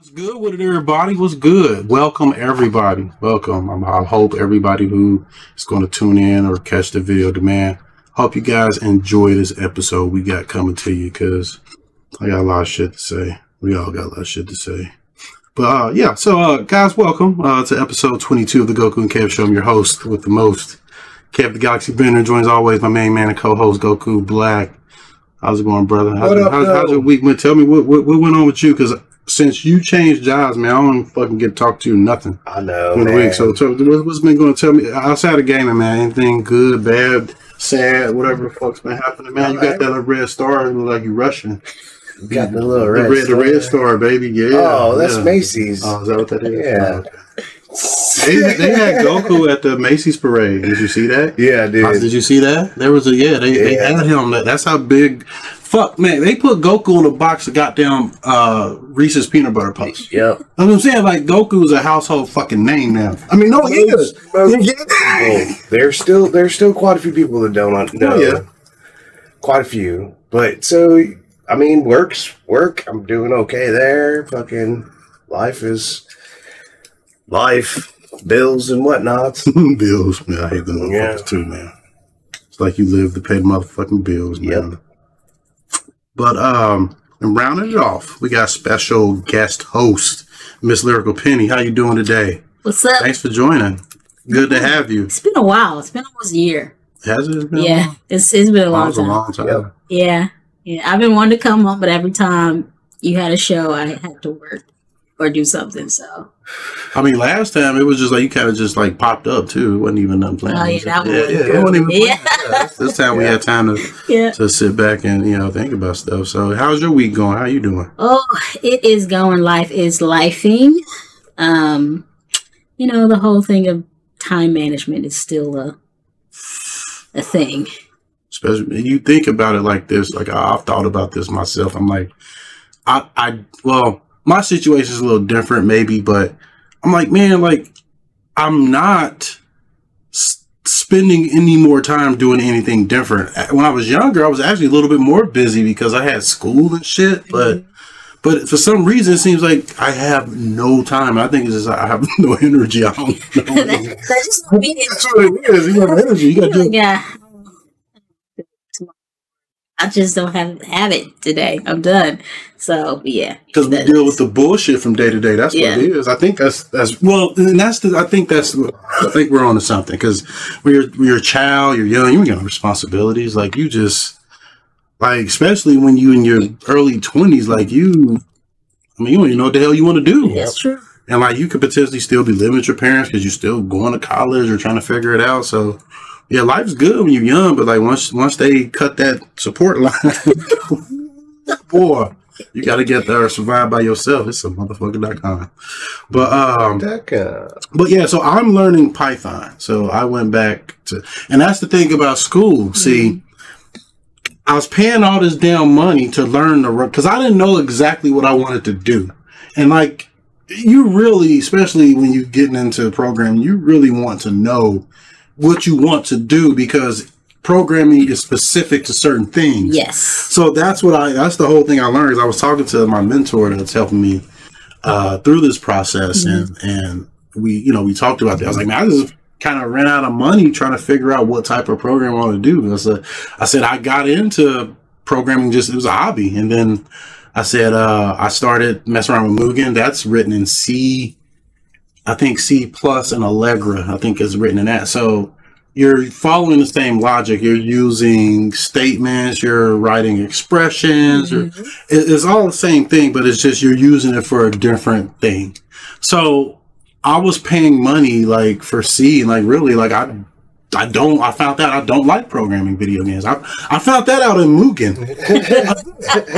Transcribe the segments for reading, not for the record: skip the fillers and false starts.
What's good with it, everybody? What's good? Welcome, everybody. Welcome. I hope everybody who is going to tune in or catch the video demand. Hope you guys enjoy this episode we got coming to you because I got a lot of shit to say. We all got a lot of shit to say. But yeah, so guys, welcome to episode 22 of the Goku and Kev Show. I'm your host with the most, Kev the Galaxybender. Joins always my main man and co-host Goku Black. How's it going, brother? How's your week? Tell me what went on with you, because since you changed jobs, man, I don't fucking get to talk to you nothing. I know, man. Week. So what's been going to tell me outside of gaming, man? Anything good, bad, sad, whatever the fuck's been happening, man? You got that little red star, and look like you Russian. You got the little red star. The red star, baby. Yeah. Oh, that's Macy's. Oh, is that what that is? Yeah. Oh, okay. They had Goku at the Macy's parade. Did you see that? Yeah, I did. Did you see that? There was a they had him. That's how big. Fuck, man, they put Goku in a box of goddamn Reese's peanut butter puffs. Yep. That's what I'm saying. Like, Goku is a household fucking name now. I mean, no, he is. Well, there's still quite a few people that don't know. Oh, yeah. Quite a few. But so, I mean, work. I'm doing okay there. Fucking life is life. Bills and whatnot. Bills, man. I hate them motherfuckers too, man. It's like you live to pay the motherfucking bills, man. Yep. But and rounding it off, we got special guest host, Miss Lyrical Penny. How you doing today? What's up? Thanks for joining. Good to have you. It's been a while. It's been almost a year. Has it been? Yeah, it's been a long time. A long time. Yep. Yeah. I've been wanting to come on, but every time you had a show, I had to work or do something. So. I mean, last time it was just like you kind of just like popped up too. It wasn't even nothing planned. Oh yeah, that was. It wasn't even planned. This time we had time to sit back and think about stuff. So, how's your week going? How you doing? Oh, it is going. Life is lifing. The whole thing of time management is still a thing. Especially you think about it like this. Like I've thought about this myself. I'm like, well, my situation is a little different, maybe, but I'm like, man, like I'm not spending any more time doing anything different. When I was younger, I was actually a little bit more busy because I had school and shit. But for some reason, it seems like I have no time. I think it's just I have no energy. I don't know. That's just being You have energy. You got to do. Yeah. I just don't have it today. I'm done. So yeah, because we deal with the bullshit from day to day. That's what it is. I think that's well, and I think we're on to something, because when you're a child, you're young, you got responsibilities. Like you just especially when you in your early 20s, like you don't even know what the hell you want to do. That's true. And like you could potentially still be living with your parents because you're still going to college or trying to figure it out. So. Yeah, life's good when you're young, but like once they cut that support line, boy, you got to get there or survive by yourself. It's a motherfucker.com. But yeah, so I'm learning Python. So I went back and that's the thing about school. See, I was paying all this damn money to learn because I didn't know exactly what I wanted to do. And like, you really, especially when you're getting into programming, you really want to know what you want to do, because programming is specific to certain things. Yes. So that's the whole thing I learned. Is I was talking to my mentor that's helping me through this process, and we talked about that. I was like, man, I just kind of ran out of money trying to figure out what type of program I want to do. I said I got into programming it was a hobby, and then I said I started messing around with Mugen. That's written in C. I think C+ and Allegra, I think is written in that. So you're following the same logic. You're using statements, you're writing expressions. It's all the same thing, but it's just you're using it for a different thing. So I was paying money like for C, and like really like I found out I don't like programming video games. I found that out in Mugen.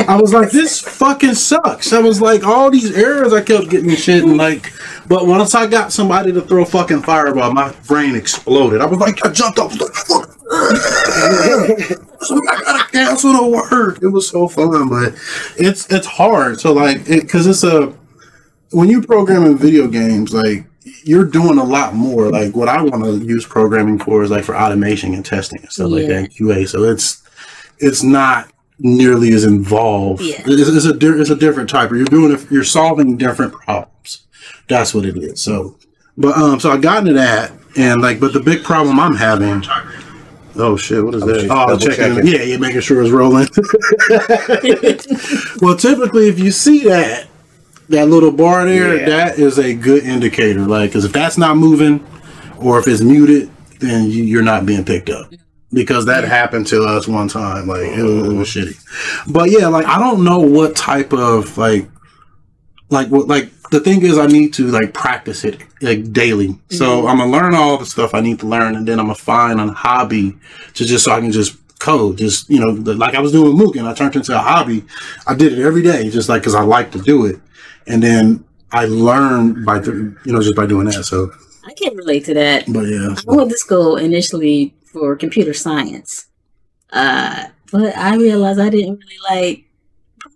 I was like, this fucking sucks. I was like, all these errors, I kept getting shit, and like, but once I got somebody to throw fucking fireball, my brain exploded. I was like, I jumped up. Fuck. So I gotta cancel the work. It was so fun, but it's hard. So like, because when you program in video games, like, you're doing a lot more. Like what I want to use programming for is like for automation and testing and stuff like that, QA. So it's not nearly as involved. Yeah. It's a different type. You're solving different problems. That's what it is. So, but so I got into that, and like, but the big problem I'm having. Oh shit! What is that? Oh, checking. Yeah, making sure it's rolling. Well, typically, if you see that little bar there, that is a good indicator. Like, because if that's not moving, or if it's muted, then you're not being picked up. Because that happened to us one time. Like, it was shitty. But yeah, like, I don't know what type of like the thing is, I need to like practice it like daily. So I'm gonna learn all the stuff I need to learn, and then I'm gonna find a hobby so I can just code. Just, you know, like I was doing Mook, and I turned it into a hobby. I did it every day, just like because I like to do it, and then I learned just by doing that. So I can relate to that. But yeah, I went to school initially for computer science, but I realized I didn't really like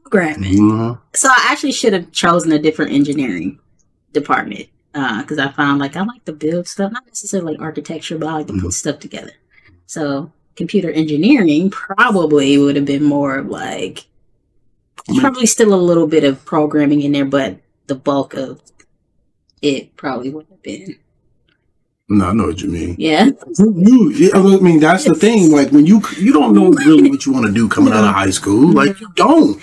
programming. So I actually should have chosen a different engineering department, because I found like I like to build stuff, not necessarily like architecture, but I like to put stuff together. So computer engineering probably would have been more of like, probably still a little bit of programming in there, but the bulk of it probably wouldn't have been. No, I know what you mean. Yeah. I mean, that's the thing. Like, when you don't know really what you want to do coming out of high school. Like, you don't.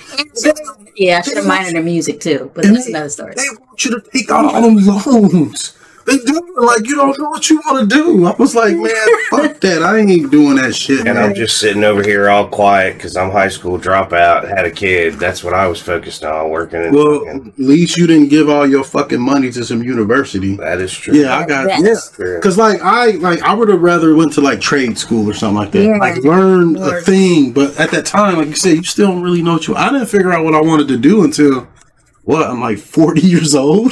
Yeah, I should have minored in music too, but that's another story. They want you to take out all them loans. They do it like you don't know what you want to do. I was like, man, fuck that. I ain't doing that shit. And I'm just sitting over here all quiet because I'm high school dropout, had a kid. That's what I was focused on, working. Well, at least you didn't give all your fucking money to some university. That is true. Yeah, I got because I would have rather went to like trade school or something like that. Yeah. Like learn a thing, but at that time, like you said, you still don't really know what I didn't figure out what I wanted to do until I'm like 40 years old.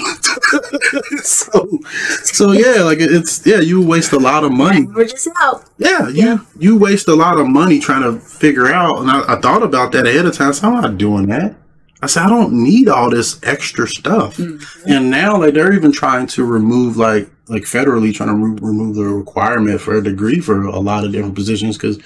so yeah, like you waste a lot of money. We're just out. Yeah, you waste a lot of money trying to figure out, and I thought about that ahead of time, so I'm not doing that. I said, I don't need all this extra stuff. And now like they're even trying to remove like federally trying to remove the requirement for a degree for a lot of different positions because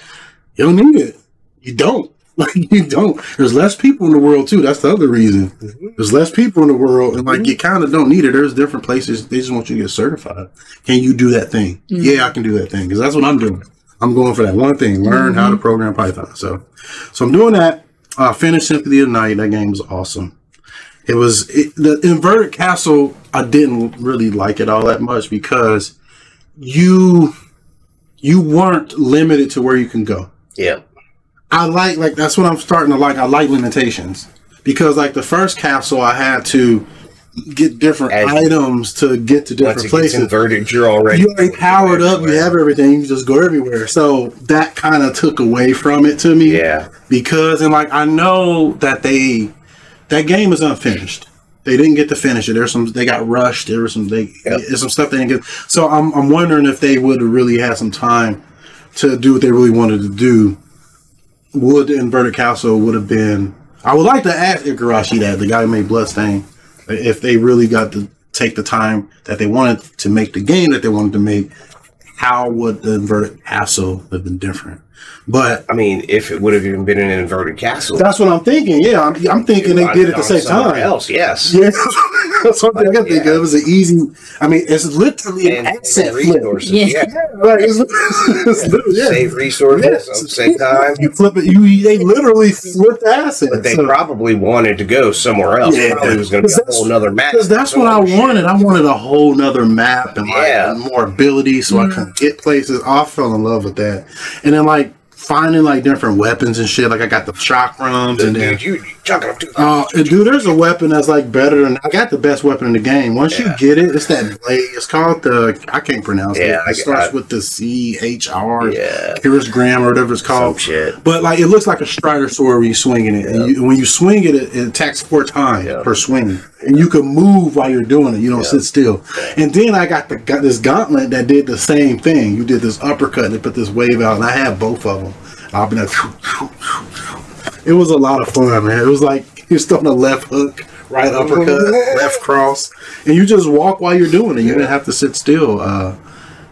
you don't need it. You don't. Like, you don't. There's less people in the world too. That's the other reason. There's less people in the world, and like you kind of don't need it. There's different places they just want you to get certified. Can you do that thing? Yeah, I can do that thing because that's what I'm doing. I'm going for that one thing: learn how to program Python. So I'm doing that. Finished Symphony of the Night. That game was awesome. The inverted castle. I didn't really like it all that much because you weren't limited to where you can go. Yeah. I like that's what I'm starting to like. I like limitations because like the first castle, I had to get different items to get to different places. Inverted, you're already powered up. You have everything. You just go everywhere. So that kind of took away from it to me. Yeah. Because like I know that that game is unfinished. They didn't get to finish it. They got rushed. There's some stuff they didn't get. So I'm wondering if they would have really had some time to do what they really wanted to do. Would the inverted castle would have been? I would like to ask Igarashi, the guy who made Bloodstain, if they really got to take the time that they wanted to make the game that they wanted to make. How would the inverted castle have been different? But I mean, if it would have even been an inverted castle, that's what I'm thinking. Yeah, I'm thinking they did it at the same time. Else, yes. Yeah, that's something I can think of. It was an easy. I mean, it's literally an asset flip. Yeah, right. Save resources at the same time. You flip it. They literally flip the assets. But they probably wanted to go somewhere else. Yeah, probably was going to be a whole nother map. Because that's what I wanted. I wanted a whole nother map and like more ability, so I could get places. I fell in love with that, and then like finding like different weapons and shit. Like I got the chakrams and then you chucking them too. Dude, there's a weapon that's like better than I got the best weapon in the game. Once you get it, it's that blade. It's called I can't pronounce it. It starts with the CHR, Kirisgram or whatever it's called. Some shit. But like it looks like a Strider sword when you're swinging it. And when you swing it, it attacks 4 times per swing. And you can move while you're doing it. You don't sit still. And then I got this gauntlet that did the same thing. You did this uppercut and it put this wave out, and I have both of them. I'll be like, it was a lot of fun, man. It was like you're throwing a left hook, right uppercut, left cross, and you just walk while you're doing it. You didn't have to sit still.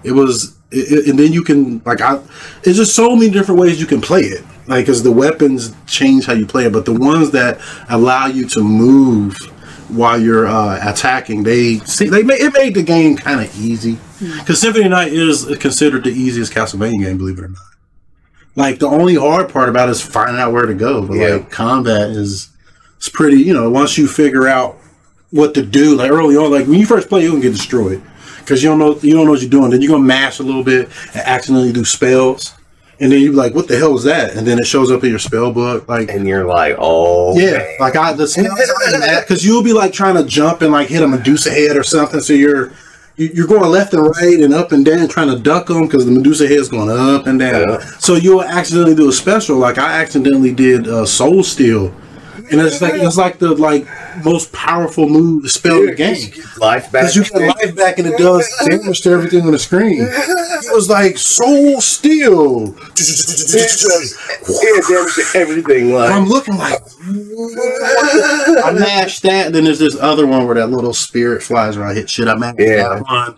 It was and then you can there's just so many different ways you can play it. Like, because the weapons change how you play it, but the ones that allow you to move while you're attacking, it made the game kind of easy. Because Symphony of the Night is considered the easiest Castlevania game, believe it or not. Like, the only hard part about it is finding out where to go. But like, combat is pretty. You know, once you figure out what to do, like early on, like when you first play, you can get destroyed because you don't know what you're doing. Then you're gonna mash a little bit and accidentally do spells. And then you're like, what the hell is that? And then it shows up in your spell book. Like, and you're like, oh, yeah. Man. Like, because you'll be like trying to jump and like hit a Medusa head or something. So you're going left and right and up and down trying to duck them because the Medusa head's going up and down. Yeah. So you'll accidentally do a special. Like, I accidentally did Soul Steal. And it's like the most powerful move spell in the game. Life back. Because you get life back and it does damage to everything on the screen. It was like Soul Steal. Yeah, damage to everything. Like, I'm looking like I mashed that, and then there's this other one where that little spirit flies around. I hit shit. I mashed that one,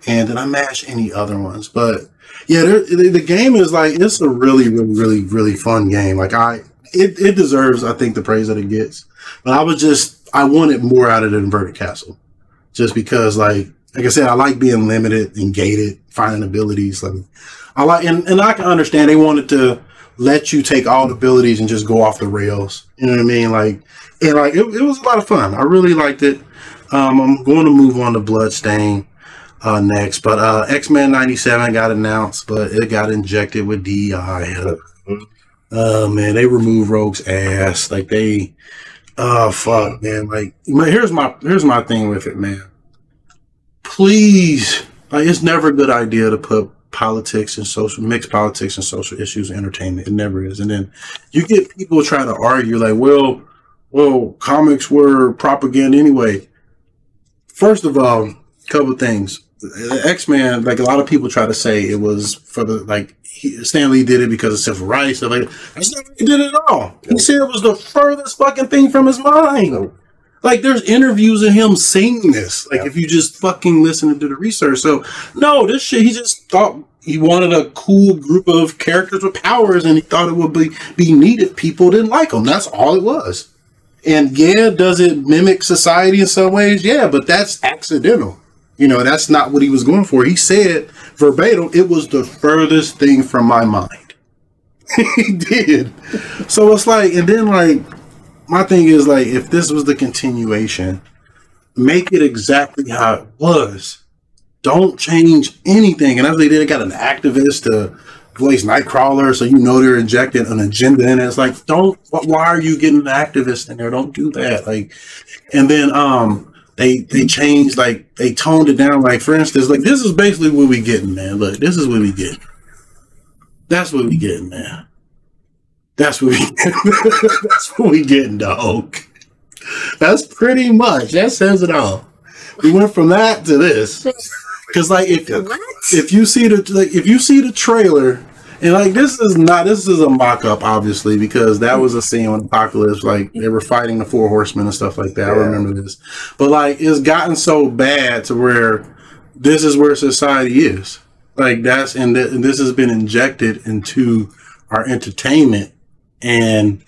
and then I mash any other ones. But yeah, the game is like, it's a really, really, really, really fun game. Like, It deserves, I think, the praise that it gets. But I wanted more out of the Inverted Castle. Just because, like I said, I like being limited and gated, finding abilities. Like, I like, and I can understand they wanted to let you take all the abilities and just go off the rails. You know what I mean? Like, and like, it was a lot of fun. I really liked it. I'm going to move on to Bloodstain next. But X-Men 97 got announced, but it got injected with DI. Man, they remove Rogue's ass. Like, fuck, man. Like, here's my thing with it, man. Please, like, it's never a good idea to put mix politics and social issues in entertainment. It never is. And then you get people trying to argue, like, well, comics were propaganda anyway. First of all, a couple things. X-Men, like, a lot of people try to say it was for the, like, Stan Lee did it because of civil rights. Stuff like that. That's not what he did at all. He said it was the furthest fucking thing from his mind. Like, there's interviews of him saying this. Like, if you just fucking listen and do the research. So, no, this shit, he just thought he wanted a cool group of characters with powers, and he thought it would be needed. People didn't like them. That's all it was. And yeah, does it mimic society in some ways? Yeah, but that's accidental. You know, that's not what he was going for. He said verbatim, it was the furthest thing from my mind. He did. So it's like, and then like, my thing is like, if this was the continuation, make it exactly how it was. Don't change anything. And as they did, they got an activist to voice Nightcrawler, so you know they're injecting an agenda in it. It's like, why are you getting an activist in there? Don't do that. Like, and then they changed, like, they toned it down. Like, for instance, like, this is basically what we getting, man. Look, this is what we getting. That's what we getting, man. That's what we that's what we getting, dog. That's pretty much, that says it all. We went from that to this. Because like, if you see the trailer, and like, this is a mock-up, obviously, because that was a scene when Apocalypse, like, they were fighting the Four Horsemen and stuff like that. I remember this. But like, it's gotten so bad to where this is where society is. Like, and this has been injected into our entertainment, and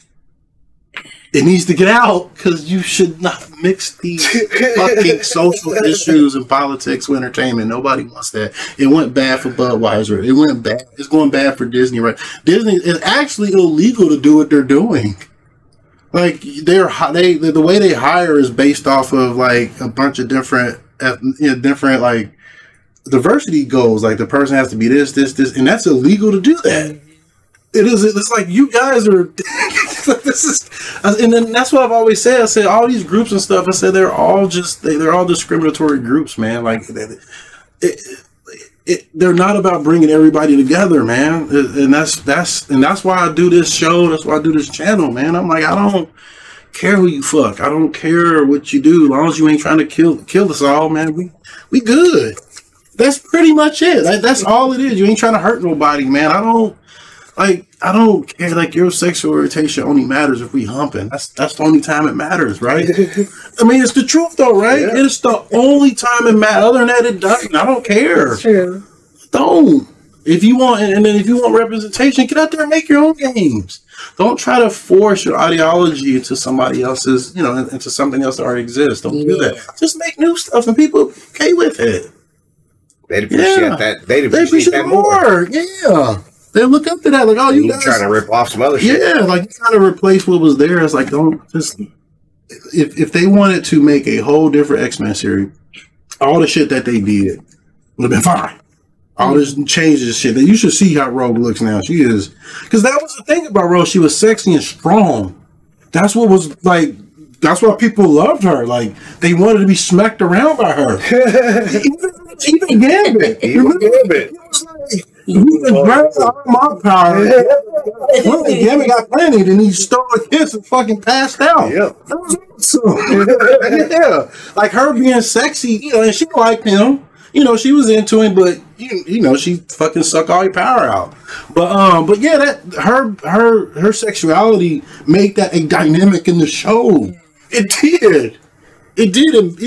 it needs to get out, because you should not mix these fucking social issues and politics with entertainment. Nobody wants that. It went bad for Budweiser. It went bad. It's going bad for Disney, right? Disney is actually illegal to do what they're doing. Like, the way they hire is based off of like a bunch of different like diversity goals. Like, the person has to be this, and that's illegal to do that. It is. It's like, you guys are. This is, and then that's what I've always said. I said all these groups and stuff. I said they're all discriminatory groups, man. Like, they're not about bringing everybody together, man. And that's why I do this show. That's why I do this channel, man. I'm like, I don't care who you fuck. I don't care what you do, as long as you ain't trying to kill us all, man. We good. That's pretty much it. That's all it is. You ain't trying to hurt nobody, man. I don't care. Like, your sexual orientation only matters if we humping. That's the only time it matters, right? I mean, it's the truth, though, right? Yeah. It's the only time it matters. Other than that, it doesn't. I don't care. That's true. don't. If you want, and then if you want representation, get out there and make your own games. Don't try to force your ideology into somebody else's, into something else that already exists. Don't do that. Just make new stuff, and people are okay with it. They'd appreciate that. They'd appreciate that more. Yeah. They look up to that, like, oh, you guys trying to rip off some other shit. Yeah, like, you trying to replace what was there. It's like, don't just. If they wanted to make a whole different X-Men series, all the shit that they did would have been fine. All this changes shit. You should see how Rogue looks now. She is, because that was the thing about Rogue. She was sexy and strong. That's what was like. That's why people loved her. Like, they wanted to be smacked around by her. Even Gambit. Even Gambit. He was grabbing all my power. Gambit got planted and he stole a kiss and fucking passed out. Yep. That was awesome. Yeah. Like her being sexy, and she liked him. She was into him, but she fucking sucked all your power out. But yeah, that her sexuality made that a dynamic in the show. It did. It did, and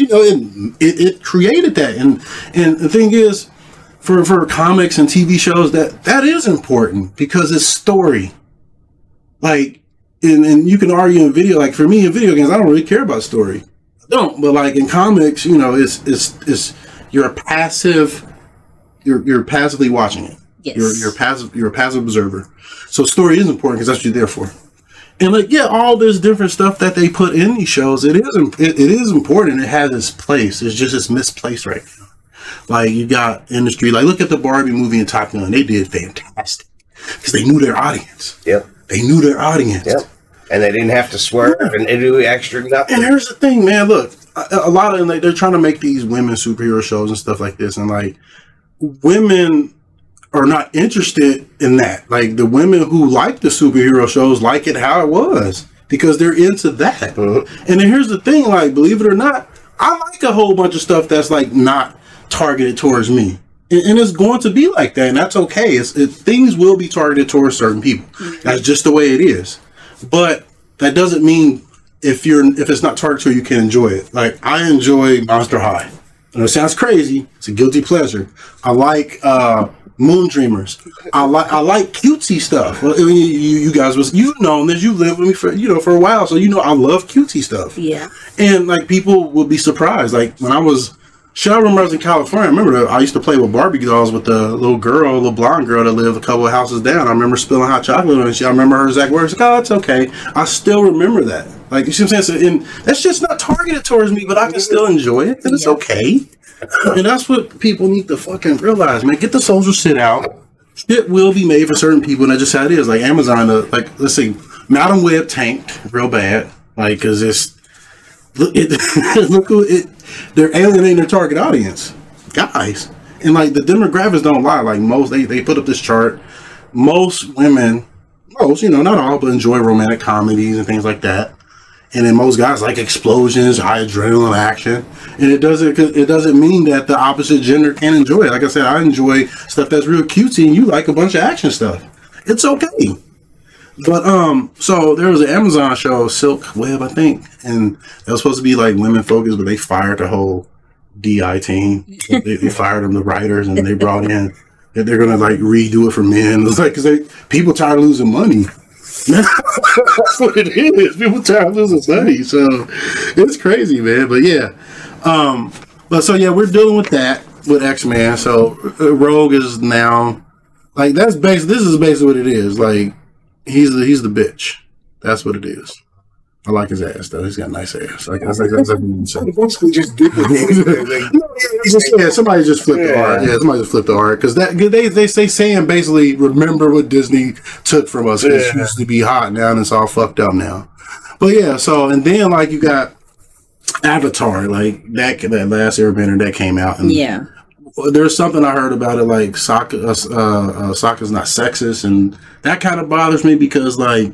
it created that. And the thing is, for comics and TV shows, that is important because it's story. Like, and you can argue in video. Like for me in video games, I don't really care about story. I don't. But like in comics, it's you're passively watching it. Yes. You're a passive observer. So story is important because that's what you're there for. And like, yeah, all this different stuff that they put in these shows, it is important. It has its place. It's just it's misplaced right now. Like you got industry, like look at the Barbie movie and Top Gun. They did fantastic because they knew their audience. Yep. They knew their audience. Yep. And they didn't have to swerve and do extra nothing. And here's the thing, man. Look, a lot of them, like, they're trying to make these women superhero shows and stuff like this, and like women are not interested in that. Like the women who like the superhero shows like it how it was because they're into that. And then here's the thing, like believe it or not, I like a whole bunch of stuff that's like not targeted towards me. And it's going to be like that, and that's okay. Things will be targeted towards certain people. That's just the way it is. But that doesn't mean if it's not targeted to you, can enjoy it. Like I enjoy Monster High. And it sounds crazy. It's a guilty pleasure. I like Moon Dreamers. I like cutesy stuff. Well, I mean, you guys you've known this. You lived with me for a while, so I love cutesy stuff. Yeah. And like people would be surprised. Like when I was. I remember I was in California. I remember I used to play with Barbie dolls with the little blonde girl that lived a couple of houses down. I remember spilling hot chocolate on her. I remember her exact words. Like, oh, it's okay. I still remember that. Like, you see what I'm saying? So, and that's just not targeted towards me, but I can still enjoy it, and it's okay. And that's what people need to fucking realize, man. Get the social shit out. Shit will be made for certain people, and that's just how it is. Like Amazon, let's see, Madam Web tanked real bad, like, because they're alienating their target audience, guys. And like the demographics don't lie. Like most, they put up this chart. Most women, not all, but enjoy romantic comedies and things like that. And then most guys like explosions, high adrenaline action. And it doesn't mean that the opposite gender can't enjoy it. Like I said, I enjoy stuff that's real cutesy, and you like a bunch of action stuff. It's okay. But so there was an Amazon show, Silk Web, I think, and it was supposed to be like women focused, but they fired the whole DI team. They fired them, the writers, and they brought in that they're gonna like redo it for men. It's like because people tired of losing money. That's what it is. People tired of losing money, so it's crazy, man. But yeah, we're dealing with that with X-Men. So Rogue is now like this is basically what it is. Like. He's the bitch. That's what it is. I like his ass though. He's got a nice ass. That's basically just duplicating. Somebody just flipped the art. Yeah, somebody just flipped the art because they saying basically remember what Disney took from us. It used to be hot now and it's all fucked up now. But yeah, so and then like you got Avatar, like that last Airbender that came out, and yeah. There's something I heard about it, like Sokka's not sexist, and that kind of bothers me because, like,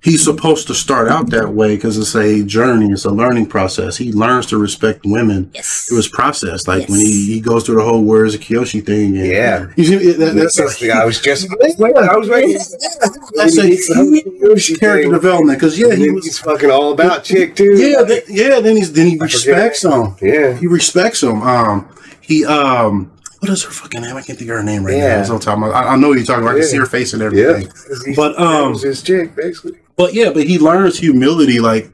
he's supposed to start out that way because it's a journey, it's a learning process. He learns to respect women through his process, like when he goes through the whole Warriors of Kyoshi thing. And, you see, I was waiting. That's a huge character development because he's fucking all about chick too. Then he respects him. Yeah, he respects him. What's what is her fucking name? I can't think of her name right now. That's what I'm talking about. I know what you're talking about. I can see her face and everything. Yeah. But was his chick, basically. But yeah, but he learns humility like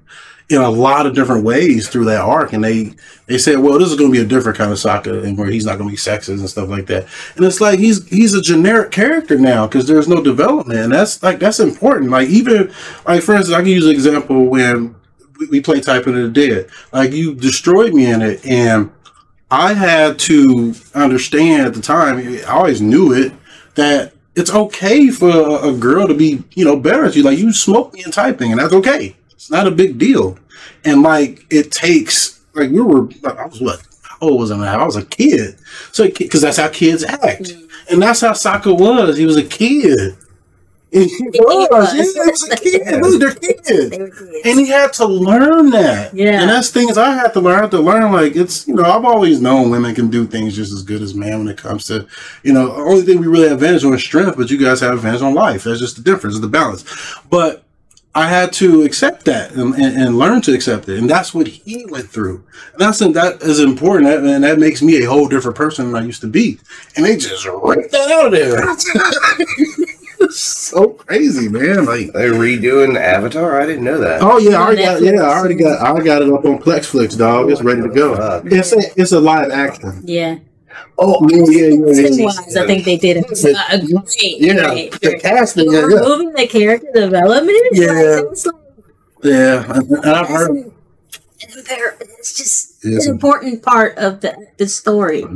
in a lot of different ways through that arc, and they said, well, this is going to be a different kind of Sokka, and where he's not going to be sexist and stuff like that. And it's like he's a generic character now because there's no development, and that's important. Like even like for instance, I can use an example when we play Typing of the Dead. Like you destroyed me in it, and I had to understand at the time. I always knew it that it's okay for a girl to be better at you. Like you smoked me in typing, and that's okay. It's not a big deal. And like it takes like I was what? How old was I? I was a kid. So because that's how kids act, and that's how Sokka was. He was a kid. And he was a kid. They're kids. And he had to learn that. Yeah. And that's things I had to learn. I had to learn, like, it's, I've always known women can do things just as good as men when it comes to, the only thing we really have advantage on is strength, but you guys have advantage on life. That's just the difference, the balance. But I had to accept that and learn to accept it. And that's what he went through. And that is important. And that makes me a whole different person than I used to be. And they just ripped that out of there. So crazy, man! Like they're redoing Avatar. I didn't know that. Oh yeah, I got it up on Plexflix, dog. It's ready to go. It's a live action. Yeah. Oh yeah. I think they did a great. The casting. Moving the character development. Yeah. And I've heard. It's just an important part of the story.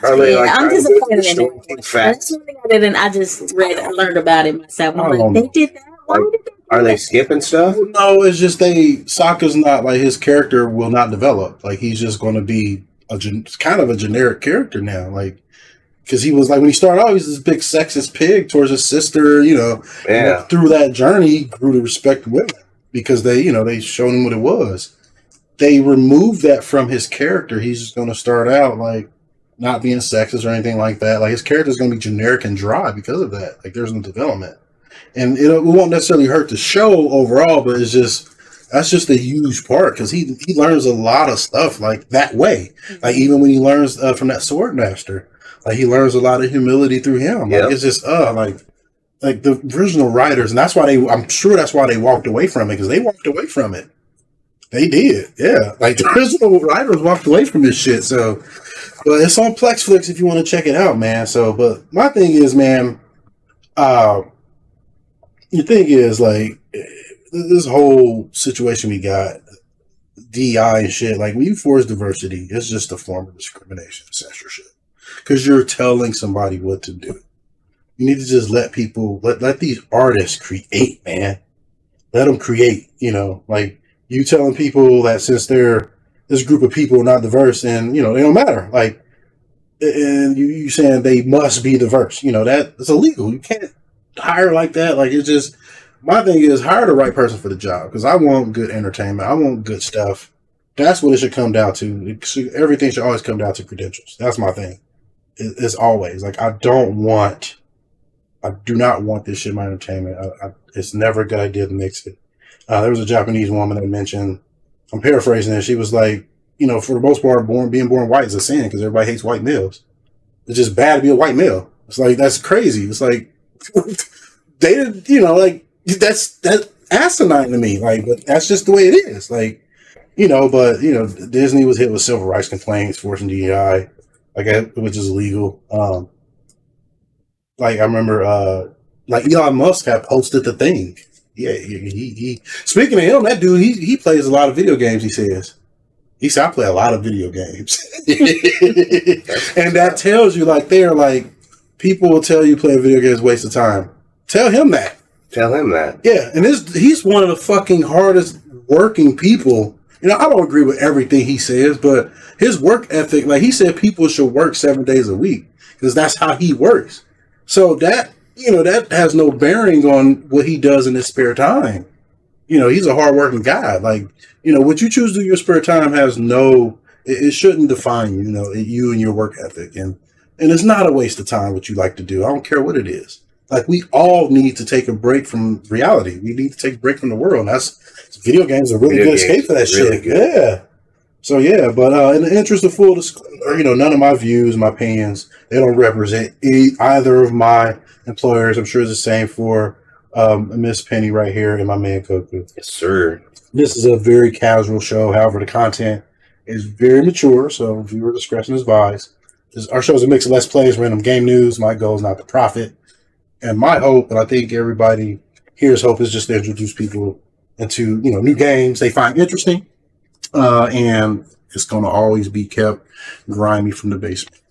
I'm disappointed in it. That's something I just learned about it myself. I'm like, they did that? Why did they do that? Are they skipping stuff? No, it's just Sokka's not, like, his character will not develop. Like, he's just going to be kind of a generic character now. Like, because he was, like, when he started out, he was this big sexist pig towards his sister, And through that journey, he grew to respect women because they showed him what it was. They removed that from his character. He's just going to start out, like, not being sexist or anything like that. Like his character is going to be generic and dry because of that. Like there's no development, and it won't necessarily hurt the show overall. But that's just a huge part because he learns a lot of stuff like that way. Like even when he learns from that sword master, like he learns a lot of humility through him. Like it's just like the original writers, and that's why I'm sure that's why they walked away from it because they walked away from it. They did, yeah. Like the original writers walked away from this shit. So. But it's on Plexflix if you want to check it out, man. So, but my thing is, man, the thing is, like, this whole situation we got, DI and shit, like, when you force diversity, it's just a form of discrimination, censorship. Because you're telling somebody what to do. You need to just let people, let these artists create, man. Let them create, like, you telling people that since they're this group of people are not diverse and, they don't matter. Like, and you saying they must be diverse, that's illegal. You can't hire like that. Like, it's just, my thing is hire the right person for the job. Cause I want good entertainment. I want good stuff. That's what it should come down to. Everything should always come down to credentials. That's my thing. It's always like, I do not want this shit in my entertainment. It's never a good idea to mix it. There was a Japanese woman that mentioned, I'm paraphrasing it. She was like, for the most part, being born white is a sin because everybody hates white males. It's just bad to be a white male. It's like, that's crazy. It's like, they didn't, like, that's asinine to me. Like, but that's just the way it is. Like, but, Disney was hit with civil rights complaints, forcing DEI, which is illegal. Like, I remember, like, Elon Musk had posted the thing. Yeah, he speaking of him, that dude, he plays a lot of video games, he says. He said, I play a lot of video games. And that tells you, like, they're like, people will tell you playing video games is a waste of time. Tell him that. Tell him that. Yeah, and he's one of the fucking hardest working people. I don't agree with everything he says, but his work ethic, like he said, people should work 7 days a week because that's how he works. So that, that has no bearing on what he does in his spare time. He's a hardworking guy. Like, what you choose to do in your spare time has it shouldn't define you and your work ethic. And it's not a waste of time what you like to do. I don't care what it is. Like, we all need to take a break from reality. We need to take a break from the world. And video games are really good escape for that shit. Good. Yeah. So yeah, but in the interest of full disclosure, you know, none of my views, my opinions, they don't represent either of my employers. I'm sure it's the same for Miss Penny right here and my man Goku. Yes, sir. This is a very casual show. However, the content is very mature, so viewer discretion is advised. Our show is a mix of Let's Plays, random game news. My goal is not to profit. And my hope, and I think everybody here's hope, is just to introduce people into, you know, new games they find interesting. And it's going to always be kept grimy from the basement.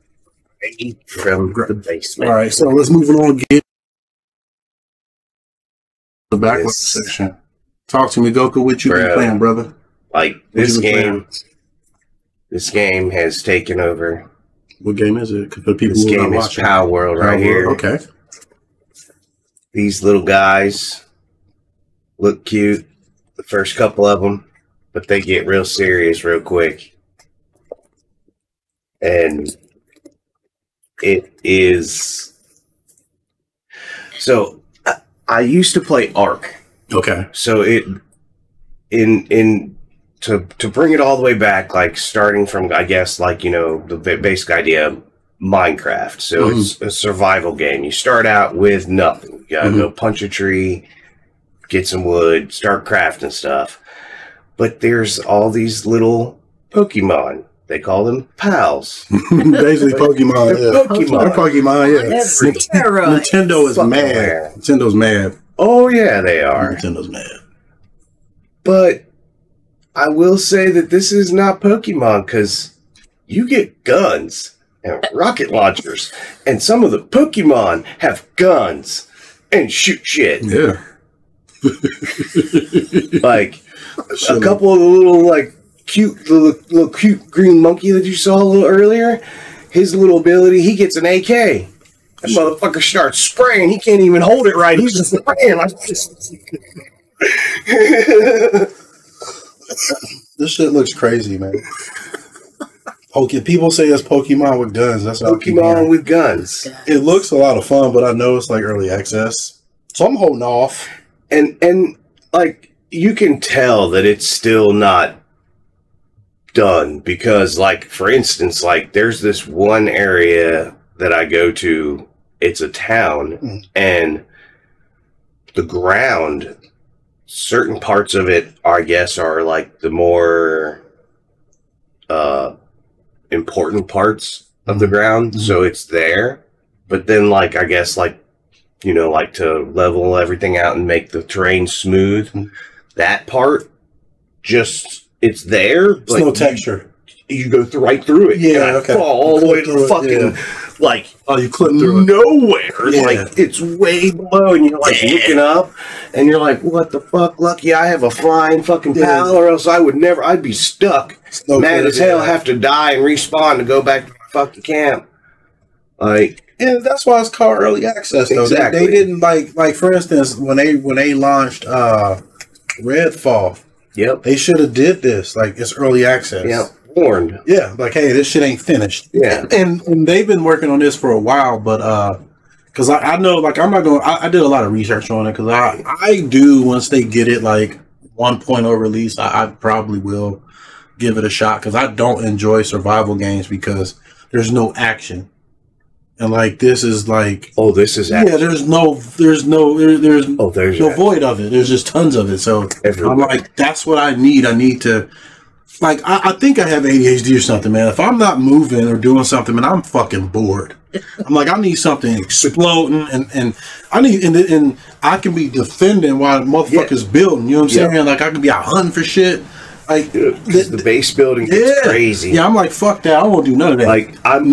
From the basement. All right, so let's move on. Get the backlog section. Talk to me, Goku. What you been playing, brother? Like this game has taken over. What game is it? For people this who game is Power World right here. Okay. These little guys look cute, the first couple of them, but they get real serious real quick. And it is... So, I used to play Ark. Okay. So to bring it all the way back, like starting from, I guess, like, you know, the basic idea, Minecraft. So it's a survival game. You start out with nothing. You gotta go punch a tree, get some wood, start crafting stuff. But there's all these little Pokemon. They call them pals. Basically Pokemon. They're Pokemon. They're Pokemon, yeah. Nintendo is mad. Nintendo's mad. Oh, yeah, they are. Nintendo's mad. But I will say that this is not Pokemon, because you get guns and rocket launchers, and some of the Pokemon have guns and shoot shit. Yeah. Like a couple of the little like little cute green monkey that you saw a little earlier, his little ability, he gets an AK. That motherfucker starts spraying. He can't even hold it right. He's just spraying like this. This shit looks crazy, man. Okay, people say it's Pokemon with guns. That's Pokemon with guns. It looks a lot of fun, but I know it's like early access, so I'm holding off. And like you can tell that it's still not done because, like, for instance, like there's this one area that I go to. It's a town, and the ground. Certain parts of it, I guess, are like the more important parts of the ground, so it's there. But then, like, I guess, like, you know, like to level everything out and make the terrain smooth, that part just it's there. There's no texture. You go right through it. Yeah, okay. Fall all the way to the fucking like you clip through nowhere. Yeah. Like it's way below, and you're like looking up, and you're like, "What the fuck? Lucky I have a flying fucking pal, or else I would never. I'd be stuck, mad as hell, have to die and respawn to go back to my fucking camp." Like, yeah, that's why it's called early access. Though exactly. They didn't like for instance when they launched Redfall. Yep, they should have did this like it's early access. Yep. Warned. Yeah, like, hey, this shit ain't finished. Yeah. And they've been working on this for a while, but because I know, like, I'm not going I did a lot of research on it because I do, once they get it like 1.0 release, I probably will give it a shot because I don't enjoy survival games because there's no action. And like this is like this is action. Yeah, there's no void of it. There's just tons of it. So I'm like, that's what I need. I need to. Like, I think I have ADHD or something, man. If I'm not moving or doing something, man, I'm fucking bored. I'm like, I need something exploding, and I need, and I can be defending while the motherfucker's building. You know what I'm saying? Like, I can be out hunting for shit. Like, the base building gets crazy. Yeah, I'm like, fuck that. I won't do none of that. Like, I'm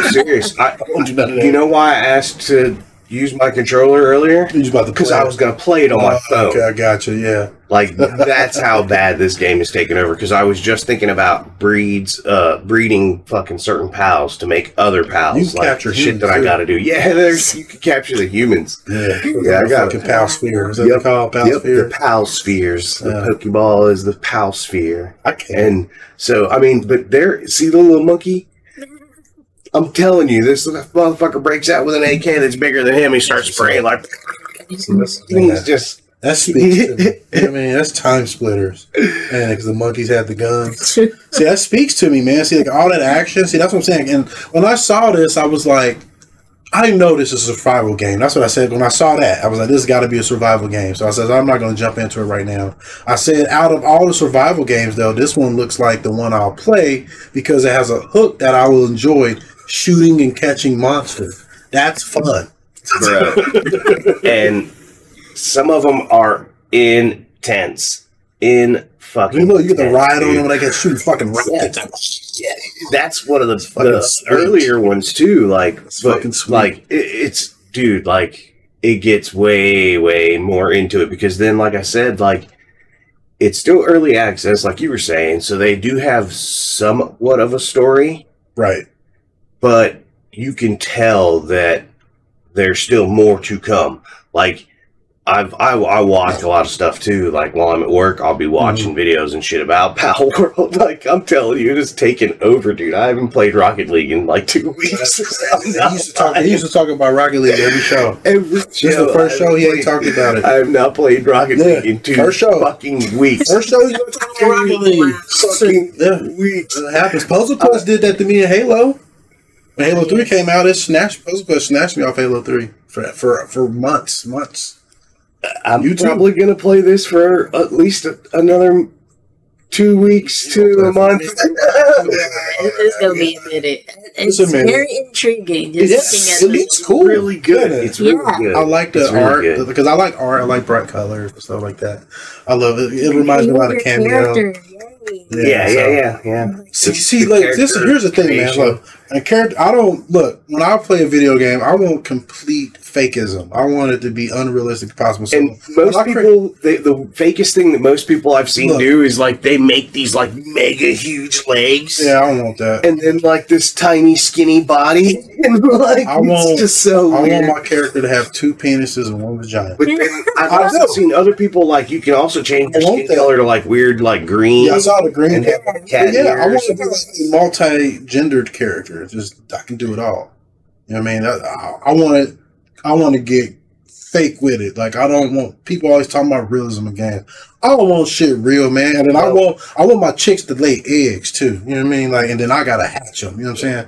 serious. I won't do none of that. You know why I asked to use my controller earlier? Because I was going to play it on my phone. Okay, I got you, yeah. Like, that's how bad this game is taking over. Because I was just thinking about breeding fucking certain pals to make other pals. You can like capture shit that I got to do. Yeah, you can capture the humans. Yeah, I got fucking pal sphere. Is that what they call pal sphere? The pal spheres. The Pokeball is the pal sphere. I can't. And so, I mean, but see the little monkey? I'm telling you, this motherfucker breaks out with an AK that's bigger than him. He starts spraying like he's just That speaks to me. You know what I mean, that's time splitters, man. Because the monkeys had the guns. See, that speaks to me, man. See, like all that action. See, that's what I'm saying. And when I saw this, I was like, I didn't know this is a survival game. That's what I said when I saw that. I was like, this has got to be a survival game. So I said, I'm not going to jump into it right now. I said, out of all the survival games, though, this one looks like the one I'll play because it has a hook that I will enjoy, shooting and catching monsters. That's fun, bro. And some of them are intense. You get to ride on them when they get shooting fucking rockets. Yeah, that's one of the earlier ones too. Like, fucking sweet. Like it's dude. Like it gets way more into it because then, like I said, like it's still early access, like you were saying. So they do have somewhat of a story, right? But you can tell that there's still more to come. Like I watch a lot of stuff too. Like while I'm at work, I'll be watching videos and shit about Pal World. Like I'm telling you, it's taken over, dude. I haven't played Rocket League in like 2 weeks. He used to talk about Rocket League every show. This is the first show he ain't talked about it. I have not played Rocket League in 2 fucking weeks. First show he's going to talk about Rocket League. Fucking weeks. It happens. Puzzle Quest did that to me in Halo. When Halo 3 came out, Puzzle Quest snatched me off Halo 3 for months. I'm probably going to play this for at least another 2 weeks to a month. It's going to be a minute. It's very intriguing. Just it looks cool. Really good. It's really good. I like the art because I like art. I like bright colors and stuff like that. I love it. It reminds me a lot of Cameo. Yeah. See, like here's the thing, man. Look, a character. I don't look when I play a video game. I want complete fakeism. I want it to be unrealistic as possible. So and most people, the fakest thing that most people I've seen do is like they make these like mega huge legs. Yeah, I don't want that. And then like this tiny skinny body. And like it's just so I weird. want my character to have 2 penises and 1 vagina. But then I've also seen other people like you can also change your skin color to like weird like green. Yeah, I saw the green. I want to be like a multi-gendered character. Just I can do it all. You know what I mean? I want to get fake with it. Like I don't want people always talking about realism again. I don't want shit real, man. And I want my chicks to lay eggs too. You know what I mean? Like, and then I gotta hatch them. You know what I'm saying?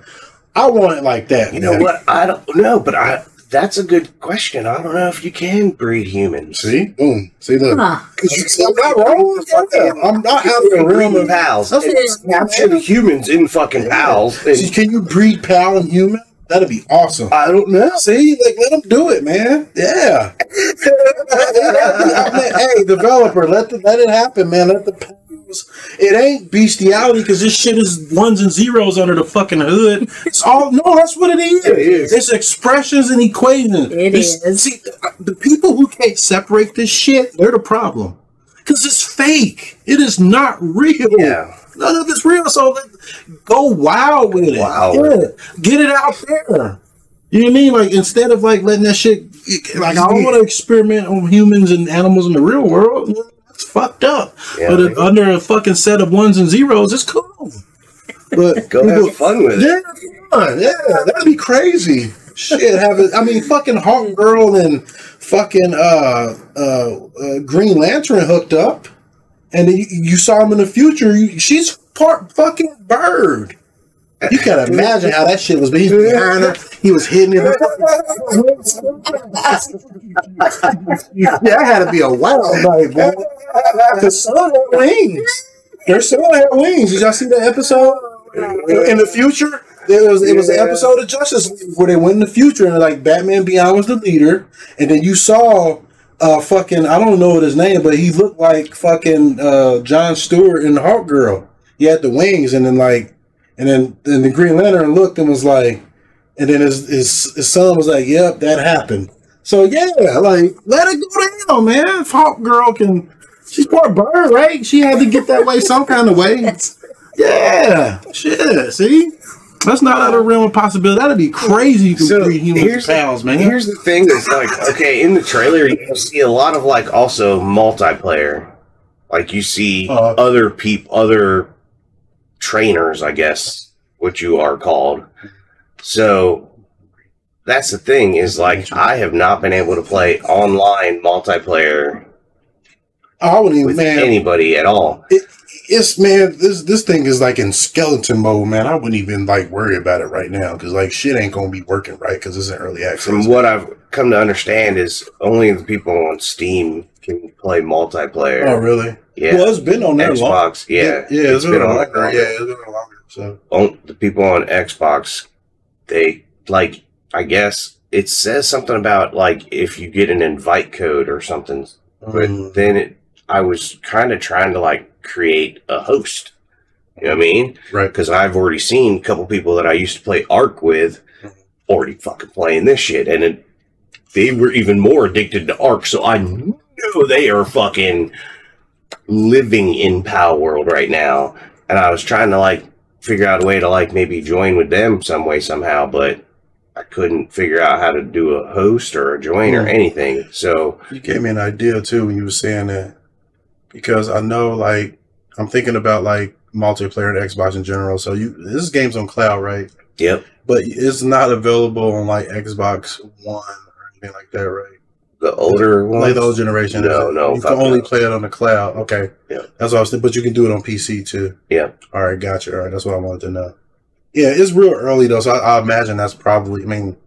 I want it like that. You know what? I don't know, but that's a good question. I don't know if you can breed humans. See? Boom. See, look. I'm not wrong. I'm not having a realm of pals. Capture the humans in fucking pals. See, can you breed pal and human? That'd be awesome. I don't know. See, like let them do it, man. Yeah. Hey, developer, let it happen, man. Let the pals. It ain't bestiality because this shit is 1s and 0s under the fucking hood. It's all that's what it is. It is. It's expressions and equations. It is. See, the people who can't separate this shit, they're the problem. Because it's fake. It is not real. Yeah. None of it's real. So go wild with it. Wow. Yeah. Get it out there. You know what I mean? Like instead of like letting that shit like I don't want to experiment on humans and animals in the real world. It's fucked up. Yeah, but under a fucking set of 1s and 0s, it's cool. But go have fun with it. Yeah, that'd be crazy. Shit, fucking Hawk Girl and fucking Green Lantern hooked up, and then you saw him in the future. She's part fucking bird. You can imagine how that shit was. He's behind her. He was hitting it. Yeah, that had to be a wild night, boy. Because some had wings. There's some had wings. Did y'all see that episode? In the future, it was an episode of Justice League where they went in the future and like Batman Beyond was the leader, and then you saw fucking I don't know what his name, but he looked like fucking John Stewart in the Hawk Girl. He had the wings, and then like. And then the Green Lantern looked and was like, and then his son was like, "Yep, that happened." So yeah, like let it go down, man. If Hawk Girl she's part bird, right? She had to get that way some kind of way. Yeah, shit. See, that's not out of the realm of possibility. That'd be crazy to breed human pals, man. Here's the thing: is like, okay, in the trailer you see a lot of like also multiplayer. Like you see other people, other trainers, I guess, what you are called. So that's the thing is like I have not been able to play online multiplayer I wouldn't even, with man, anybody at all. It's man, this thing is like in skeleton mode, man. I wouldn't even like worry about it right now because like shit ain't gonna be working right because it's in early access. From what I've come to understand, is only the people on Steam can play multiplayer. Oh, really? Yeah. Well, it's been on there Xbox. Yeah, it's been on longer. Yeah, it's been on longer. So the people on Xbox, they like. I guess it says something about like if you get an invite code or something, but then I was kind of trying to like create a host. You know what I mean? Right. Because I've already seen a couple people that I used to play Ark with already fucking playing this shit, and they were even more addicted to Ark. So I know they are fucking living in Pow World right now, and I was trying to like figure out a way to like maybe join with them some way somehow, but I couldn't figure out how to do a host or a join or anything. So you gave me an idea too when you were saying that, because I know like I'm thinking about like multiplayer and Xbox in general. So this game's on cloud, right? Yep. But it's not available on like Xbox One or anything like that, right? The older ones? Like the old generation. No. You can only play it on the cloud. Okay. Yeah. That's what I was thinking. But you can do it on PC too. Yeah. All right, gotcha. All right, that's what I wanted to know. Yeah, it's real early though, so I imagine that's probably. I mean,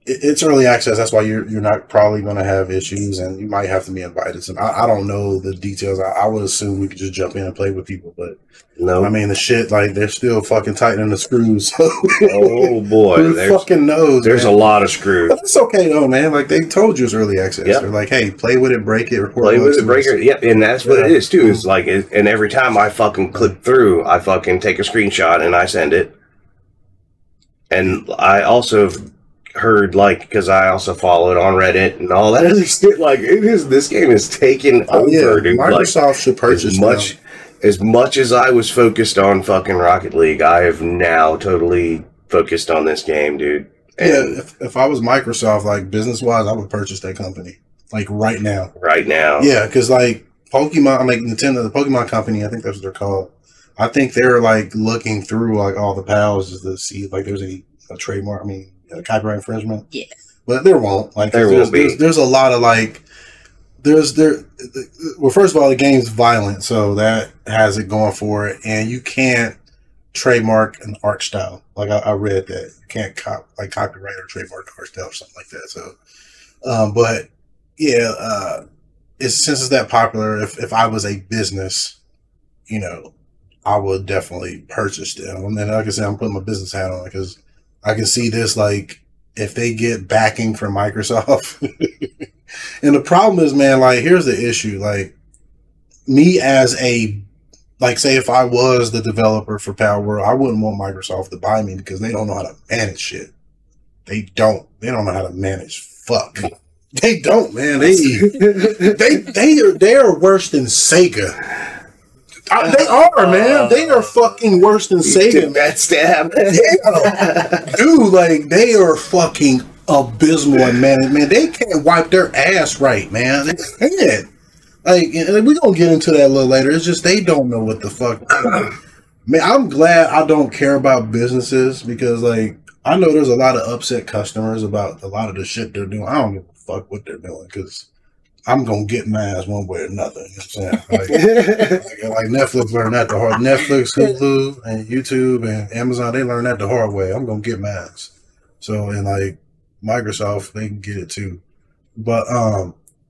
it's early access. That's why you're not probably going to have issues, and you might have to be invited. So I don't know the details. I would assume we could just jump in and play with people, but no. I mean, the shit like they're still fucking tightening the screws. So oh boy, who fucking knows? There's a lot of screws. But it's okay though, man. Like they told you it's early access. Yep. They're like, hey, play with it, break it, record. Play with it, break it. Yep, and that's what it is too. It's like, and every time I fucking click through, I fucking take a screenshot and I send it. And I also heard, like, because I also followed on Reddit and all that other shit. Like, this game is taking over, dude. Microsoft like, should purchase as much as I was focused on fucking Rocket League, I have now totally focused on this game, dude. And if I was Microsoft, like business wise, I would purchase that company, like right now. Right now, yeah, because like Pokemon, like Nintendo, the Pokemon company, I think that's what they're called. I think they're like looking through like all the pals to see like there's a trademark. I mean, copyright infringement. Yeah, but there won't. Like there won't be. There's a lot of like. Well, first of all, the game's violent, so that has it going for it, and you can't trademark an art style. Like I read that you can't copyright or trademark art style or something like that. So, but yeah, since it's that popular, if I was a business, you know, I would definitely purchase them. And then, like I said, I'm putting my business hat on because I can see this, like, if they get backing from Microsoft. And the problem is, man, like, here's the issue. Like, me as like, say if I was the developer for Power World, I wouldn't want Microsoft to buy me because they don't know how to manage shit. They don't know how to manage fuck. They don't, man. They are worse than SEGA. They are, man. They are fucking worse than SEGA. That stab. Dude, like, they are fucking abysmal in management. They can't wipe their ass right, man. They can't. Like, we're going to get into that a little later. It's just they don't know what the fuck. Man, I'm glad I don't care about businesses because, like, I know there's a lot of upset customers about a lot of the shit they're doing. I don't give a fuck what they're doing because I'm gonna get my ass one way or another. You know what I'm saying? Like Netflix learned that the hard. Netflix, Hulu, and YouTube and Amazon, they learned that the hard way. I'm gonna get my ass. So, and like Microsoft, they can get it too. But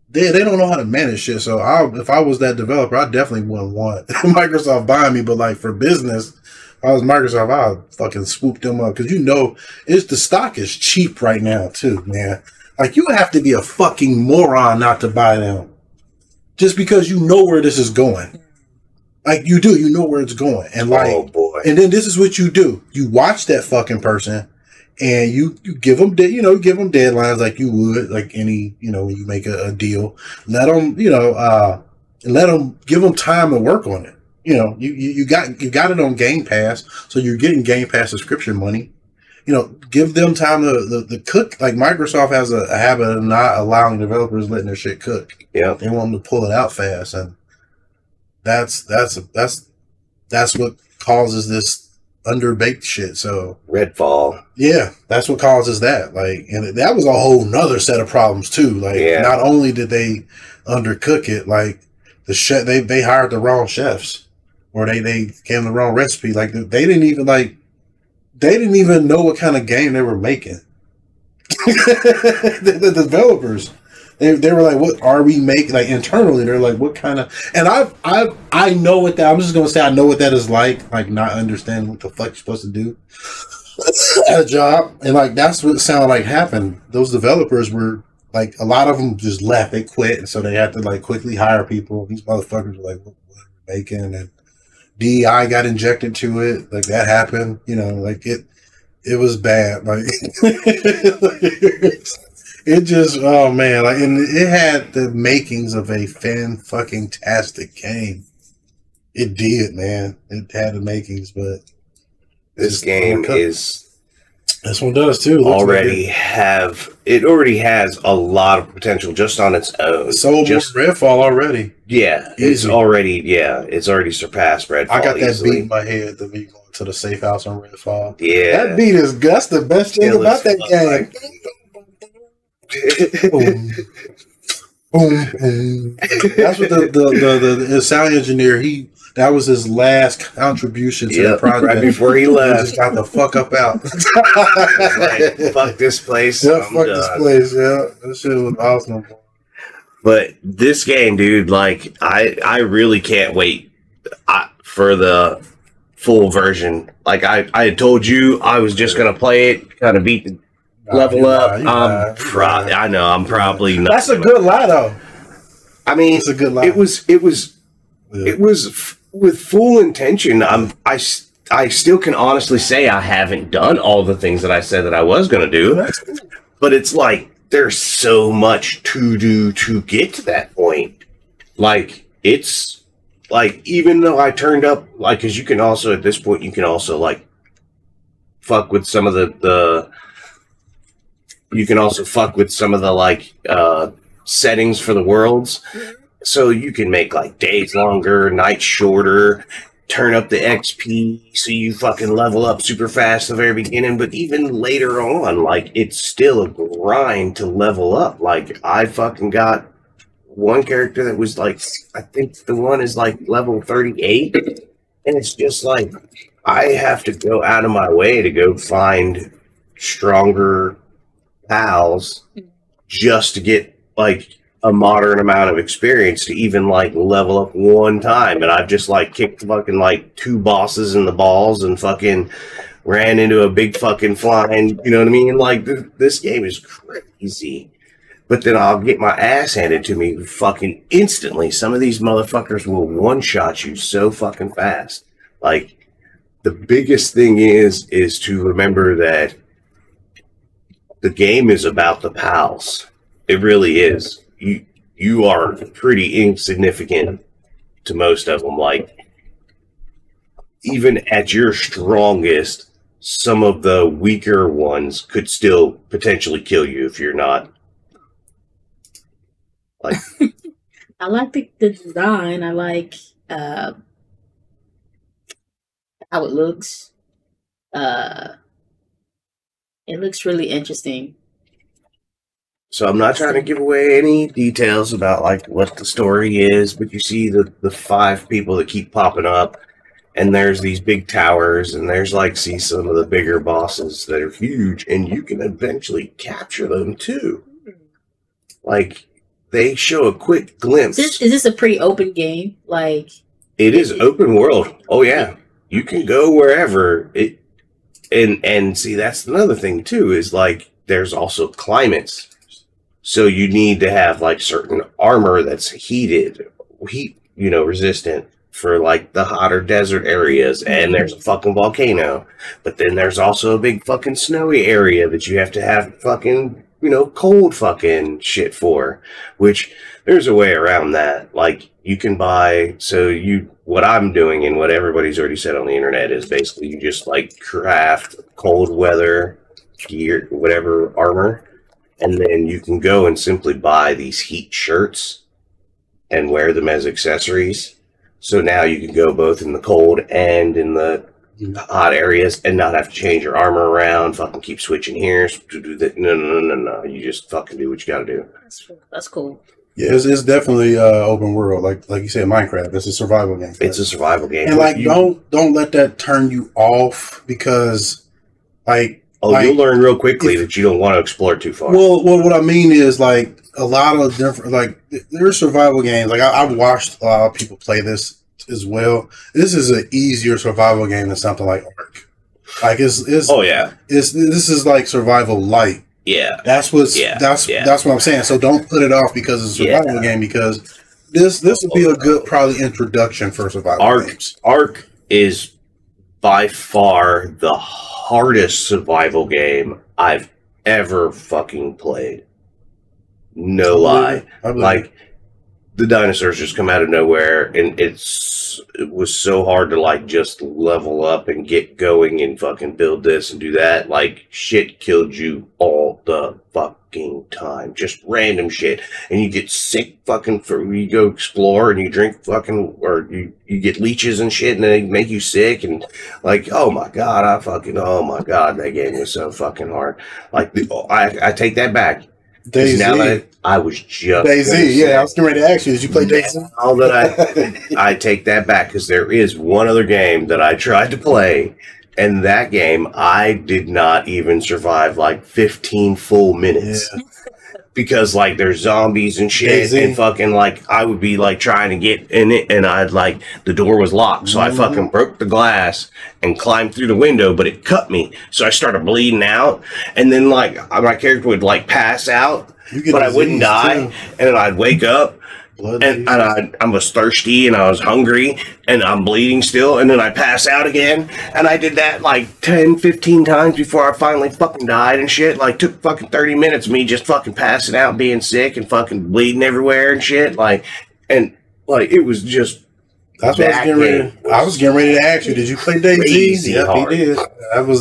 they don't know how to manage shit. So if I was that developer, I definitely wouldn't want Microsoft buying me. But like for business, if I was Microsoft, I'd fucking swoop them up because the stock is cheap right now too, man. Like, you have to be a fucking moron not to buy them. Just because you know where this is going. Like, you know where it's going. And like, oh boy. And then this is what you do. You watch that fucking person and you give them, give them deadlines like you would, like any, when you make a deal. Let them, give them time to work on it. You got it on Game Pass, so you're getting Game Pass subscription money. Give them time to cook. Like Microsoft has a habit of not allowing developers letting their shit cook. Yeah, they want them to pull it out fast, and that's what causes this underbaked shit. So Redfall. Yeah, that's what causes that. Like, and that was a whole nother set of problems too. Like, not only did they undercook it, like the chef they hired the wrong chefs, or they gave the wrong recipe. Like they didn't even know what kind of game they were making. The developers, they were like, what are we making? Like internally, they're like, what kind of? And I know what that. I'm just gonna say I know what that is like not understanding what the fuck you're supposed to do at a job, and like that's what it sounded like happened. Those developers were like, a lot of them just left. They quit, and so they had to like quickly hire people. These motherfuckers were like, what are we making? And DEI got injected to it. Like that happened. You know, like it was bad. Like it just, oh man, like, and it had the makings of a fan-fucking-tastic game. It did, man. It had the makings, but this game is. This one does too. It already has a lot of potential just on its own. Sold more Redfall already. Yeah, Easy. It's already surpassed Redfall. I got that easily. beat in my head. The beat going to the safe house on Redfall. Yeah, that beat is that's the best thing about that game. Boom, boom, boom. That's what the sound engineer that was his last contribution to the project. Right before he left. He just got the fuck up out. Like, fuck this place. Yeah, fuck this place. Yeah, that shit was awesome. But this game, dude, like I really can't wait for the full version. Like I had told you, I was just gonna play it, kind of beat the level up. I know I'm probably not. That's a good lie, though. I mean, it's a good lie. It was with full intention. I still can honestly say I haven't done all the things that I said that I was going to do, but it's like there's so much to do to get to that point. Like it's like, even though I turned up, like, because you can also at this point you can also like fuck with some of the you can also fuck with some of the like settings for the worlds. So you can make like days longer, nights shorter, turn up the XP so you fucking level up super fast at the very beginning. But even later on, like, it's still a grind to level up. Like, I fucking got one character that was like, I think the one is like level 38. And it's just like, I have to go out of my way to go find stronger pals just to get like a modern amount of experience to even like level up one time. And I've just like kicked fucking like 2 bosses in the balls and fucking ran into a big fucking flying, you know what I mean? Like this game is crazy. But then I'll get my ass handed to me fucking instantly. Some of these motherfuckers will one-shot you so fucking fast. Like, the biggest thing is to remember that the game is about the pals. It really is. You are pretty insignificant to most of them. Like, even at your strongest, some of the weaker ones could still potentially kill you if you're not. Like, I like the design. I like how it looks. It looks really interesting. so I'm not trying to give away any details about like what the story is, but you see the 5 people that keep popping up, and there's these big towers, and there's like see some of the bigger bosses that are huge, and you can eventually capture them too. Like, they show a quick glimpse. Is this a pretty open game? Like, it is open world. Oh yeah, you can go wherever it. And see, that's another thing too, is like there's also climates. So you need to have like certain armor that's heat, resistant for like the hotter desert areas. And there's a fucking volcano, but then there's also a big fucking snowy area that you have to have fucking, cold fucking shit for, which there's a way around that. Like, you can buy, what I'm doing and what everybody's already said on the internet is basically you just like craft cold weather gear, whatever armor, and then you can go and simply buy these heat shirts and wear them as accessories. So now you can go both in the cold and in the hot areas and not have to change your armor around, fucking keep switching here. No. You just fucking do what you gotta do. that's cool. Yeah, it's definitely open world. Like you said, Minecraft. It's a survival game. It's a survival game. And like, don't let that turn you off because, like, you'll learn real quickly that you don't want to explore too far. Well, what I mean is like a lot of different like there's survival games. Like I've watched a lot of people play this as well. This is an easier survival game than something like Ark. Like it's this is like survival light. Yeah, that's what I'm saying. So don't put it off because it's a survival game, because this would be a good probably introduction for survival games. Ark is by far the hardest survival game I've ever fucking played. No lie. Like, the dinosaurs just come out of nowhere, and it was so hard to like just level up and get going and fucking build this and do that. Like, shit killed you all the fucking time, just random shit, and you get sick fucking you go explore and you drink fucking, or you get leeches and shit, and they make you sick, and like, oh my god, oh my god, that game was so fucking hard. Like, I take that back. DayZ. Now that I was just DayZ, yeah, I was getting ready to ask you, did you play DayZ? All that I take that back, because there is one other game that I tried to play, and that game I did not even survive like 15 full minutes. Yeah. Because like there's zombies and shit, and fucking like I would be like trying to get in it, and I'd like the door was locked, so I fucking broke the glass and climbed through the window, but it cut me, so I started bleeding out, and then like my character would like pass out, but I wouldn't die, and then I'd wake up. And I was thirsty and I was hungry and I'm bleeding still, and then I pass out again, and I did that like 10, 15 times before I finally fucking died and shit. Like, took fucking 30 minutes of me just fucking passing out, being sick and fucking bleeding everywhere and shit. Like, and like it was just. That's what I was getting ready to ask you. Did you play DayZ? Yep, he did. That was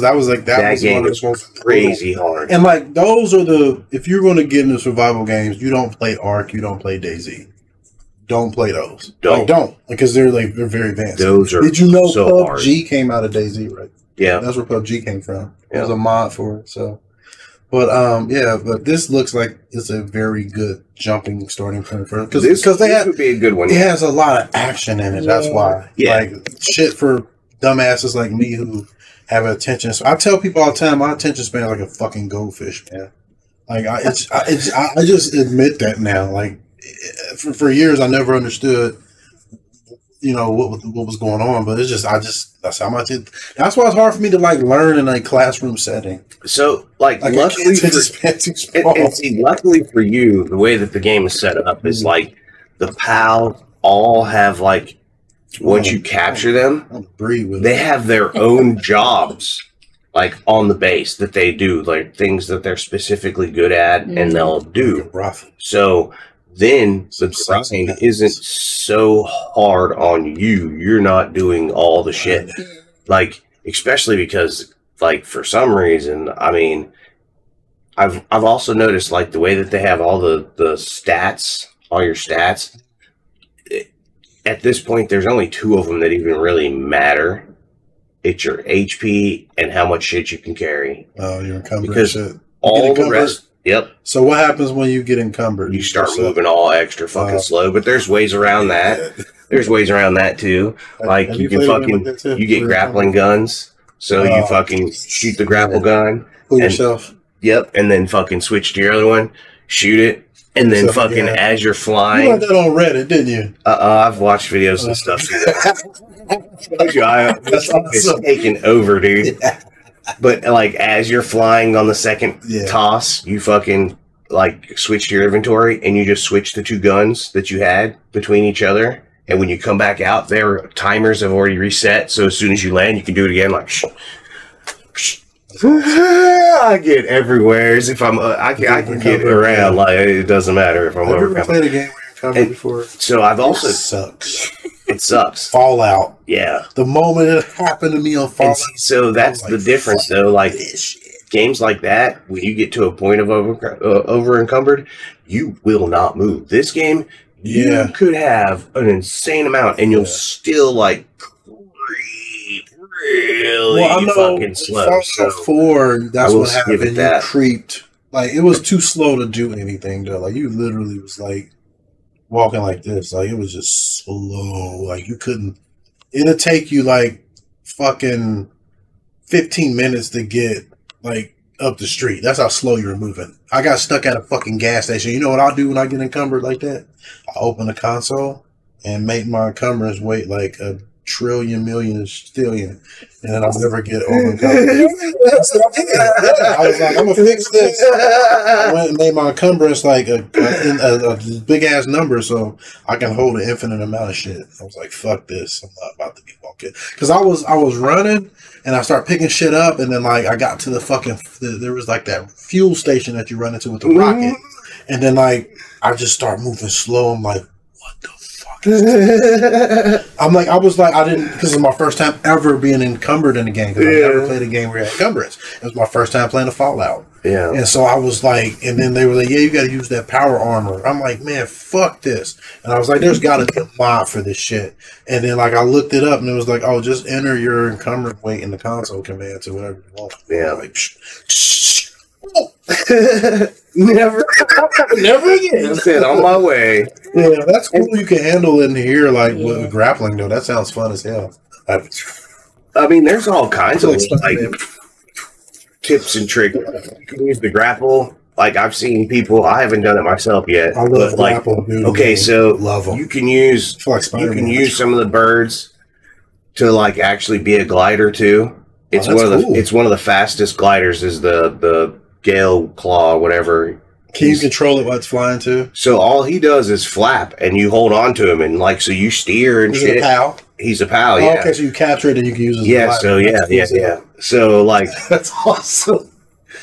game was crazy hard. And like those are if you're going to get into survival games, you don't play Ark, you don't play DayZ. Don't play those. Don't, because they're very advanced. Those are. Did you know so PUBG hard. came out of DayZ, right? Yeah, that's where PUBG came from. It was a mod for it. So, but but this looks like it's a very good jumping starting point for it, because this would be a good one. It has a lot of action in it. That's why. Yeah, like shit for dumbasses like me who have attention. So I tell people all the time, my attention span is like a fucking goldfish, man. Like I just admit that now. Like. For years, I never understood, what was going on. But that's how much that's why it's hard for me to like learn in a classroom setting. So, luckily luckily for you, the way that the game is set up is like the pals all have like once you capture them, they have their own jobs. Like on the base that they do, like things that they're specifically good at, and they'll do. So. Then the grind isn't so hard on you. You're not doing all the shit. Like, especially because, like, for some reason, I mean, I've also noticed, like, the way that they have all the stats, all your stats. At this point, there's only 2 of them that even really matter. It's your HP and how much shit you can carry. Oh, you're encumbered. Because all the rest... Yep. So what happens when you get encumbered? You start moving all extra fucking slow, but there's ways around that. There's ways around that too. Like you can fucking you get grappling guns, so you fucking shoot the grapple gun. Pull yourself. Yep, and then fucking switch to your other one, shoot it, and then fucking as you're flying. You learned that on Reddit, didn't you? I've watched videos and stuff. It's taking over, dude. But like as you're flying on the second toss, you fucking like switch to your inventory and you just switch the 2 guns that you had between each other. And when you come back out, their timers have already reset. So as soon as you land, you can do it again. Like, I get everywhere. As if I can get around. Like it doesn't matter if I'm over. I've never played a game where you're covered before. So I've also sucks. It sucks. Fallout. Yeah. The moment it happened to me on Fallout. So that's the difference, though. Like games like that, when you get to a point of over encumbered, you will not move. This game, you could have an insane amount, and you'll still like creep really fucking slow. Fallout 4, that's what happened. You creeped. Like it was too slow to do anything though. Like you literally was like walking like this. Like it was just slow. Like you couldn't. It'll take you like fucking 15 minutes to get like up the street. That's how slow you're moving. I got stuck at a fucking gas station. You know what I'll do when I get encumbered like that? I open the console and make my encumbrance weight like a trillion, million, stillion, and then I'll never get over encumbered. I was like, I'm gonna fix this. I went and made my encumbrance like a big ass number so I can hold an infinite amount of shit. I was like, fuck this. I'm not about to be walking. Because I was running and I started picking shit up, and then like I got to the fucking there was like that fuel station that you run into with the rocket, and then like I just start moving slow. I'm like, what the fuck is this? I was like, I didn't, because it was my first time ever being encumbered in a game, because I never played a game where you had encumbrance. It was my first time playing a Fallout. Yeah. And so I was like, and then they were like, yeah, you got to use that power armor. I'm like, man, fuck this. And I was like, there's got to be a mod for this shit. And then like I looked it up and it was like, oh, just enter your encumbered weight in the console command to whatever you want. Yeah. Like, never again. I said, on my way. Yeah, that's cool. You can handle it in here, like with grappling, though. That sounds fun as hell. I mean, there's all kinds of like tips and tricks. You can use the grapple. Like I've seen people. I haven't done it myself yet. I love grapple, dude. Okay, so love them. You can use some of the birds to like actually be a glider too. It's one of the fastest gliders. Is the Gale Claw, whatever. Can you control it while it's flying too? So all he does is flap, and you hold on to him, and like so you steer and shit. He's a pal. He's a pal. Yeah. Okay, so you capture it and you can use it. Yeah. So yeah. So like that's awesome.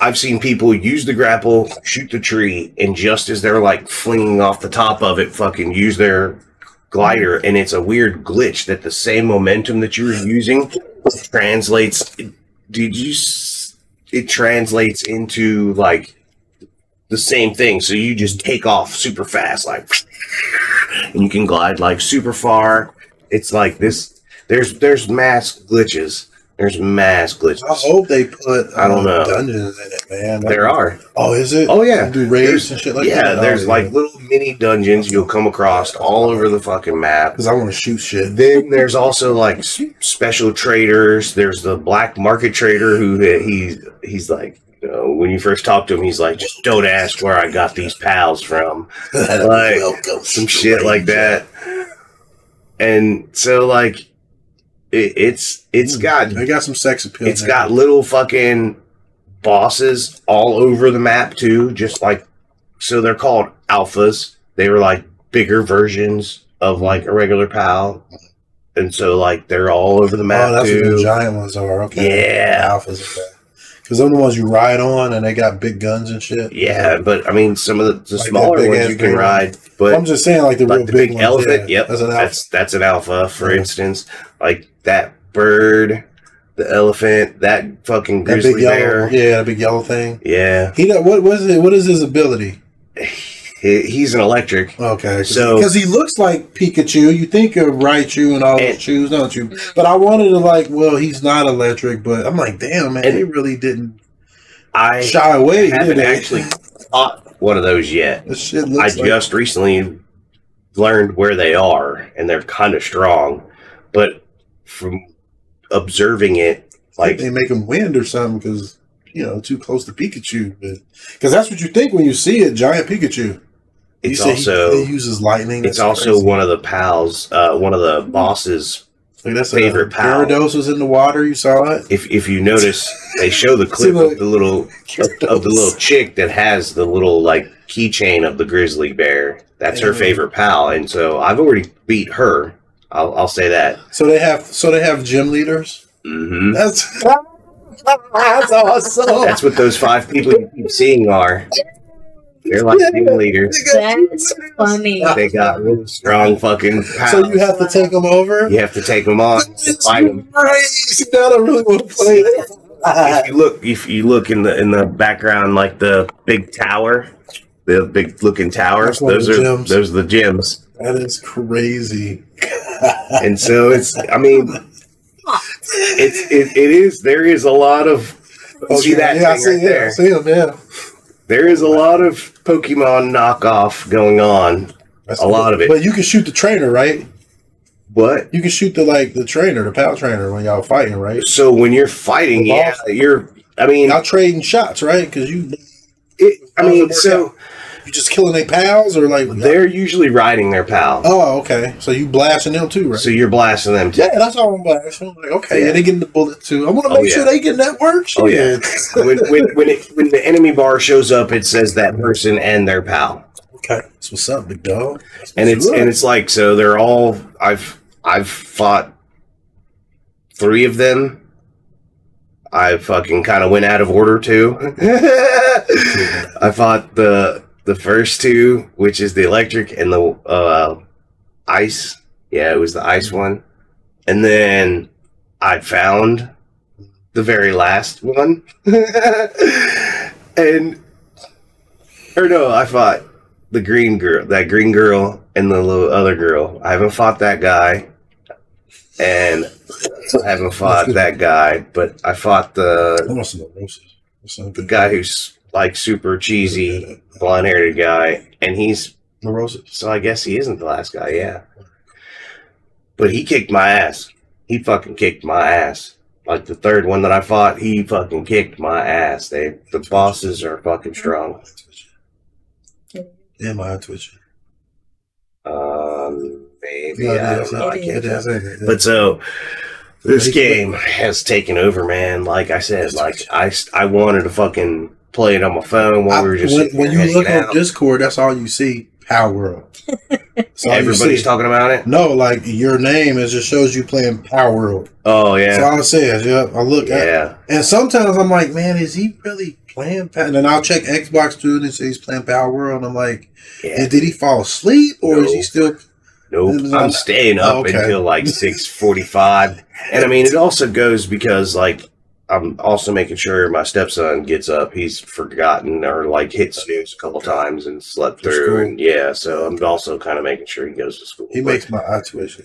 I've seen people use the grapple, shoot the tree, and just as they're like flinging off the top of it, fucking use their glider, and it's a weird glitch that the same momentum that you were using translates. It translates into like the same thing. So you just take off super fast, like, and you can glide like super far. It's like this. There's mass glitches. There's mass glitches. I hope they put I don't know dungeons in it, man. There are. Oh, is it? Oh yeah. Do raids and shit like that. Yeah, there's like little mini dungeons you'll come across all over the fucking map. Because I want to shoot shit. Then there's also like special traders. There's the black market trader who he's like, you know, when you first talk to him, he's like, just don't ask where I got these pals from. Like some shit like that. And so like it's got some sex appeal. It's got little fucking bosses all over the map too, just like, so they're called alphas. They were like bigger versions of like a regular pal, and so like they're all over the map. Oh, that's too. what the giant ones are. Okay, yeah, alphas. Okay. Because they're the ones you ride on, and they got big guns and shit. Yeah, but I mean, some of the like smaller ones you can ride. But I'm just saying, like the real big ones, elephant. yeah, Yep, that's an alpha. For instance, like that bird, the elephant, that fucking grizzly bear. Yeah, the big yellow thing. Yeah. What is his ability? He's an electric. Okay. So because he looks like Pikachu, you think of Raichu and all those chews, don't you? But I wanted to like, well, he's not electric, but I'm like, damn, man, they really didn't shy away. I haven't actually caught one of those yet. This shit looks just recently learned where they are, and they're kind of strong. But from observing it, like they make him wind or something because, you know, too close to Pikachu. Because that's what you think when you see it, giant Pikachu. It's also he uses lightning. It's also crazy. One of the pals, one of the bosses' favorite pals. Gyarados was in the water. You saw it. If you notice, they show the clip of the little chick that has the little like keychain of the grizzly bear. That's her favorite pal, and so I've already beat her. I'll say that. So they have gym leaders. Mm-hmm. That's awesome. That's what those 5 people you keep seeing are. They're like team leaders. That's funny. They got really strong fucking pals. So you have to take them over? You have to take them on. Fight them. Crazy. Now I really want to play that. If you look in the background, like the big tower, the big looking towers, those are the gyms. That is crazy. And so it's, I mean, it is. There is a lot of. See that? Yeah, I see him. There. I see him. Yeah. There is a lot of Pokemon knockoff going on. a lot of it. But you can shoot the trainer, right? What? You can shoot the trainer, the PAL trainer when y'all fighting, right? So when you're fighting, yeah, y'all trading shots, right? Because you just killing their pals, or like they're usually riding their pal. Oh, okay. So you blasting them too, right? So you're blasting them too. Yeah, that's all I'm blasting. I'm like, okay, and they getting the bullet too. I want to make sure they getting that work. Shit. Oh yeah. when the enemy bar shows up, it says that person and their pal. Okay, that's what's up, big dog. And it's like, so they're all. I've fought 3 of them. I fucking kind of went out of order too. I fought the first 2, which is the electric and the ice. Yeah, it was the ice one. And then I found the very last one. I fought the green girl, and the little other girl. I haven't fought that guy. And I haven't fought that guy, but I fought the guy who's like super cheesy, blonde-haired guy, and he's so I guess he isn't the last guy, yeah. But he kicked my ass. He fucking kicked my ass. Like the 3rd one that I fought, he fucking kicked my ass. The bosses are fucking strong. Am I twitching? Maybe. I don't know. I can't tell. But so this game has taken over, man. Like I said, like I wanted to fucking play it on my phone while we were just when you look on Discord, that's all you see. Power World. Everybody's talking about it. No, like your name, it just shows you playing Power World. Oh yeah, that's all it says. Yeah, I look at it, and sometimes I'm like, man, is he really playing? And then I'll check Xbox too, and it says he's playing Power World. And I'm like, did he fall asleep or is he still? Nope, I'm staying up until like 6:45, and I mean it also goes because like I'm also making sure my stepson gets up. He's forgotten or like hit snooze a couple times and slept through, and so I'm also kind of making sure he goes to school. He makes my eye twitch.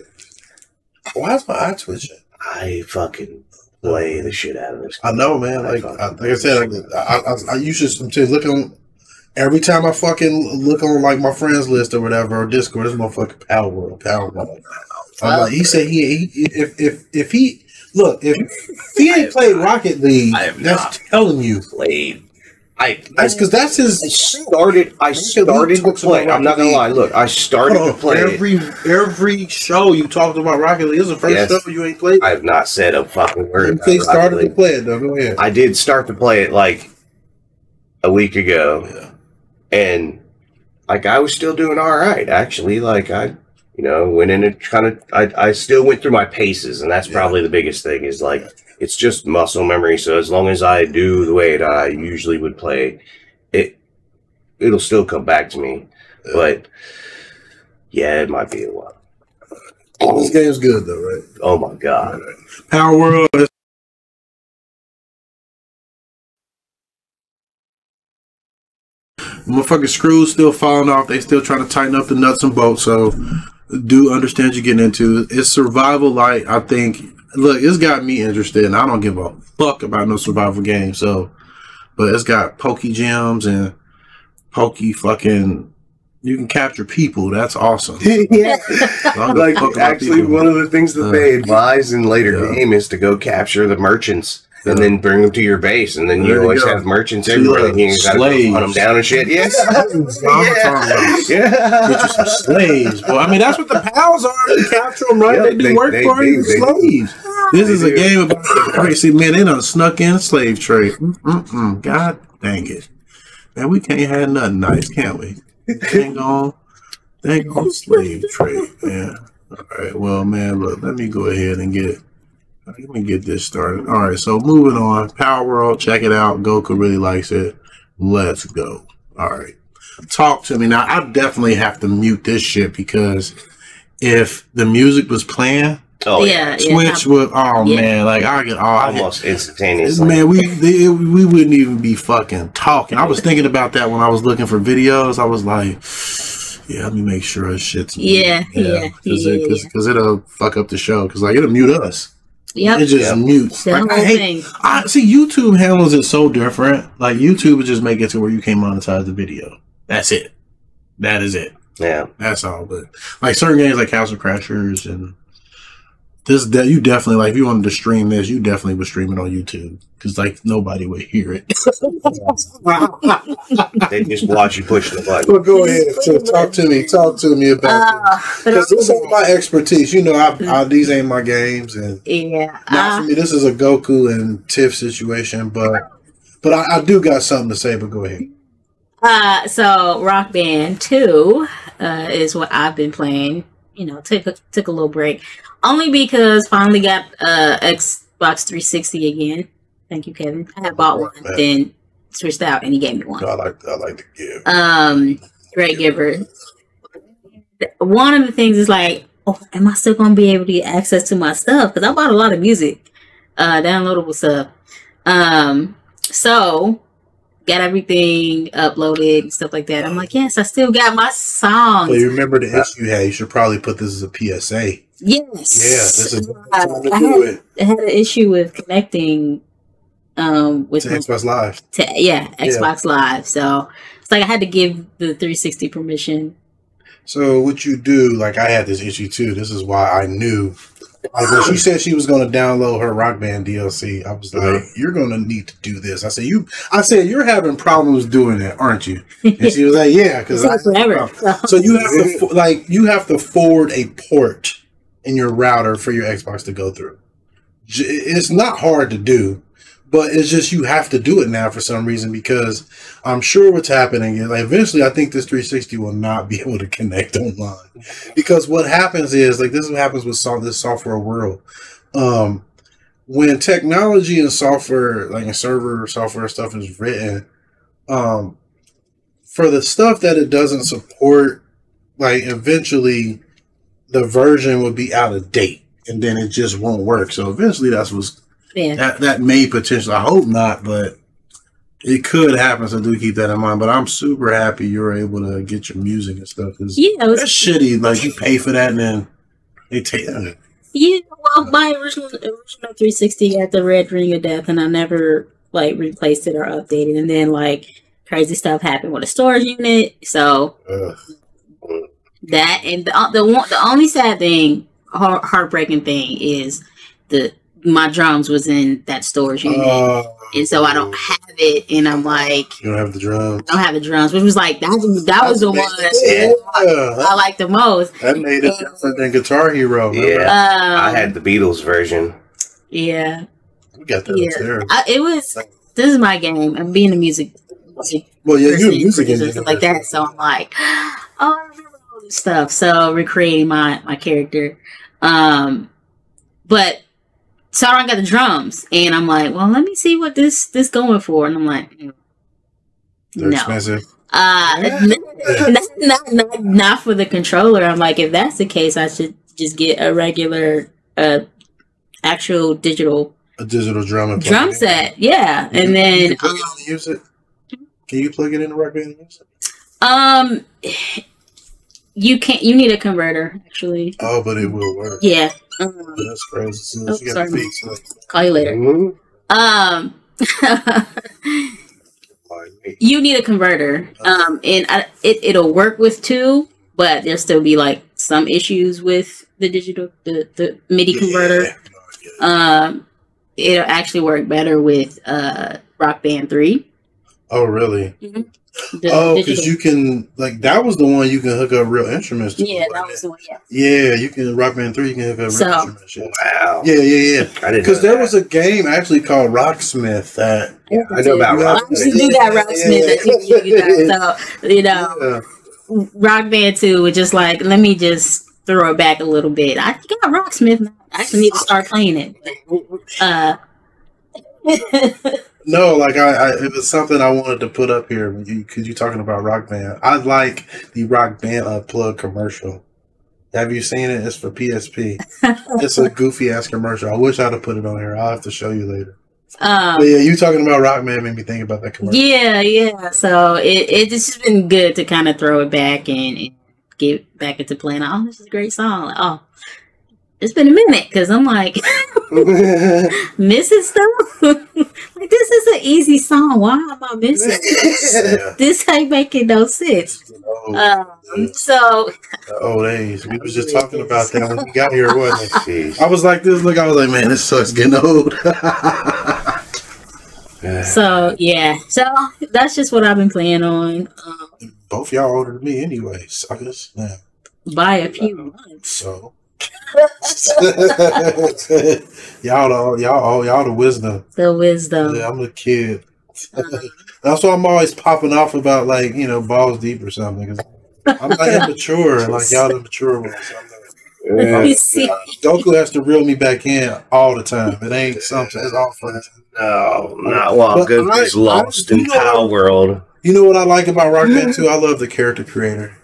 Why is my eye twitching? I fucking play the shit out of this. I know, man. Like I said, I usually look on. Every time I fucking look on like my friends list or whatever or Discord, this motherfucking Power World. I'm like, he said if he ain't played Rocket League, that's telling you. That's because that's his. I started to play. I'm not gonna lie. Look, I started to play. Every show you talked about Rocket League. This is the first show you ain't played. I have not said a fucking word. You started to play it though. Go ahead. I did start to play it like a week ago, and like I was still doing all right. Actually, like I went in and kind of. I still went through my paces, and that's probably the biggest thing. Is like. It's just muscle memory, so as long as I do the way that I usually would play, it'll still come back to me. But yeah, it might be a while. This game's good though, right? Oh my god. Power World. Motherfucking screws still falling off. They still trying to tighten up the nuts and bolts, so do understand you're getting into. It's survival light, I think. Look, it's got me interested, and I don't give a fuck about no survival game. So, but it's got pokey gems and pokey fucking. You can capture people. That's awesome. Yeah, like actually, one of the things that they advise in later game is to go capture the merchants and then bring them to your base, and then you always have merchants everywhere. And you gotta hunt them down and shit. Yeah, get you some slaves. Well, I mean, that's what the pals are. You capture them, right? They do work for you. Slaves. This is a game about crazy man. They done snuck in slave trade. God dang it, man! We can't have nothing nice, can we? Dang on slave trade, man. All right, well, man, look. Let me go ahead and let me get this started. All right, so moving on. Power World, check it out. Goku really likes it. Let's go. All right, talk to me now. I definitely have to mute this shit because if the music was playing. Oh yeah, Switch would. Oh man, like I get almost instantaneously. Man, we wouldn't even be fucking talking. I was thinking about that when I was looking for videos. I was like, yeah, let me make sure this shit's because it'll fuck up the show. Because like it'll mute us. Yep. It just mutes. Like, I see YouTube handles it so different. Like YouTube would just make it to where you can't monetize the video. That's it. That is it. Yeah, that's all. But like certain games like Castle Crashers and this, that you definitely like. If you wanted to stream this, you definitely would stream it on YouTube because like nobody would hear it. they just watch you push the button. Well, go ahead. So talk to me about because this is my expertise. You know, I these ain't my games, and not for me. This is a Goku and Tiff situation, but I do got something to say. But go ahead. So Rock Band 2 is what I've been playing. You know, took a little break. Only because finally got Xbox 360 again. Thank you, Kevin. I had bought one, then switched out, and he gave me one. I like to give. Great giver. One of the things is like, oh, am I still gonna be able to get access to my stuff? Because I bought a lot of music, downloadable stuff. So got everything uploaded and stuff like that. I'm like, yes, I still got my songs. Well, you remember the issue you had? You should probably put this as a PSA. Yes. Yeah, this is time to do it. I had an issue with connecting with to Xbox Live. Xbox Live. So it's like I had to give the 360 permission. So what you do, like I had this issue too. This is why I knew. Like when she said she was going to download her Rock Band DLC, I was like, "You're going to need to do this." I said, "You're having problems doing it, aren't you?" And she was like, "Yeah, because forever." So you have to forward a port in your router for your Xbox to go through. It's not hard to do, but it's just you have to do it now for some reason because I'm sure what's happening is like eventually I think this 360 will not be able to connect online because what happens is like this is what happens with this software world. When technology and software like a server software stuff is written, for the stuff that it doesn't support, like eventually the version will be out of date and then it just won't work. So eventually that's what's that may potentially, I hope not, but it could happen. So do keep that in mind. But I'm super happy you're able to get your music and stuff. That's shitty. Like you pay for that and then they take that. Yeah, well, my original 360 got the red ring of death, and I never like replaced it or updated. And then like crazy stuff happened with a storage unit. So that and the only sad thing, heartbreaking thing is my drums was in that storage unit, and so I don't have it. And I'm like, you don't have the drums. I don't have the drums, which was like that was the one I liked the most. That made it different than Guitar Hero. Yeah, I had the Beatles version. Yeah, we got that there. It was. This is my game. I'm being a music. Well, yeah, you're a music engineer like that. So I'm like, oh, I remember all this stuff. So recreating my character, but. So I got the drums, and I'm like, well, let me see what this going for, and I'm like, they're expensive. Not for the controller. I'm like, if that's the case, I should just get a regular, actual digital drum set, yeah, and then use it. Can you plug it in the Rock Band and use it? You can't. You need a converter, actually. Oh, but it will work. Yeah. That's crazy. You got call you later. You need a converter. And it'll work with 2, but there'll still be like some issues with the digital, the MIDI converter. It'll actually work better with Rock Band 3. Oh, really? Mm-hmm. Because you can, like, that was the one you can hook up real instruments to. Yeah, that was the one, Yeah, you can, Rock Band 3, you can hook up real instruments. Yeah. Wow. Yeah. Because there was a game actually called Rocksmith that... Yeah, I know about Rocksmith. You got Rocksmith. So, you know, Rock Band 2 was just like, let me just throw it back a little bit. I got Rocksmith. I actually need to start playing it. No, like it was something I wanted to put up here because you're talking about Rock Band. I like the Rock Band Unplugged commercial. Have you seen it? It's for PSP. It's a goofy ass commercial. I wish I'd have put it on here. I'll have to show you later. But yeah, you talking about Rock Band made me think about that commercial. Yeah. So it's just been good to kind of throw it back and get back into playing. Oh, this is a great song. Like, oh. It's been a minute because I'm like missing stuff. Like this is an easy song. Why am I missing this? This ain't making no sense. So the old age. We was just talking about that when we got here, wasn't it? I was like this. Look, I was like, man, this sucks getting old. So yeah, so that's just what I've been playing on. Both y'all older than me, anyway. Suckers. Yeah. By a few months. So. y'all the wisdom. The wisdom. Yeah, I'm a kid. That's why I'm always popping off about like balls deep or something. Cause I'm like immature and like y'all the mature ones. Goku has to reel me back in all the time. It ain't something. It's all fun. No, not while Goku's lost in Power World. You know what I like about Rock Band 2? I love the character creator.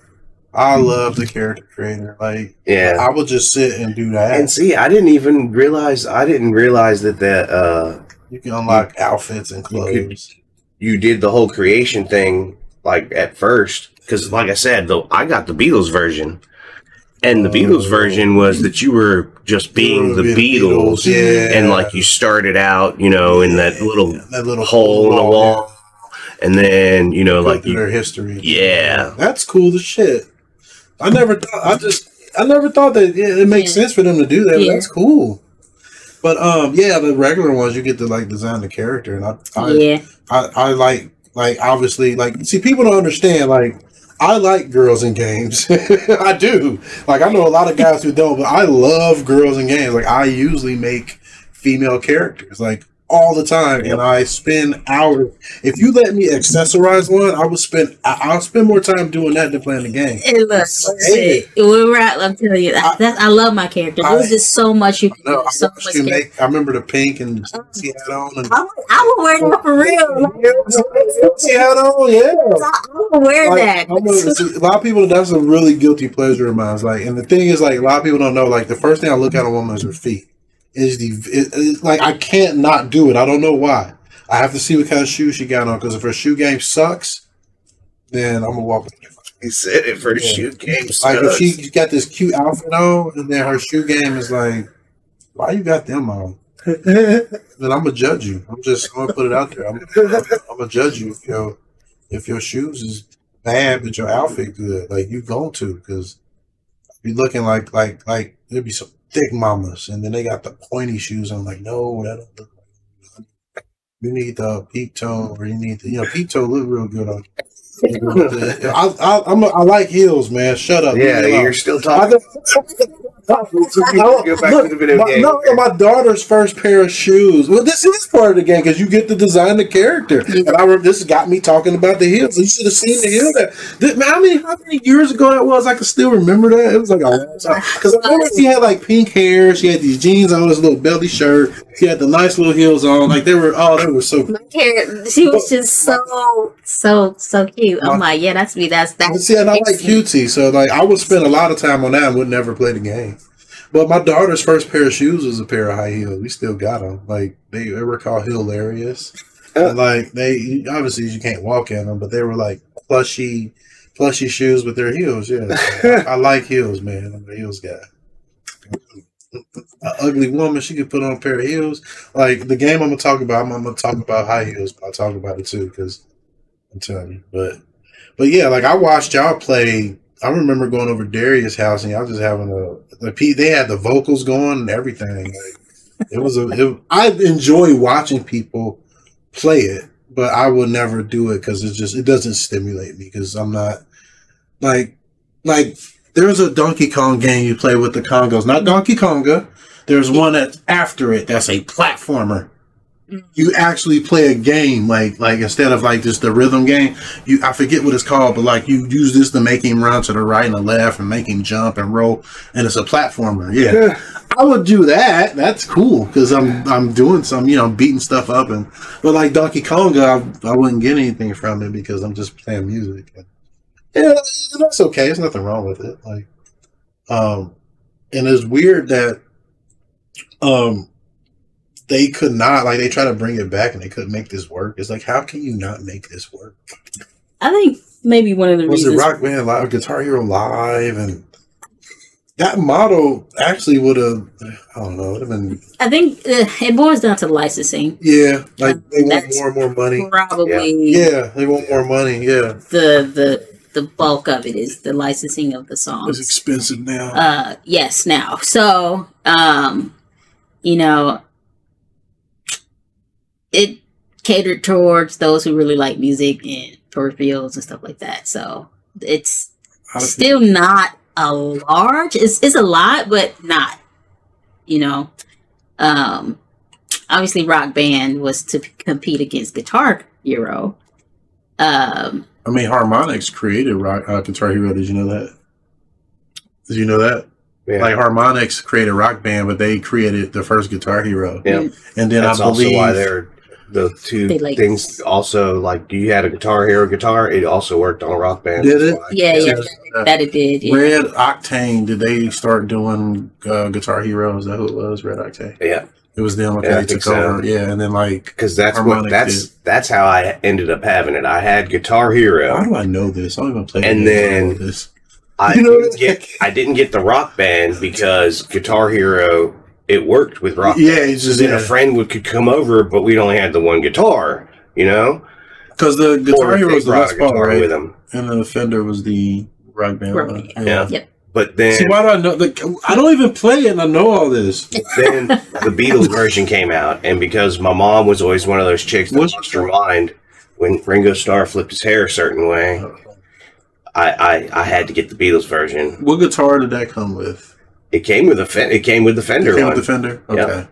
I love the character creator. Like, yeah, I would just sit and do that. And see, I didn't realize that you can unlock outfits and clothes. You did the whole creation thing like at first, because like I said, though, I got the Beatles version, and the Beatles version was that you were just being the Beatles, and like you started out, in that little hole in the wall. And then, like their history. Yeah. That's cool as shit. I never thought that it makes sense for them to do that, but that's cool. But the regular ones you get to like design the character, and I like obviously like see people don't understand like I like girls in games. I do. Like I know a lot of guys who don't, but I love girls in games. Like I usually make female characters like all the time, and I spend hours. If you let me accessorize one, I'll spend more time doing that than playing the game. And look, I'm telling you, I love my character. There's just so much you can do. So much I remember the pink and hat on. And I would wear that for real. Hat on, yeah. I would wear that. A lot of people, that's a really guilty pleasure of mine. Like, and the thing is, like, a lot of people don't know. Like, the first thing I look at a woman is her feet. Like I can't not do it. I don't know why. I have to see what kind of shoes she got on, because if her shoe game sucks, then I'm gonna walk away. He said it for shoe game sucks. Like if she got this cute outfit on, and then her shoe game is like, why you got them on? Then I'm gonna judge you. I'm gonna put it out there. I'm gonna judge you if your shoes is bad but your outfit good. Like you going to, because be looking like there'd be some thick mamas, and then they got the pointy shoes. I'm like, no, that don't look like you need the peep toe, or you need the peep toe look real good on you. I like heels, man. Shut up. Yeah, you're still talking. My daughter's first pair of shoes. Well, this is part of the game because you get to design the character. And this got me talking about the heels. You should have seen the heels. How many years ago that was? I can still remember that. It was like a long time. Because I remember she had like pink hair. She had these jeans on, this little belly shirt. She had the nice little heels on. Like they were so. She was just so cute. I'm like, yeah, that's me. That's see, and I like cutesy, so like I would spend a lot of time on that and would never play the game. But my daughter's first pair of shoes was a pair of high heels. We still got them. Like they were called hilarious. And like they obviously you can't walk in them, but they were like plushy shoes with their heels. Yeah, I like heels, man. I'm a heels guy. An ugly woman, she could put on a pair of heels. Like the game I'm gonna talk about, I'm gonna talk about high heels, but I'll talk about it too because I'm telling you. But yeah, like I watched y'all play. I remember going over to Darius' house and y'all just having they had the vocals going and everything. Like, I enjoy watching people play it, but I would never do it because it doesn't stimulate me because I'm not like there's a Donkey Kong game you play with the Congos, not Donkey Konga. There's one that's after it that's a platformer. You actually play a game like instead of like just the rhythm game. I forget what it's called, but like you use this to make him run to the right and the left and make him jump and roll, and it's a platformer. Yeah. I would do that. That's cool because I'm doing some beating stuff up but like Donkey Konga, I wouldn't get anything from it because I'm just playing music. Yeah, that's okay. There's nothing wrong with it. Like, and it's weird that they could not, like, they try to bring it back and they couldn't make this work. It's like, how can you not make this work? I think maybe one of the reasons was it Rock Band Live, Guitar Hero Live, and that model actually would have, I don't know, would have been. I think it boils down to licensing. Yeah, like they want more and more money. Probably. Yeah, they want more money. Yeah. The bulk of it is the licensing of the songs. It's expensive now. Yes, now. So, you know, it catered towards those who really like music and peripherals and stuff like that. So it's still not a large. It's a lot, but not. You know, obviously, Rock Band was to compete against Guitar Hero. I mean, Harmonix created Guitar Hero. Did you know that? Did you know that? Yeah. Like Harmonix created Rock Band, but they created the first Guitar Hero. Yeah, and then that's I believe also why they're the two things. Also, like you had a Guitar Hero guitar, it also worked on Rock Band. Did it? Yeah, that it did. Yeah. Red Octane. Did they start doing Guitar Hero? Is that who it was? Red Octane. Yeah. It was them. Okay, they took over. Yeah, and then like because that's how I ended up having it. I had Guitar Hero. How do I know this? I don't even play. And then this. I didn't get the Rock Band because Guitar Hero it worked with Rock Band. Yeah, it's just then a friend could come over, but we'd only had the one guitar. You know, because the Guitar Hero was the Les Paul, right? With him. And then the Fender was the Rock Band. Right. Yeah. Yep. But then, see, why do I know? I don't even play it, and I know all this. Then the Beatles version came out, and because my mom was always one of those chicks that lost her mind when Ringo Starr flipped his hair a certain way, I had to get the Beatles version. What guitar did that come with? It came with the Fender. It came with the Fender. Okay. Yep.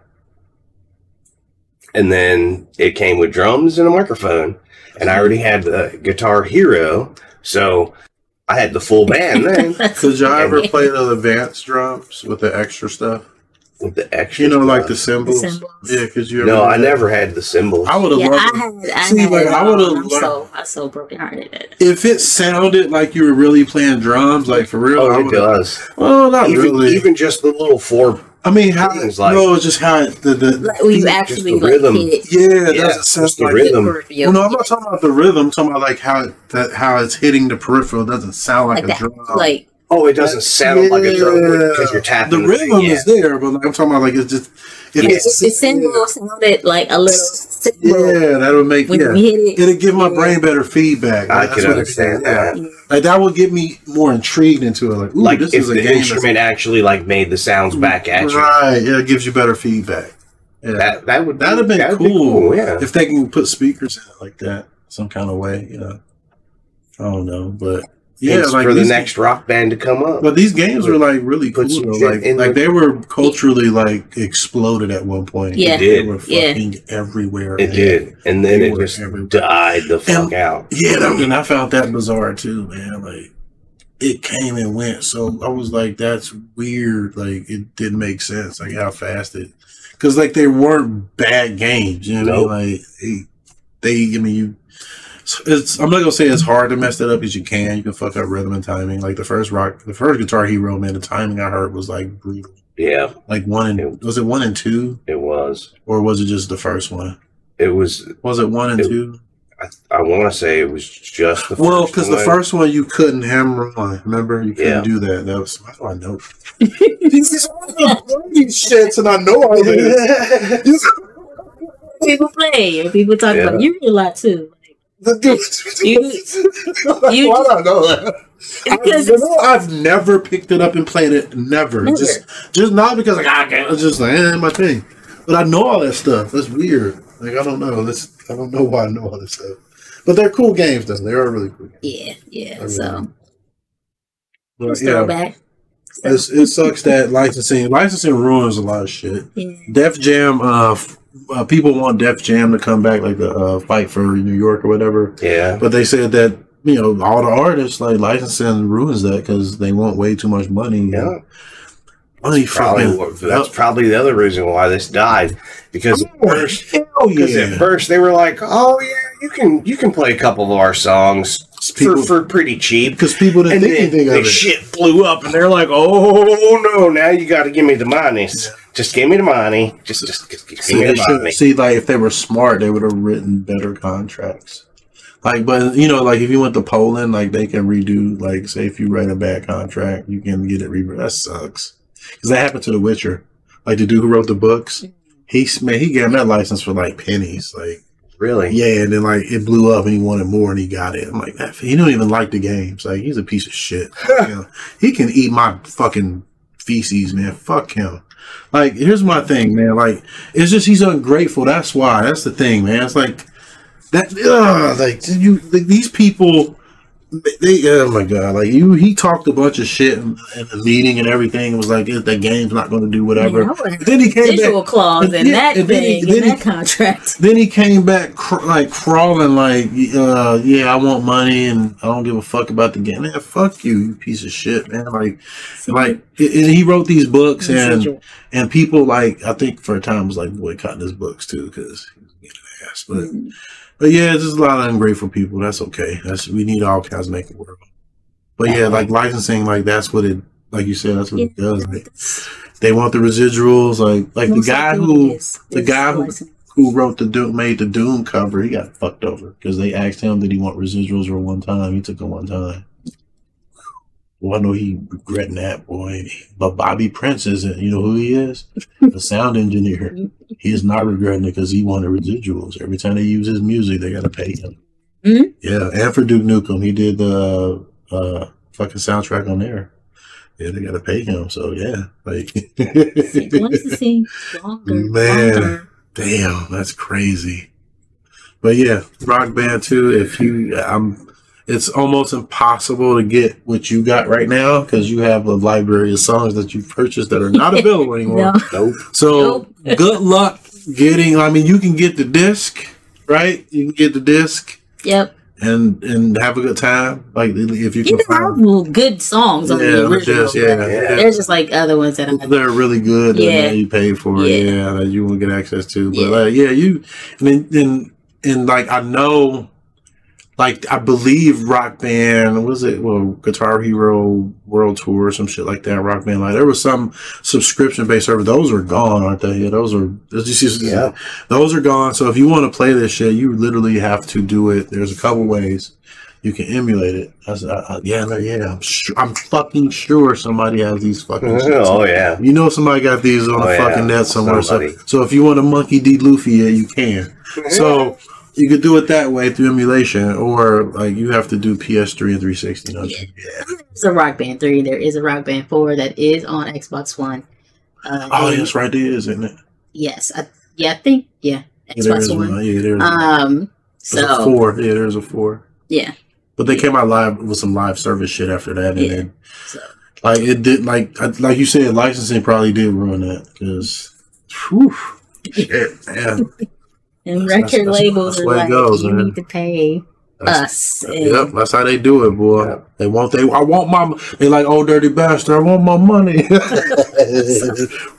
And then it came with drums and a microphone, and I already had the Guitar Hero, so I had the full band then. Did y'all ever play the advanced drums with the extra stuff? With the extra, you know, like the cymbals. Yeah, because you. No, I never had the cymbals. I would have loved. I would have. I'm so brokenhearted at it. If it sounded like you were really playing drums, like for real, it does. Well, not really. Even just the little four. I mean, how it's just how like when you actually the rhythm. It doesn't sound the like rhythm. Well, no, I'm not talking about the rhythm. I'm talking about like how it's hitting the peripheral. It doesn't sound like a drum. Like it doesn't sound like a drum because you're tapping. The rhythm is there, but like, I'm talking about like it's just. It sounded like a little. Yeah, that would make. It'd give my brain better feedback. I can understand that. Like that would get me more intrigued into it. Like, ooh, like this if is a the game instrument actually like made the sounds back at you. Right. Yeah, it gives you better feedback. Yeah. That'd have been cool. Yeah. If they can put speakers in it like that, some kind of way. You know. I don't know, but. Yeah, like for the next Rock Band to come up. But these games were like really cool. Like they were culturally like exploded at one point. Yeah, they were fucking everywhere. It did, and then it just died the fuck out. Yeah, and I found that bizarre too, man. Like it came and went, so I was like, "That's weird." Like it didn't make sense. Like how fast it, because like they weren't bad games. You know what I mean? Like they. I mean you. I'm not gonna say it's hard to mess that up because you can. You can fuck up rhythm and timing. Like the first Guitar Hero, man, the timing I heard was like brutal. Yeah, like was it 1 and 2? It was, or was it just the first one? It was. Was it 1 and 2? I want to say it was just the first one. Well, because the first one you couldn't hammer on. Remember, you couldn't do that. That's why I know. These shits, and I know all this. People play. People talk about you a lot too. Why do I know that? I've never picked it up and played it. Never. Just not because like I can't. It's just like my thing. But I know all that stuff. That's weird. Like I don't know. I don't know why I know all this stuff. But they're cool games, though. They are really cool games. Yeah. So throwback. It sucks that licensing ruins a lot of shit. Yeah. Def Jam. People want Def Jam to come back, like the Fight for New York or whatever. Yeah. But they said that all the artists like licensing ruins that because they want way too much money. Yeah. That's probably the other reason why this died because at first they were like, oh yeah, you can play a couple of our songs for pretty cheap because people didn't think anything of it. Shit blew up and they're like, oh no, now you got to give me the money. Yeah. Just give me the money. Just give me the money. See, like if they were smart, they would have written better contracts. Like, but you know, like if you went to Poland, like they can redo, like say if you write a bad contract, you can get it read. That sucks. Because that happened to The Witcher. Like the dude who wrote the books, he gave him that license for like pennies. Like, really? Yeah, and then like it blew up and he wanted more and he got it. I'm like, he don't even like the games. Like he's a piece of shit. You know, he can eat my fucking feces, man. Fuck him. Like, here's my thing, man. Like, it's just he's ungrateful. That's why. That's the thing, man. It's like that. Like these people. They, oh my god, like he talked a bunch of shit in the meeting and everything. It was like that game's not going to do whatever. Then he came visual back, clause in that contract. Then he came back crawling like, yeah, I want money and I don't give a fuck about the game. Man, fuck you, you piece of shit, man. And he wrote these books and people like I think for a time was like boycotting his books too because he was getting an ass, But yeah, there's a lot of ungrateful people. That's okay. We need all kinds to make it work. But yeah, like licensing, like that's what it, like you said, that's what it does. Like, they want the residuals. Like the guy who wrote made the Doom cover, he got fucked over because they asked him did he want residuals or one time. He took it one time. Well, I know he regretting that, boy. But Bobby Prince isn't. You know who he is? The sound engineer. He is not regretting it because he wanted residuals. Every time they use his music, they got to pay him. Mm-hmm. Yeah, and for Duke Nukem, he did the fucking soundtrack on there. Yeah, they got to pay him. So yeah, like man, damn, that's crazy. But yeah, Rock Band 2. It's almost impossible to get what you got right now because you have a library of songs that you've purchased that are not available anymore. Nope. So good luck getting. I mean, you can get the disc, right? You can get the disc. Yep. And have a good time. Like if you can find good songs on the original. There's just like other ones that they're really good. That you pay for. Yeah, that you won't get access to. But like I know. Like, I believe Rock Band, Guitar Hero World Tour or some shit like that, Rock Band. Like, there was some subscription-based service. Those are gone, aren't they? Yeah, those are gone. So if you want to play this shit, you literally have to do it. There's a couple ways you can emulate it. I'm fucking sure somebody has these fucking shit. Oh, yeah. You know somebody got these on the fucking net somewhere. So if you want to Monkey D. Luffy it, you can. So... You could do it that way through emulation, or like you have to do PS3 and 360. There's a Rock Band 3. There is a Rock Band 4 that is on Xbox One. That's right. There is, isn't it? Yes. I think. Yeah. Xbox One. There's a 4. Yeah, there's a 4. Yeah. But they came out live with some live service shit after that, and then like it did, like you said, licensing probably did ruin that because, shit, man. And record labels are like, you need to pay us. Yep, that's how they do it, boy. Yep. They want my. They like, oh, dirty bastard, I want my money.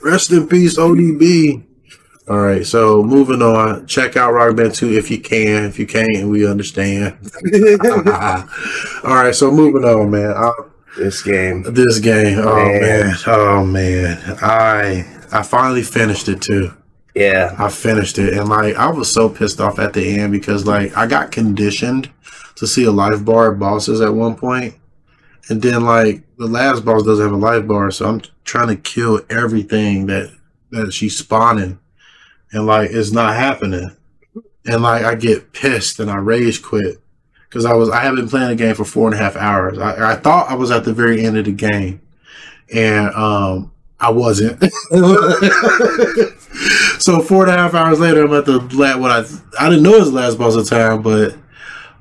Rest in peace, ODB. All right, so moving on. Check out Rock Band 2 if you can. If you can't, we understand. All right, so moving on, man. This game. Oh man. I finally finished it too. Yeah, I finished it, and like I was so pissed off at the end because like I got conditioned to see a life bar of bosses at one point, and then like the last boss doesn't have a life bar, so I'm trying to kill everything that she's spawning, and like it's not happening, and like I get pissed and I rage quit because I have been playing the game for 4.5 hours. I thought I was at the very end of the game, and I wasn't. So 4.5 hours later, I'm at the I didn't know it was the last boss of time, but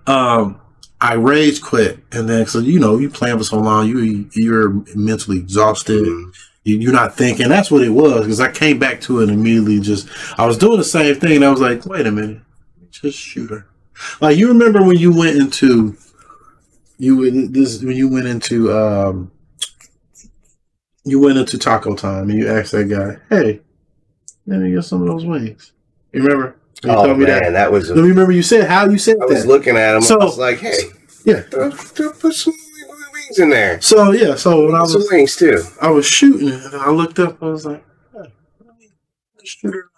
I rage quit, and then so you playing for so long, you're mentally exhausted. Mm-hmm. You're not thinking. That's what it was because I came back to it immediately. I was doing the same thing, and I was like, wait a minute, just shoot her. Like you remember when you went into Taco Time and you asked that guy, hey, let me get some of those wings. You remember? You told me that was. Let me remember you said how you said that. I was looking at him. So, I was like, hey, put some wings in there. So yeah, so when I was some wings too. I was shooting it, and I looked up. I was like, hey, let me shoot her.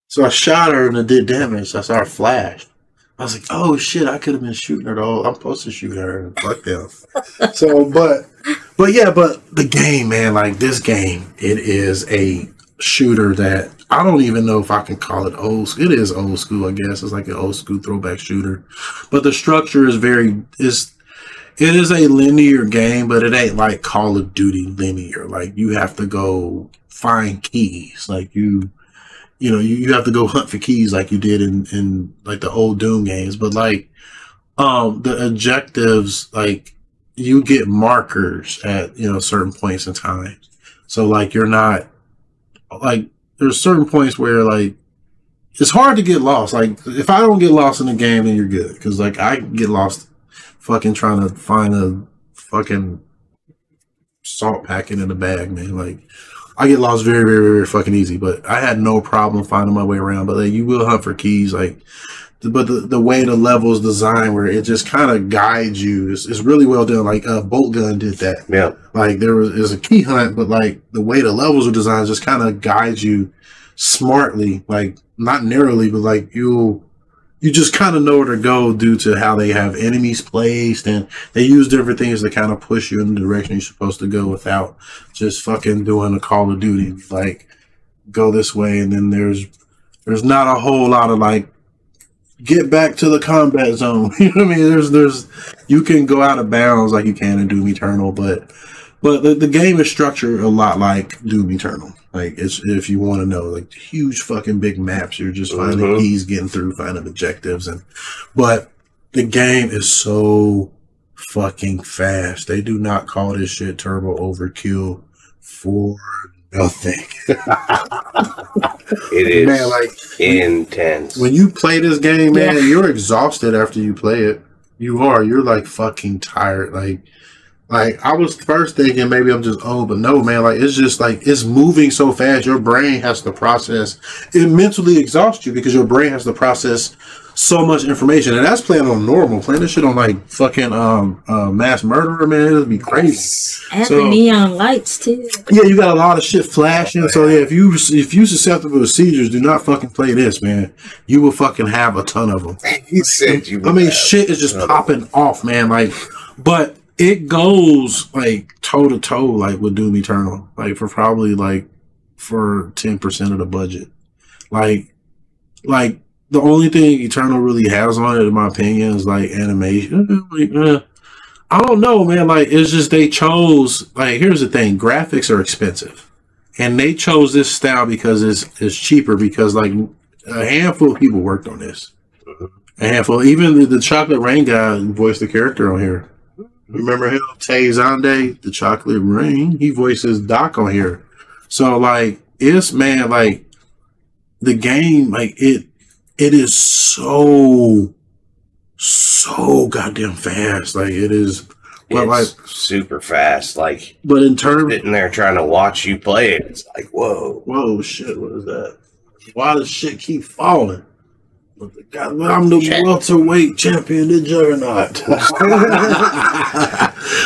So I shot her, and it did damage. I saw her flash. I was like, oh shit, I could have been shooting her though. I'm supposed to shoot her. Fuck them. So, but the game, man, like this game, it is a shooter that I don't even know if I can call it old school. It is old school, I guess. It's like an old school throwback shooter. But the structure is it is a linear game, but it ain't like Call of Duty linear. Like you have to go find keys. Like you have to go hunt for keys like you did in like the old Doom games. But like the objectives, like you get markers at certain points in time. So like you're not like there's certain points where like it's hard to get lost. Like if I don't get lost in the game, then you're good. Because like I get lost fucking trying to find a fucking salt packet in a bag, man. Like I get lost very, very, very fucking easy. But I had no problem finding my way around. But like you will hunt for keys, like. But the way the level is designed, where it just kind of guides you, is really well done. Like Bolt Gun did that. Yeah. Like there's a key hunt, but like the way the levels are designed just kind of guides you smartly, like not narrowly, but like you just kind of know where to go due to how they have enemies placed, and they use different things to kind of push you in the direction you're supposed to go without just fucking doing a Call of Duty. Like go this way, and then there's not a whole lot of like. Get back to the combat zone. You know what I mean? There's you can go out of bounds like you can in Doom Eternal, but the game is structured a lot like Doom Eternal. Like it's if you want to know, like huge fucking big maps, you're just finding keys, getting through, finding objectives, but the game is so fucking fast. They do not call this shit turbo overkill for nothing. It is, man, like intense. When you play this game, man, you're exhausted after you play it. You're like fucking tired. Like I was first thinking maybe I'm just old, but no, man, like it's just like it's moving so fast. Your brain has to process. It mentally exhausts you because your brain has to process so much information, and that's playing on normal. Playing this shit on like fucking Mass Murderer, man, it'd be crazy. And the neon lights too. Yeah, you got a lot of shit flashing. So yeah, if you susceptible to seizures, do not fucking play this, man. You will fucking have a ton of them. He said you. I mean, shit is just popping off, man. Like, but it goes like toe to toe, like with Doom Eternal, like for probably like for 10% of the budget, like. The only thing Eternal really has on it, in my opinion, is like animation. Like, I don't know, man. Like, it's just they chose. Like, here's the thing: graphics are expensive, and they chose this style because it's cheaper. Because like a handful of people worked on this. A handful. Even the Chocolate Rain guy voiced the character on here. Remember him, Tay Zonde, the Chocolate Rain. He voices Doc on here. So like, it's man, like the game, like it is so goddamn fast. Like it is, but like super fast. Like, but in terms sitting there trying to watch you play it, it's like whoa, shit. What is that? Why does shit keep falling? I'm the welterweight champion, the Juggernaut.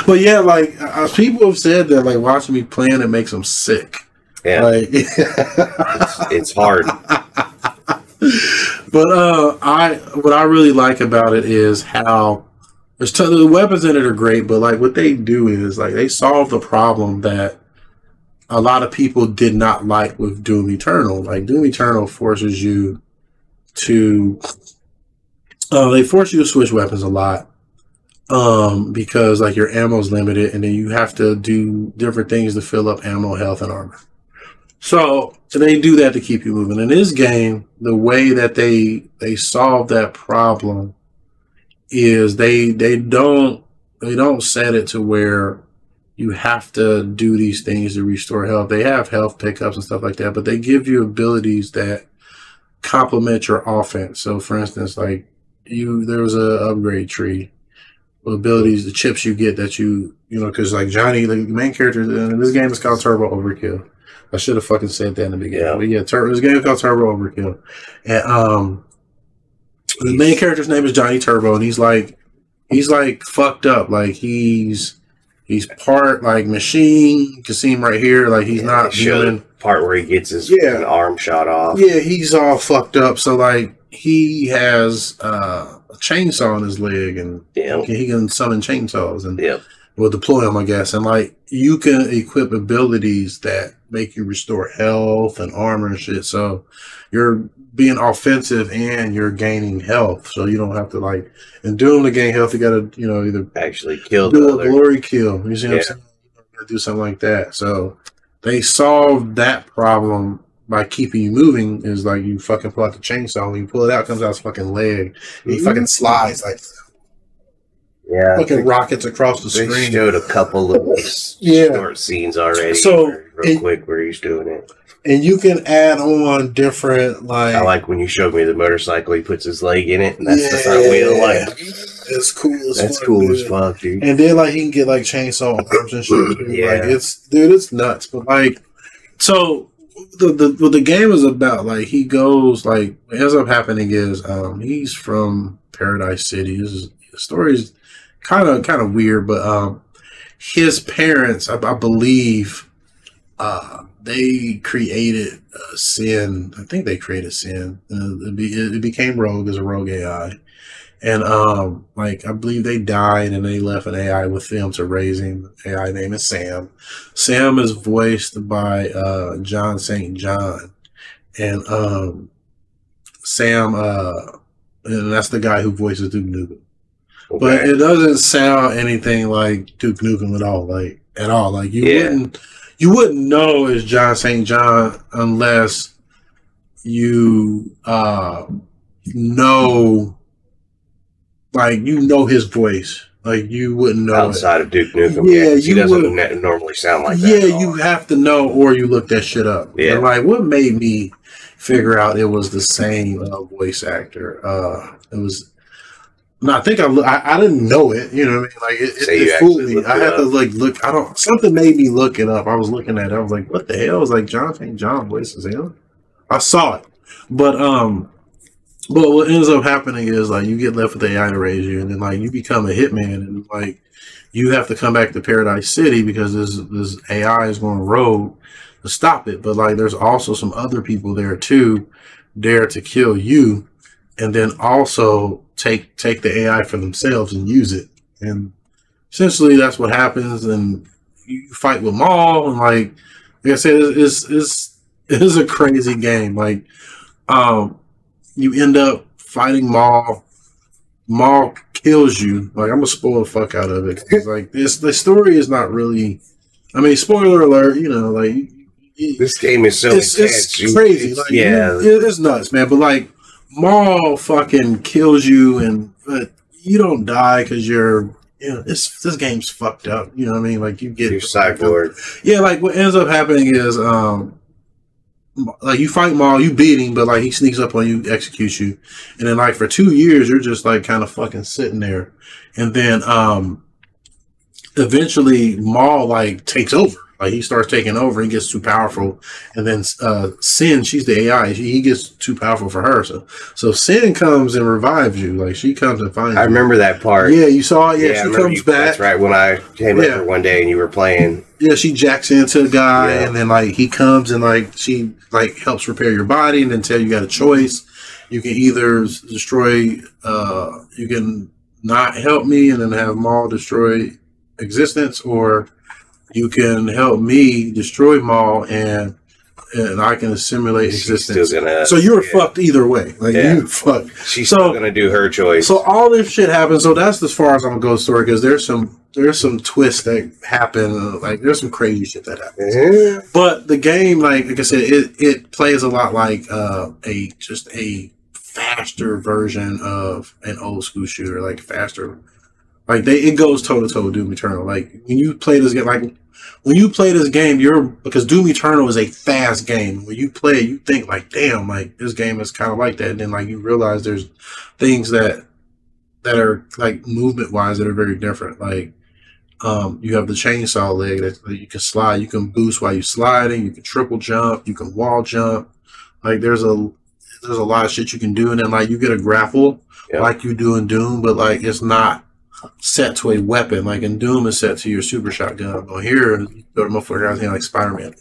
But yeah, like people have said that like watching me playing it makes them sick. Yeah, like, it's hard. But what I really like about it is how the weapons in it are great, but like what they do is like they solve the problem that a lot of people did not like with Doom Eternal. Like Doom Eternal forces you to they force you to switch weapons a lot because like your ammo's limited, and then you have to do different things to fill up ammo, health, and armor. So they do that to keep you moving. In this game, the way that they solve that problem is they don't set it to where you have to do these things to restore health. They have health pickups and stuff like that, but they give you abilities that complement your offense. So for instance, like there was a upgrade tree abilities, the chips you get that you know, because like Johnny, the main character in this game is called Turbo Overkill. I should have fucking said that in the beginning. Yeah. But yeah, this game is called Turbo Overkill. And the main character's name is Johnny Turbo, and he's like fucked up. Like he's part like machine. You can see him right here. Like he's not human. Part where he gets his arm shot off. Yeah, he's all fucked up. So like he has a chainsaw on his leg, and Yeah. he can summon chainsaws and Yep. will deploy them, I guess. And like you can equip abilities that make you restore health and armor and shit. So you're being offensive and you're gaining health. So you don't have to like in Doom to gain health. You gotta either Actually killed do the a other. glory kill. You see what I'm Yeah. saying? You gotta do something like that. So they solved that problem by keeping you moving. Is like you fucking pull out the chainsaw, when you pull it out, it comes out his fucking leg. And he fucking slides like Yeah. fucking rockets across the They screen. showed a couple of Yeah. short scenes already. So, real quick where he's doing it. And you can add on different I like when you showed me the motorcycle. He puts his leg in it, and that's the front wheel. Like it's cool as that's fuck, cool dude. as fuck, dude. And then like he can get like chainsaw arms and shit. Dude. Yeah. Like it's nuts. But like so what the game is about, like he goes like what ends up happening is he's from Paradise City. The story's kind of weird, but his parents, I believe, they created Sin. I think they created Sin. It became Rogue as a rogue AI, and like I believe they died and they left an AI with them to raise him. AI name is Sam. Sam is voiced by John St. John, and Sam, and that's the guy who voices Duke Nukem. Okay. But it doesn't sound anything like Duke Nukem at all. Like at all. Like you wouldn't know it's John St. John unless you know, like you know his voice. Like you wouldn't know outside of Duke Nukem. Yeah, he doesn't normally sound like that. Yeah, you have to know, or you look that shit up. Yeah. And like what made me figure out it was the same voice actor. It was. No, I think I didn't know it. You know what I mean? Like it fooled me. I had to like look. Something made me look it up. I was looking at it. I was like, what the hell? I was like, John St. John voices him. I saw it, but what ends up happening is like you get left with the AI to raise you, and then like you become a hitman, and like you have to come back to Paradise City because this AI is going rogue to stop it. But like there's also some other people there too, dare to kill you, and then also take the AI for themselves and use it. And essentially that's what happens. And you fight with Maul, and like I said, it's a crazy game. Like you end up fighting Maul. Maul kills you. Like I'm gonna spoil the fuck out of it. Like the story is not really. I mean, spoiler alert. You know, like this game is so it's crazy. Like, it's nuts, man. But like Maul fucking kills you, and but you don't die because you're. You know, this game's fucked up. You know what I mean? Like you get your cyborg. Yeah, like what ends up happening is like you fight Maul, you beat him, but like he sneaks up on you, executes you, and then like for 2 years you're just like kind of fucking sitting there, and then eventually Maul like takes over. Like he starts taking over, he gets too powerful, and then Sin, she's the AI, he gets too powerful for her. So Sin comes and revives you. Like she comes and finds you. I remember that part. Yeah, you saw it. Yeah, she comes back. That's right. When I came over one day and you were playing. Yeah, she jacks into a guy, and then like he comes and like she like helps repair your body, and then tell you got a choice. You can either destroy. You can not help me and then have Maul destroy existence, or you can help me destroy Maul and I can assimilate existence. So you're fucked either way. Like you fucked. She's still gonna do her choice. So all this shit happens. So that's as far as I'm gonna go story, because there's some twists that happen. Like there's some crazy shit that happens. Yeah. But the game, like I said, it plays a lot like a faster version of an old school shooter, like faster. Like it goes toe to toe with Doom Eternal. Like when you play this game, because Doom Eternal is a fast game. When you play it, you think like, damn, like this game is kind of like that. And then like you realize there's things that are like movement wise that are very different. Like you have the chainsaw leg that you can slide. You can boost while you're sliding. You can triple jump. You can wall jump. Like there's a lot of shit you can do. And then like you get a grapple like you do in Doom, but like it's not set to a weapon. Like in Doom is set to your super shotgun. But here you throw the motherfucker out here like Spider-Man.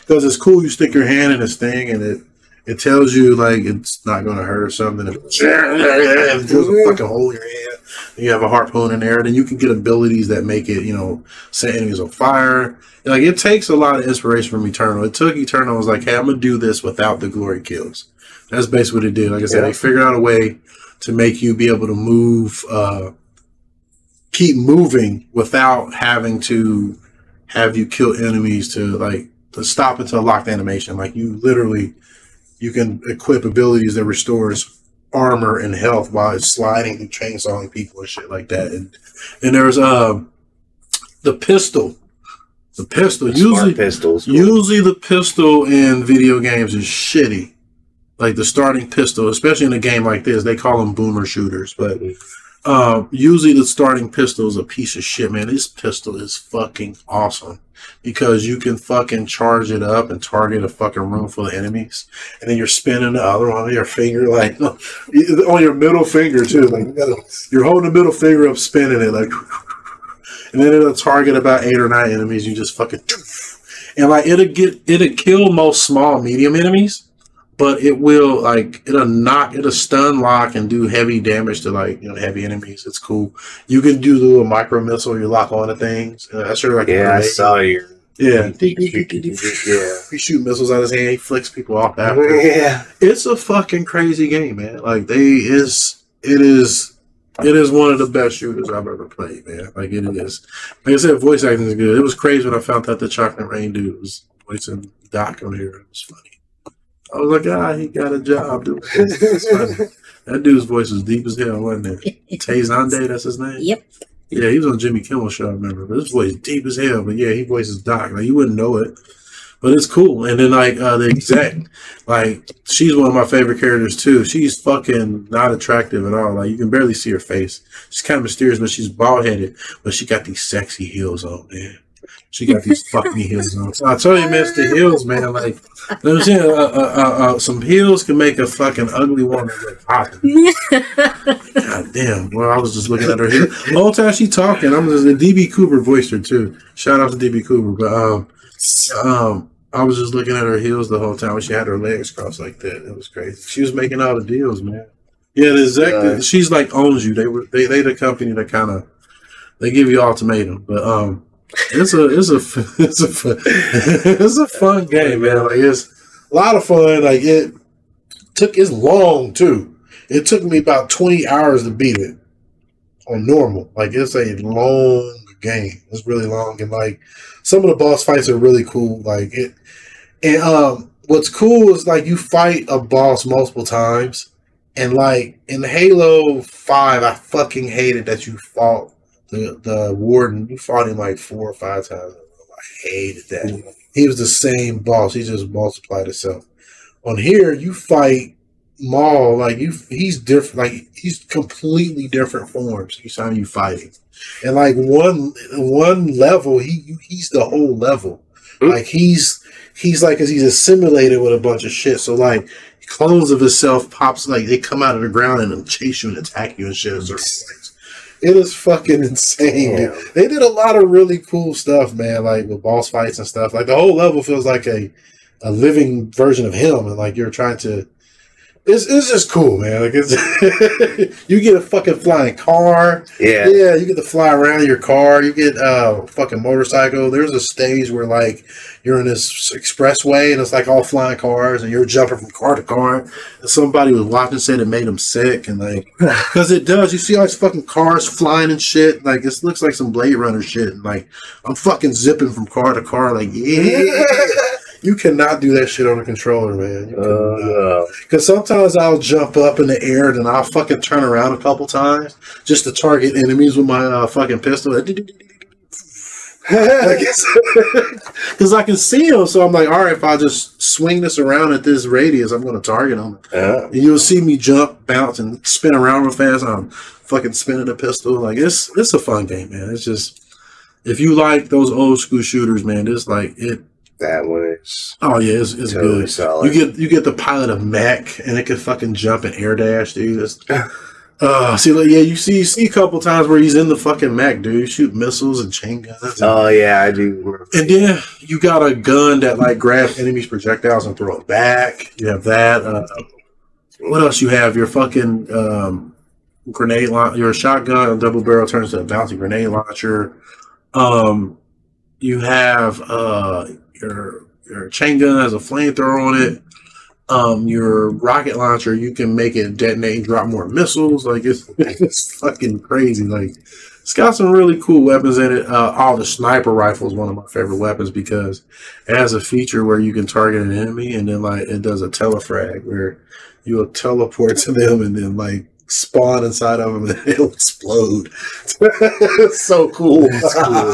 Because it's cool, you stick your hand in this thing and It tells you like it's not going to hurt or something. It drills a fucking hole in your hand. You have a harpoon in there. Then you can get abilities that make it, you know, set enemies on fire. Like, it takes a lot of inspiration from Eternal. It took Eternal. I was like, hey, I'm gonna do this without the glory kills. That's basically what it did. Like I said, they figured out a way to make you be able to move, keep moving without having to have you kill enemies to stop into a locked animation. Like, you literally, you can equip abilities that restores armor and health while it's sliding and chainsawing people and shit like that. And there's the pistol. The pistol. Usually the pistol in video games is shitty. Like the starting pistol, especially in a game like this, they call them boomer shooters. But usually the starting pistol is a piece of shit, man. This pistol is fucking awesome because you can fucking charge it up and target a fucking room full of enemies, and then you're spinning the other one on your finger, like on your middle finger too. Like you're holding the middle finger up, spinning it like. And then it'll target about 8 or 9 enemies. You just fucking, and like it'll kill most small, medium enemies, but it will it'll stun lock and do heavy damage to heavy enemies. It's cool. You can do the little micro missile. You lock onto things. That's sort of like I saw your He shoot missiles out of his hand. He flicks people off after. Yeah, it's a fucking crazy game, man. Like it is one of the best shooters I've ever played, man. Like, it is. Like I said, voice acting is good. It was crazy when I found out the Chocolate Rain dude was voicing Doc on here. It was funny. I was like, he got a job, dude. That dude's voice was deep as hell, wasn't it? Tay Zonday, that's his name? Yep. Yeah, he was on Jimmy Kimmel's show, I remember. But his voice deep as hell. But yeah, he voices Doc. Like, you wouldn't know it. But it's cool. And then, the exec, she's one of my favorite characters, too. She's fucking not attractive at all. Like, you can barely see her face. She's kind of mysterious, but she's bald-headed. But she got these sexy heels on, man. She got these fuck me heels on. So I told you, man, it's the heels, man. Like, you know what I'm saying? Some heels can make a fucking ugly woman look hot. God damn. Well, I was just looking at her heel. The whole time she talking, DB Cooper voiced her, too. Shout out to DB Cooper. But, I was just looking at her heels the whole time when she had her legs crossed like that. It was crazy. She was making all the deals, man. Yeah, the exec, she's like owns you. They the company that kind of they give you ultimatum. But it's a fun game, man. Like, it's a lot of fun. Like, it's long too. It took me about 20 hours to beat it on normal. Like, it's a long game. It's really long, and like some of the boss fights are really cool. Like it, and what's cool is like you fight a boss multiple times, and like in Halo 5, I fucking hated that you fought the warden. You fought him like 4 or 5 times. I hated that. He was the same boss. He just multiplied himself. On here, you fight Maul. Like he's different. Like he's completely different forms each time you fight him. And like one level, he's the whole level. Like he's like, because he's assimilated with a bunch of shit. So like clones of himself pops, like they come out of the ground and chase you and attack you and shit. It is fucking insane. Dude. They did a lot of really cool stuff, man. Like with boss fights and stuff. Like the whole level feels like a living version of him, and like you're trying to. It's just cool, man. Like you get a fucking flying car. Yeah, you get to fly around in your car. You get a fucking motorcycle. There's a stage where like you're in this expressway and it's like all flying cars and you're jumping from car to car. And somebody was watching said it made them sick, and like because it does. You see all these fucking cars flying and shit. Like it looks like some Blade Runner shit. And like I'm fucking zipping from car to car. Like You cannot do that shit on a controller, man. Because sometimes I'll jump up in the air and I'll fucking turn around a couple times just to target enemies with my fucking pistol. Because I can see them, so I'm like, all right, if I just swing this around at this radius, I'm going to target them. And you'll see me jump, bounce, and spin around real fast. I'm fucking spinning the pistol. Like it's a fun game, man. It's just, if you like those old school shooters, man, it's like it. That one is it's totally good. Solid. You get the pilot of mech, and it can fucking jump and air dash, dude. See, like, yeah, you see a couple times where he's in the fucking mech, dude. Shoot missiles and chain guns. Oh yeah, I do. And then you got a gun that like grabs enemies' projectiles and throw it back. You have that. What else you have? Your fucking grenade launcher. Your shotgun, a double barrel turns to a bouncy grenade launcher. You have your chain gun has a flamethrower on it. Your rocket launcher, you can make it detonate and drop more missiles. Like it's fucking crazy. Like it's got some really cool weapons in it. The sniper rifle is one of my favorite weapons because it has a feature where you can target an enemy and then like it does a telefrag where you'll teleport to them and then like spawn inside of them and it'll explode. It's so cool. That's cool.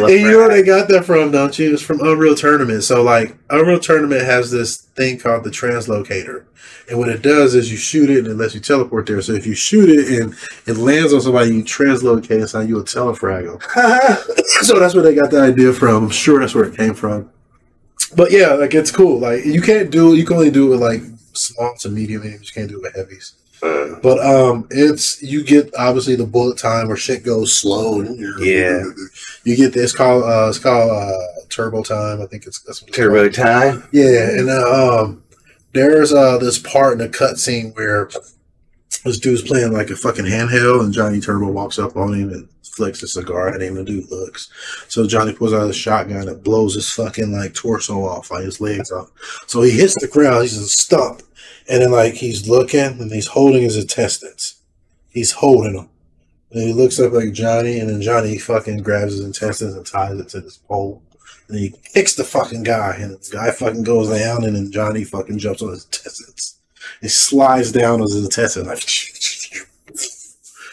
And you know where they got that from, don't you? It's from Unreal Tournament. So like Unreal Tournament has this thing called the translocator. And what it does is you shoot it and it lets you teleport there. So if you shoot it and it lands on somebody, you translocate inside, you'll telefrag them. So that's where they got the idea from. I'm sure that's where it came from. But yeah, like it's cool. Like you can only do it with like small to medium enemies. You can't do it with heavies. But you get obviously the bullet time where shit goes slow. Yeah, you get this called turbo time. I think that's what turbo time. Yeah, and there's this part in the cutscene where this dude's playing like a fucking handheld, and Johnny Turbo walks up on him and flicks a cigar at him. The dude looks. So Johnny pulls out his shotgun and blows his fucking like torso off, like his legs off. So he hits the ground. He's a stump. And then, like, he's looking, and he's holding his intestines. He's holding them. And he looks up like Johnny, and then Johnny fucking grabs his intestines and ties it to this pole. And he kicks the fucking guy, and the guy fucking goes down, and then Johnny fucking jumps on his intestines. He slides down on his intestines, like,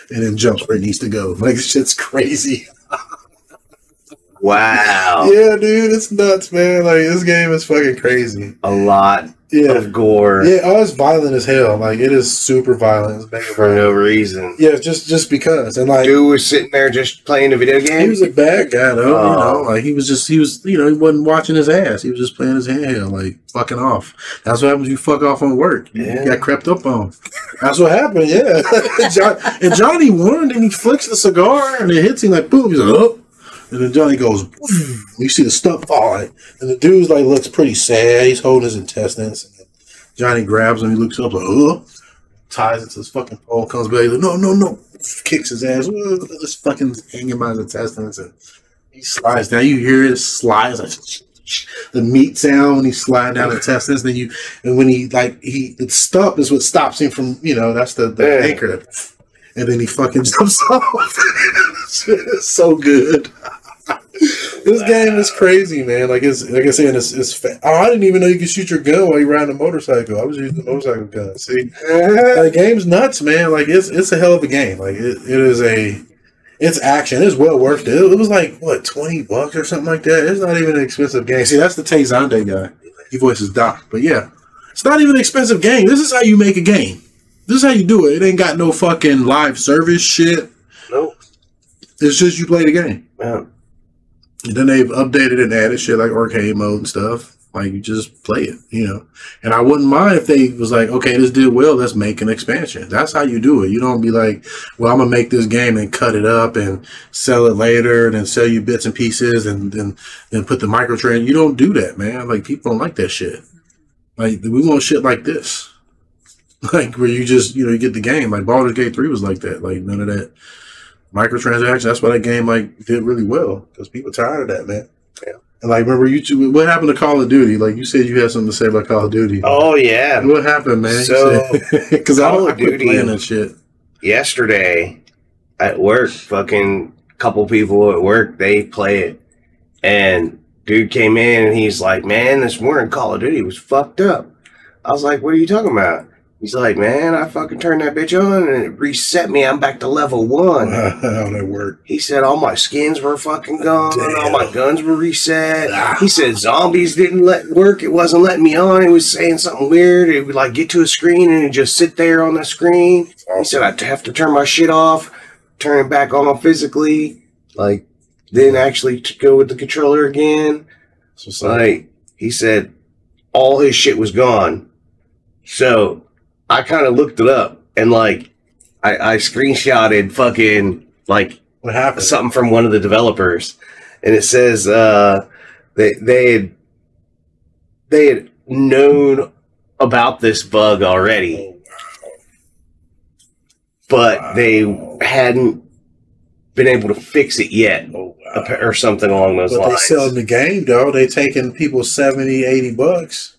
and then jumps where it needs to go. Like, shit's crazy. Wow. Yeah, dude, it's nuts, man. Like, this game is fucking crazy. A lot of gore. Yeah, oh, it's violent as hell. Like, it is super violent. It's for no reason. Yeah, just because. And like, dude was sitting there just playing a video game. He was a bad guy, though. You know, like he wasn't watching his ass. He was just playing his handheld, like fucking off. That's what happens when you fuck off on work. You got crept up on. That's what happened. Yeah. and Johnny won, and he flicks the cigar, and it hits him like boom. He's like, oh. And then Johnny goes, you see the stump falling. And the dude's like looks pretty sad. He's holding his intestines. And Johnny grabs him. He looks up like, ties it to his fucking pole. Comes back. He's like, no. Kicks his ass. This fucking hanging by his intestines. And he slides down. You hear it slides like the meat sound when he's sliding down the intestines. Then the stump is what stops him from, that's the anchor. And then he fucking jumps off. It's so good. This game is crazy, man. Like I said, it's I didn't even know you could shoot your gun while you ride a motorcycle. I was using the motorcycle gun. See, the game's nuts, man. Like it's a hell of a game. Like it's action. It's well worth it. It was like what, $20 or something like that. It's not even an expensive game. See, that's the Tezande guy. He voices Doc. But yeah, it's not even an expensive game. This is how you make a game. This is how you do it. It ain't got no fucking live service shit. Nope. It's just you play the game. Yeah. And then they've updated and added shit like arcade mode and stuff. Like, you just play it, And I wouldn't mind if they was like, okay, this did well, let's make an expansion. That's how you do it. You don't be like, well, I'm going to make this game and cut it up and sell it later and then sell you bits and pieces and then put the microtrans. You don't do that, man. Like, people don't like that shit. Like, we want shit like this. Like, where you just, you get the game. Like, Baldur's Gate 3 was like that. Like, none of that microtransactions. That's why that game like did really well because people tired of that, man. Yeah. And like, remember what happened to Call of Duty? Like you said, you had something to say about Call of Duty. Oh yeah, what happened, man? So because I quit playing that shit. Yesterday at work, fucking couple people at work, they play it, and dude came in and he's like, "Man, this morning Call of Duty was fucked up." I was like, "What are you talking about?" He's like, "Man, I fucking turned that bitch on and it reset me. I'm back to level 1. How that worked? He said all my skins were fucking gone. Damn. All my guns were reset. He said zombies didn't work. It wasn't letting me on. It was saying something weird. It would like get to a screen and it just sit there on the screen. He said I'd have to turn my shit off, turn it back on physically, like then actually to go with the controller again." So like he said all his shit was gone. So I kind of looked it up and like I screenshotted fucking like What happened? something from one of the developers, and it says they had known about this bug already, but they hadn't been able to fix it yet, or something along those But lines. they selling the game though. They taking people $70-$80.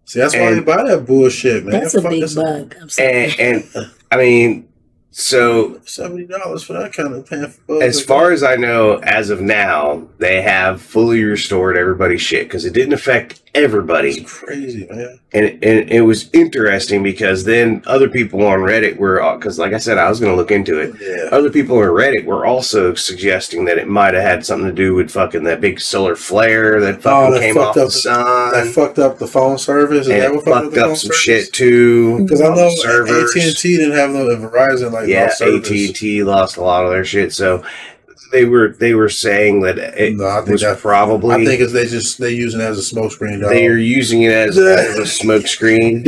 See, that's why they buy that bullshit, man. That's a big bug. I'm sorry. And I mean, so $70 for that kind of pan for bugs. as far as I know, as of now, they have fully restored everybody's shit because it didn't affect everybody. It's crazy, man. And it was interesting because then other people on Reddit were, because like I said, I was going to look into it. Yeah. Other people on Reddit were also suggesting that it might have had something to do with fucking that big solar flare that fucking came off the sun. That fucked up the phone service. And it fucked up some shit too. Because I know servers. AT&T didn't have no Verizon like yeah, service. AT&T lost a lot of their shit. So they were saying that it was probably. I think it's they using it as a smoke screen. Dog. They are using it as a smoke screen,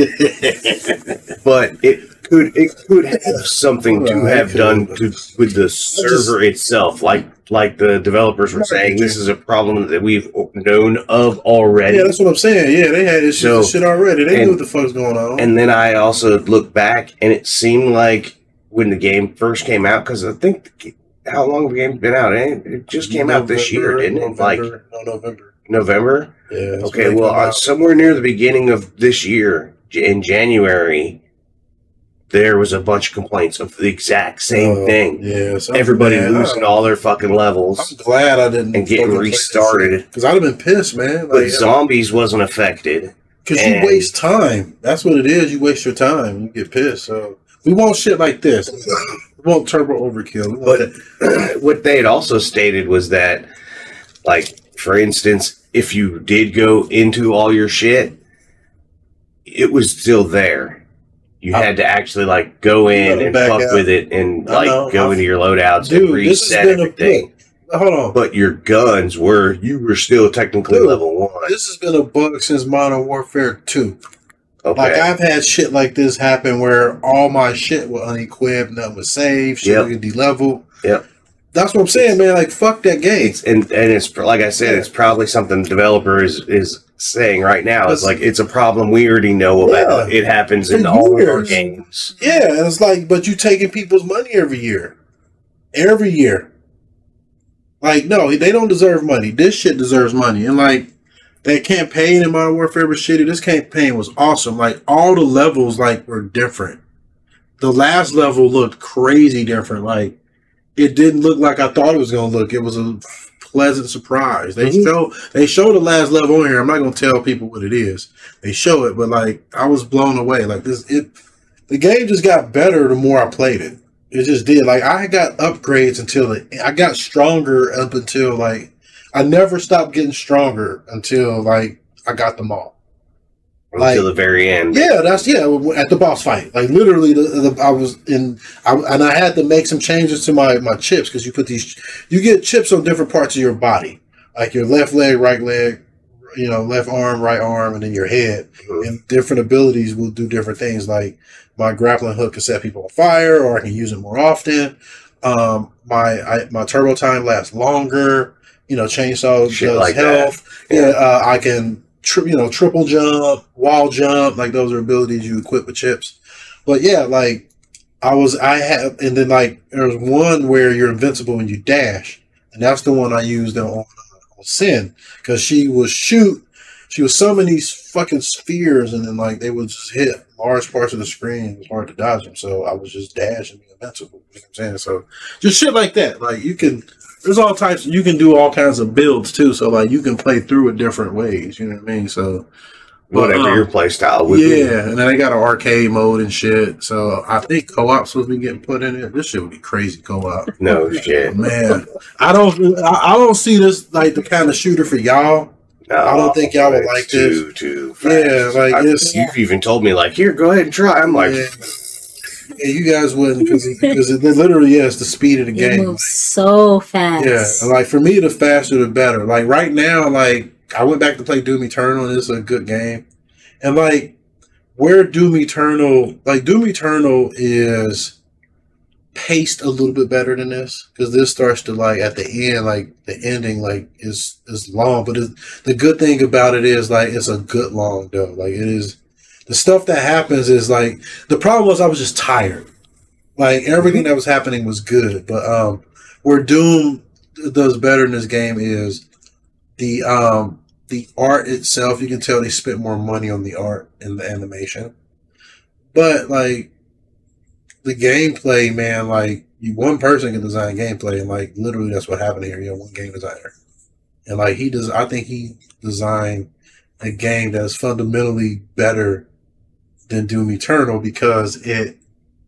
but it could have something to have done with the server itself, like the developers were saying. This is a problem that we've known of already. Yeah, that's what I'm saying. Yeah, they had this shit already. They knew what the fuck's going on. And then I also looked back, and it seemed like when the game first came out, because I think. How long have the game been out? It just came out this year, didn't it? November. November? Yeah. Okay, well, somewhere near the beginning of this year, in January, there was a bunch of complaints of the exact same thing. Yeah. Everybody losing all their fucking levels. I'm glad I didn't. And getting restarted. Because I'd have been pissed, man. But zombies wasn't affected. Because you waste time. That's what it is. You waste your time. You get pissed. So we want shit like this. We want turbo overkill. But what they had also stated was that, like, for instance, if you did go into all your shit, it was still there. You had to actually, like, go in and fuck with it and, like, go into your loadouts and reset everything. Hold on. But your guns you were still technically level 1. This has been a bug since Modern Warfare 2. Okay. Like, I've had shit like this happen where all my shit was unequipped, nothing was saved, shit was de-leveled. Yep. That's what I'm saying, man. Like, fuck that game. And it's, like I said, it's probably something the developer is saying right now. It's like, it's a problem we already know about. It happens in all of our games. Yeah, and it's like, but you taking people's money every year. Every year. Like, no, they don't deserve money. This shit deserves money. And, like, that campaign in Modern Warfare was shitty. This campaign was awesome. Like, all the levels, like, were different. The last level looked crazy different. Like, it didn't look like I thought it was going to look. It was a pleasant surprise. They show the last level on here. I'm not going to tell people what it is. They show it, but, like, I was blown away. Like, the game just got better the more I played it. It just did. Like, I got upgrades I got stronger up until, like, I never stopped getting stronger until, like, I got them all. Until the very end. Yeah, at the boss fight. Like, literally, I had to make some changes to my chips, because you get chips on different parts of your body. Like your left leg, right leg, left arm, right arm, and then your head. And different abilities will do different things. Like, my grappling hook can set people on fire, or I can use it more often. My turbo time lasts longer. Chainsaw shit does like health. That. Yeah, I can triple jump, wall jump. Like, those are abilities you equip with chips. But yeah, like and then, like, there's one where you're invincible when you dash, and that's the one I used on Sin, because she was summoning these fucking spheres, and then, like, they would just hit large parts of the screen. It was hard to dodge them, so I was just dashing invincible. You know what I'm saying? So just shit like that. Like, there's all types. You can do all kinds of builds too. So, like, you can play through it different ways. You know what I mean? So whatever your play style would be. Yeah, and then they got an arcade mode and shit. So I think co-op's supposed to be getting put in it. This shit would be crazy co-op. No shit, man. I don't see this like the kind of shooter for y'all. No, I don't think y'all would like this. Too fast. Yeah, like you've even told me, like, here, go ahead and try. I'm like. Yeah, you guys wouldn't, because it literally is the speed of the game. It moves so fast. Yeah, and, like, for me, the faster the better. Like, right now, like, I went back to play Doom Eternal, and it's a good game. And, like, where Doom Eternal, like Doom Eternal is paced a little bit better than this, because this starts to like at the end, like the ending like is long, but the good thing about it is like it's a good long though. Like it is, the stuff that happens is like, the problem was I was just tired. Like everything that was happening was good, but where Doom does better in this game is the art itself. You can tell they spent more money on the art and the animation, but like the gameplay, man, like one person can design gameplay, and like literally that's what happened here. You know, one game designer, and like he does. I think he designed a game that is fundamentally better than Doom Eternal because it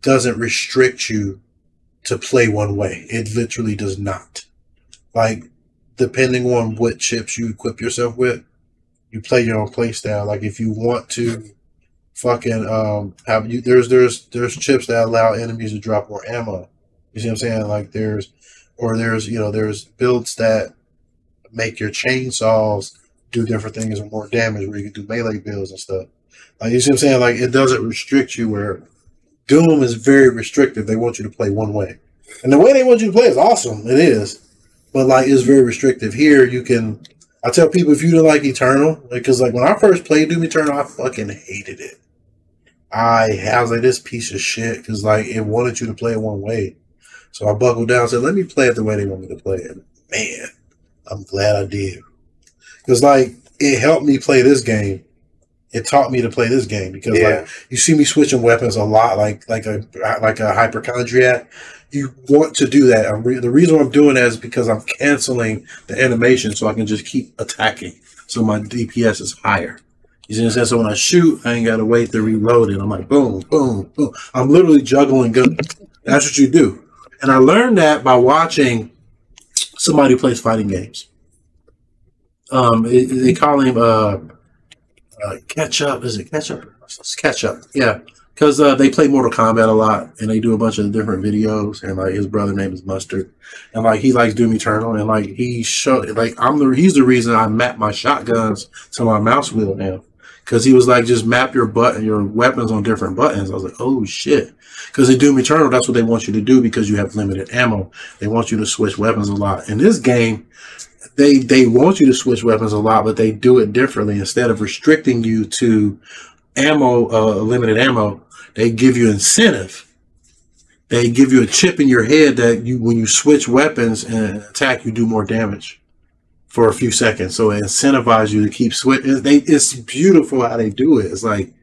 doesn't restrict you to play one way. It literally does not. Like, depending on what chips you equip yourself with, you play your own play style. Like if you want to fucking have you, there's chips that allow enemies to drop more ammo. You see what I'm saying? Like there's builds that make your chainsaws do different things or more damage, where you can do melee builds and stuff. Like, you see what I'm saying? Like it doesn't restrict you, where Doom is very restrictive. They want you to play one way, and the way they want you to play is awesome. It is, but like it's very restrictive. Here you can. I tell people, if you didn't like Eternal, because like when I first played Doom Eternal, I fucking hated it. I was like, this piece of shit, because like it wanted you to play it one way. So I buckled down and said, let me play it the way they want me to play it. Man, I'm glad I did, because like it helped me play this game. It taught me to play this game, because like you see me switching weapons a lot, like a hypochondriac. You want to do that. The reason I'm doing that is because I'm canceling the animation so I can just keep attacking, so my DPS is higher. You see what I'm saying? So when I shoot, I ain't got to wait to reload it. I'm like, boom, boom, boom. I'm literally juggling guns. That's what you do. And I learned that by watching somebody who plays fighting games. They call him Ketchup. Is it Ketchup? It's Ketchup. Yeah. Because they play Mortal Kombat a lot, and they do a bunch of different videos, and like his brother name is Mustard, and like he likes Doom Eternal, and like he's the reason I map my shotguns to my mouse wheel now, because he was like, just map your weapons on different buttons. I was like, oh shit, because in Doom Eternal that's what they want you to do, because you have limited ammo. They want you to switch weapons a lot. In this game, they want you to switch weapons a lot, but they do it differently. Instead of restricting you to ammo, limited ammo, they give you incentive. They give you a chip in your head that when you switch weapons and attack, you do more damage for a few seconds. So it incentivizes you to keep switching. It's beautiful how they do it. It's like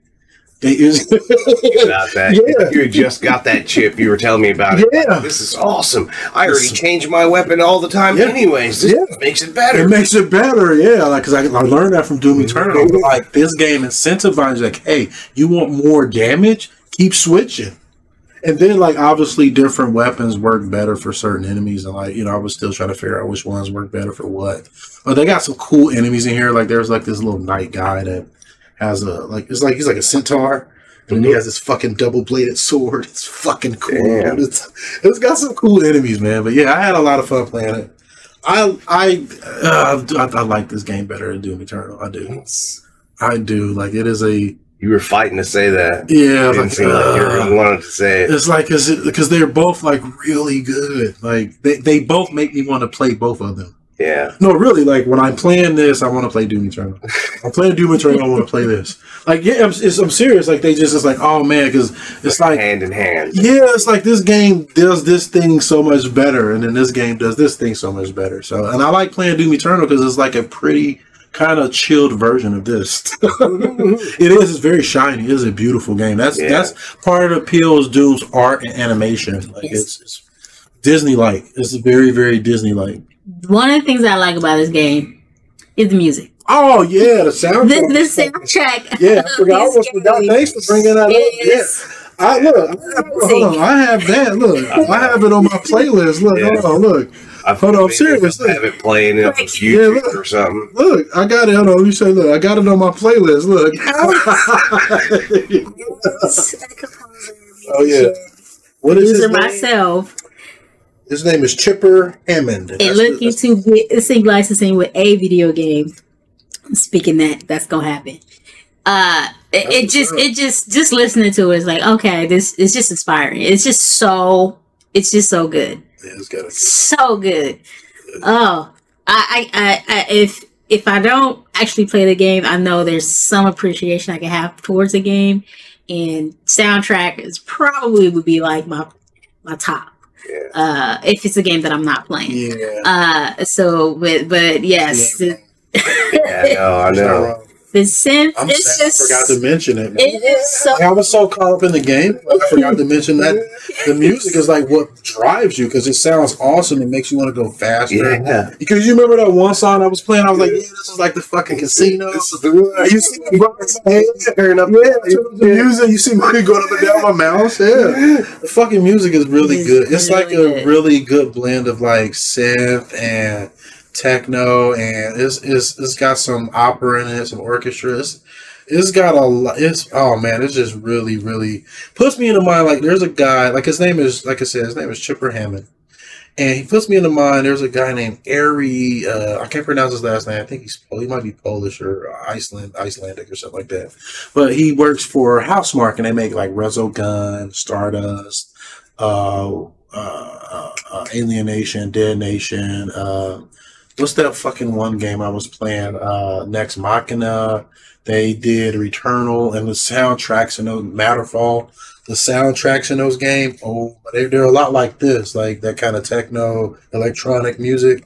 about that. Yeah. You just got that chip. You were telling me about it. Yeah. This is awesome. I already change my weapon all the time anyways. This makes it better. It makes it better, yeah. Like, because I learned that from Doom Eternal. Like, this game incentivizes, like, hey, you want more damage? Keep switching. And then, like, obviously different weapons work better for certain enemies. And, like, I was still trying to figure out which ones work better for what. But they got some cool enemies in here. Like, there's, like, this little knight guy that has he's like a centaur, and he has this fucking double-bladed sword. It's fucking cool. It's got some cool enemies, man. But yeah, I had a lot of fun playing it. I like this game better than Doom Eternal. I do. Like, it is a. You were fighting to say that. Yeah, it didn't seem like you really wanted to say it. It's like because they're both like really good. Like they both make me want to play both of them. Yeah. No, really, like when I'm playing this, I want to play Doom Eternal. I'm playing Doom Eternal, I want to play this. Like, yeah, I'm serious. Like, it's like, oh man, because it's like hand in hand. Yeah, it's like this game does this thing so much better, and then this game does this thing so much better. So, and I like playing Doom Eternal because it's like a pretty kind of chilled version of this. It is. It's very shiny. It is a beautiful game. That's part of the appeal is Doom's art and animation. Like it's Disney-like. It's very, very Disney-like. One of the things I like about this game is the music. Oh yeah, the soundtrack. The soundtrack. Yeah, I almost forgot. Thanks for bringing that up. Yes. I have that. Look, I have it on my playlist. Look, hold on, look. Hold on, I'm serious. I have it playing on YouTube or something. Look, I got it. Hold on, you say, look, I got it on my playlist. Look. Oh yeah. What is his name? Myself. His name is Chipper Hammond. And looking to get sync licensing with a video game. Speaking that's gonna happen. it just listening to it is like, okay, this is just inspiring. It's just so good. Yeah, it's got so good. Oh, if I don't actually play the game, I know there's some appreciation I can have towards the game, and soundtrack is probably would be like my top. Yeah. If it's a game that I'm not playing. Yeah. So, but yes. Yeah, I know. The synth, I forgot to mention it. Man. It is so. Like, I was so caught up in the game, I forgot to mention that the music is like what drives you because it sounds awesome. It makes you want to go faster. Yeah. Because you remember that one song I was playing? I was like, yeah, this is like the fucking casino. This is the one. You see me turn up the music. You see me going up and down my mouse. Yeah. The fucking music is really good. It's like a really good blend of like synth and techno, and it's got some opera in it, some orchestra. It's got a lot. Oh man, it's just really puts me in the mind. Like there's a guy, like his name is, like I said, his name is Chipper Hammond, and he puts me in the mind. There's a guy named Ari. I can't pronounce his last name. I think he might be Polish or Icelandic or something like that. But he works for Housemarque, and they make like Resogun, Stardust, Alienation, Dead Nation. What's that fucking one game I was playing? Next Machina. They did Returnal, and the soundtracks in those Matterfall. The soundtracks in those games, they're a lot like this, like that kind of techno, electronic music.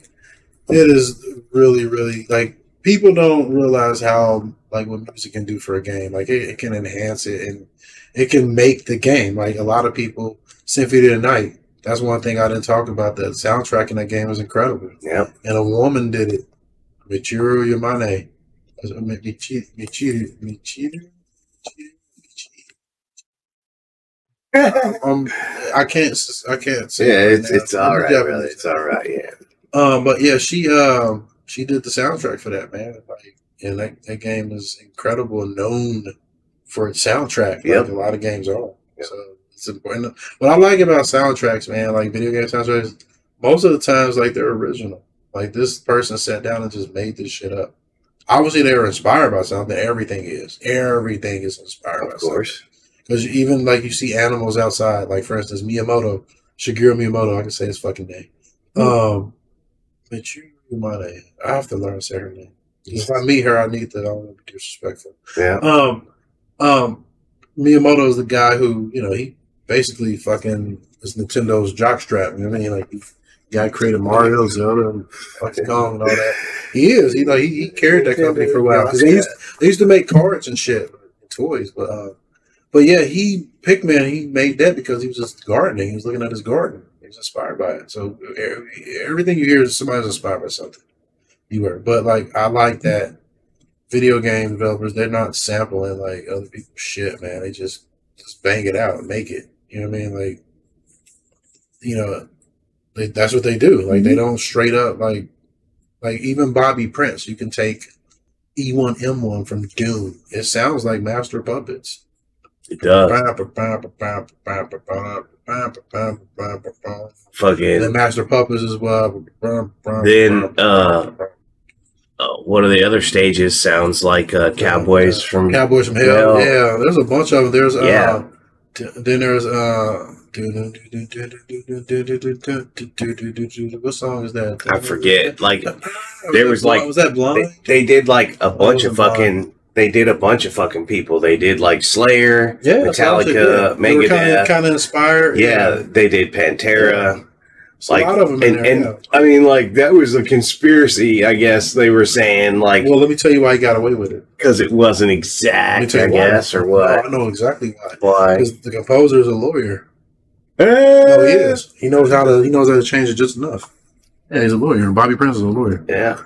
It is really like people don't realize how like what music can do for a game. Like it can enhance it and it can make the game. Like a lot of people, Symphony of the Night. That's one thing I didn't talk about. The soundtrack in that game was incredible. Yeah. And a woman did it. Michiru Yamane. I can't say. Yeah, it's all right, brother. It's all right. Yeah. But yeah, she did the soundtrack for that, man. Like, and that game is incredible and known for its soundtrack. Like a lot of games are. Yep. So. It's important. What I like about soundtracks, man, like video game soundtracks, most of the times, like they're original. Like this person sat down and just made this shit up. Obviously, they were inspired by something. Everything is inspired by something. Because even like you see animals outside, like for instance, Shigeru Miyamoto. I can say his fucking name. But my name. I have to learn to say her name. If I meet her, I need to. I don't want to be disrespectful. Yeah. Miyamoto is the guy who he basically fucking is Nintendo's jockstrap. You know what I mean? Like, the guy created Mario, Zelda, and fucking Kong and all that. He is. He carried that company for a while. Because they used to make cards and shit, toys. But yeah, Pikmin, he made that because he was just gardening. He was looking at his garden. He was inspired by it. So everything you hear is somebody's inspired by something. You were. But, like, I like that video game developers, they're not sampling, like, other people's shit, man. They just bang it out and make it. You know what I mean? Like, that's what they do. Like, they don't straight up, like even Bobby Prince, you can take E1M1 from Doom. It sounds like Master of Puppets. It does. Fucking. The Master of Puppets as well. Then, one of the other stages sounds like Cowboys from Hell. Yeah, there's a bunch of them. There's then there's what song is that? I forget. Like there was like was that Blind? They did like a bunch of fucking. They did a bunch of fucking people. They did like Slayer, Metallica, Megadeth. Kind of inspired. Yeah, they did Pantera. Yeah. Like, a lot of them and I mean, like, that was a conspiracy, I guess they were saying, like... Well, let me tell you why he got away with it. Because it wasn't exact, I guess, or what? No, I know exactly why. Why? Because the composer is a lawyer. No, he is. He knows how to change it just enough. Yeah, he's a lawyer, and Bobby Prince is a lawyer. Yeah.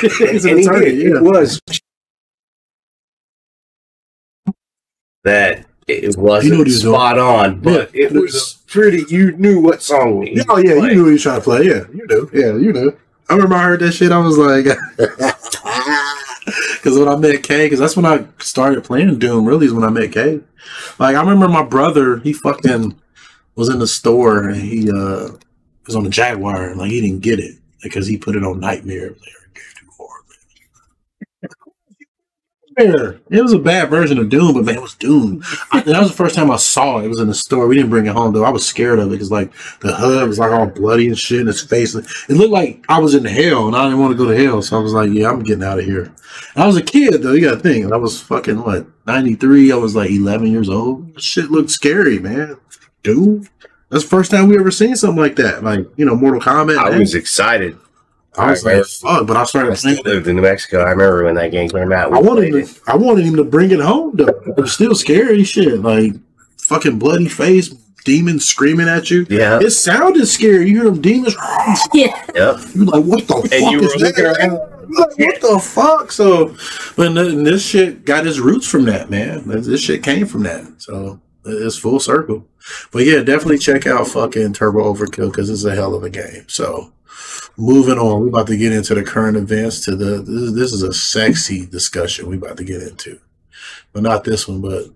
He's an attorney, It was... That... It wasn't spot on, but it was pretty. You knew what song he Oh, yeah, you knew he was trying to play. Yeah, you knew. Yeah, you knew. I remember I heard that shit. I was like, because when I met Kay, because that's when I started playing Doom, really, is when I met Kay. Like, I remember my brother, he fucking was in the store, and he was on the Jaguar, and, like, he didn't get it because he put it on Nightmare. It was a bad version of Doom, but man, it was Doom. That was the first time I saw it. It was in the store. We didn't bring it home though. I was scared of it because like the HUD was like all bloody and shit, and his face. It looked like I was in hell, and I didn't want to go to hell. So I was like, yeah, I'm getting out of here. And I was a kid though. You got to think. I was fucking what 93. I was like 11 years old. Shit looked scary, man. Doom. That's the first time we ever seen something like that. Like Mortal Kombat. I was excited. I was like, fuck, but I started playing. I lived in New Mexico. I remember when that game came out. I wanted him to bring it home, though. It was still scary shit. Like, fucking bloody face, demons screaming at you. Yeah. It sounded scary. You hear them demons. Yeah. Yep. You're like, what the fuck is that? Like, what the fuck? So, but this shit got its roots from that, man. This shit came from that. So, it's full circle. But yeah, definitely check out fucking Turbo Overkill because it's a hell of a game. So, moving on, we're about to get into the current events. This is a sexy discussion we're about to get into, but not this one, but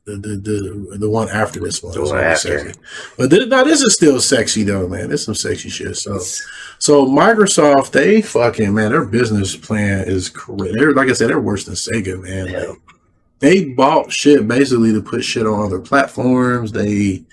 the one after this one. The one after. Sexy. But this is still sexy though, man. There's some sexy shit. So Microsoft, they fucking man, their business plan is correct. They're like I said, they're worse than Sega, man. Yeah. Like, they bought shit basically to put shit on other platforms. They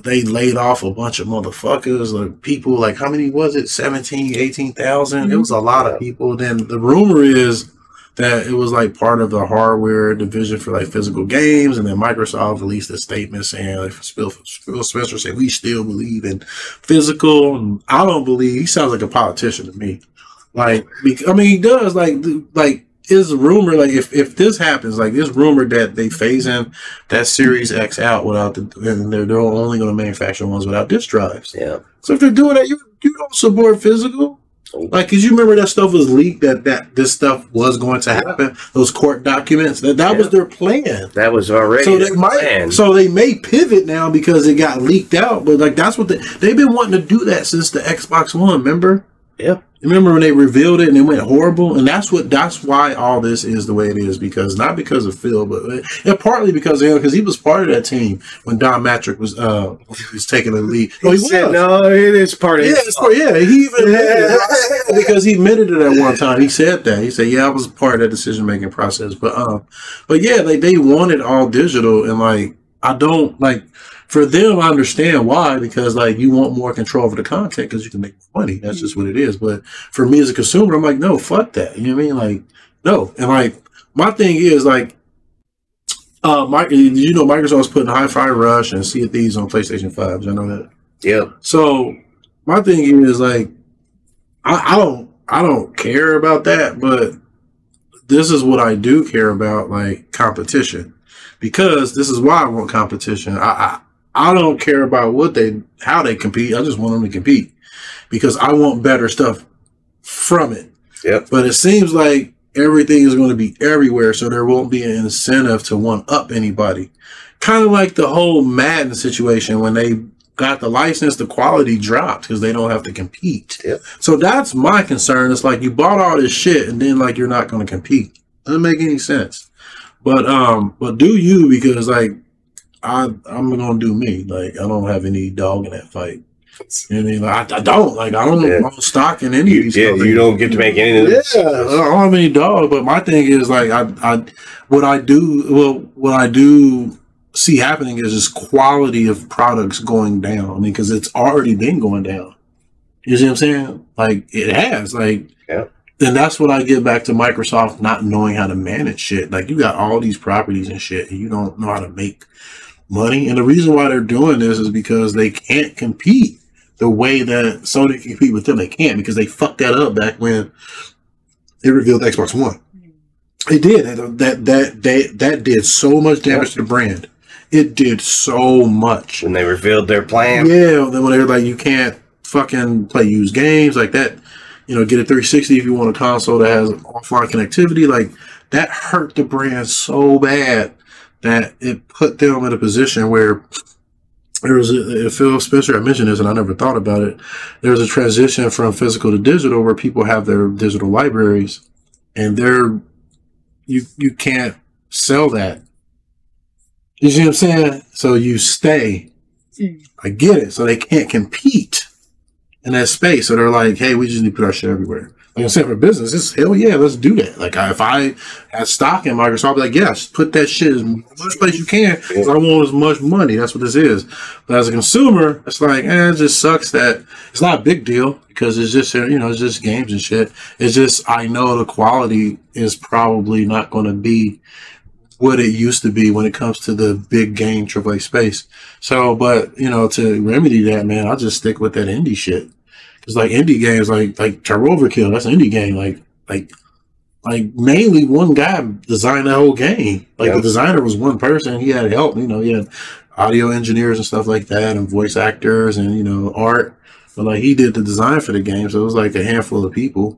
laid off a bunch of motherfuckers, like people, like how many was it? 17, 18,000. It was a lot of people. Then the rumor is that it was like part of the hardware division for like physical games. And then Microsoft released a statement saying, like Phil Spencer said, we still believe in physical. And I don't believe, he sounds like a politician to me. Like, I mean, he does like, is a rumor like if this happens, like this rumor that they phase in that Series X out without and they're only going to manufacture ones without disk drives. Yeah. So if they're doing that, you don't support physical. Like, cause you remember that stuff was leaked that this stuff was going to happen. Those court documents that was their plan. That was already so they may pivot now because it got leaked out. But like that's what they've been wanting to do that since the Xbox One. Remember? Yep. Remember when they revealed it and it went horrible? And that's why all this is the way it is, because not because of Phil, but partly because of him, because he was part of that team when Don Matrick was taking the lead. No, he said, no, it is part of it. Yeah, he even because he admitted it at one time. He said that. He said, yeah, I was part of that decision making process. But yeah, they wanted all digital, and like I don't like. For them, I understand why, because like you want more control over the content because you can make more money. That's just what it is. But for me as a consumer, I'm like, no, fuck that. You know what I mean? Like, no. And like, my thing is like, Microsoft's putting Hi-Fi Rush and Sea of Thieves on PlayStation 5. Did you know that? Yep. So my thing is like, I don't care about that, but this is what I do care about, like competition, because this is why I want competition. I don't care about how they compete. I just want them to compete because I want better stuff from it. Yep. But it seems like everything is going to be everywhere, so there won't be an incentive to one up anybody. Kind of like the whole Madden situation when they got the license, the quality dropped because they don't have to compete. Yep. So that's my concern. It's like you bought all this shit and then like you're not going to compete. Doesn't make any sense. But do you, because like I'm gonna do me. Like I don't have any dog in that fight. You know what I mean? Like, I don't own stock in any of these. Yeah, you don't get to make any of this. Yeah, I don't have any dog. But my thing is like what I do see happening is just quality of products going down. I mean, because it's already been going down. You see what I'm saying? Like it has. Like yeah. Then that's what I get back to Microsoft not knowing how to manage shit. Like you got all these properties and shit, and you don't know how to make money. And the reason why they're doing this is because they can't compete the way that Sony can compete with them. They can't, because they fucked that up back when they revealed Xbox One. It did. That did so much damage to the brand. It did so much. When they revealed their plan. Yeah, then when they were like, you can't fucking play used games like that. You know, get a 360 if you want a console that has offline connectivity. Like that hurt the brand so bad that it put them in a position where there was Phil Spencer, I mentioned this and I never thought about it. There was a transition from physical to digital where people have their digital libraries and you can't sell that. You see what I'm saying? So you stay. I get it. So they can't compete in that space. So they're like, hey, we just need to put our shit everywhere. Like I said, for business, it's hell yeah, let's do that. Like if I had stock in Microsoft, I'd be like, yes, put that shit as much place you can. Because I want as much money. That's what this is. But as a consumer, it's like, it just sucks that it's not a big deal because it's just, it's just games and shit. It's just, I know the quality is probably not going to be what it used to be when it comes to the big game AAA space. So, but, to remedy that, man, I'll just stick with that indie shit. It's like indie games, like Overkill. That's an indie game. Like mainly one guy designed that whole game. Like the designer was one person. He had help. He had audio engineers and stuff like that, and voice actors, and art. But like he did the design for the game, so it was like a handful of people.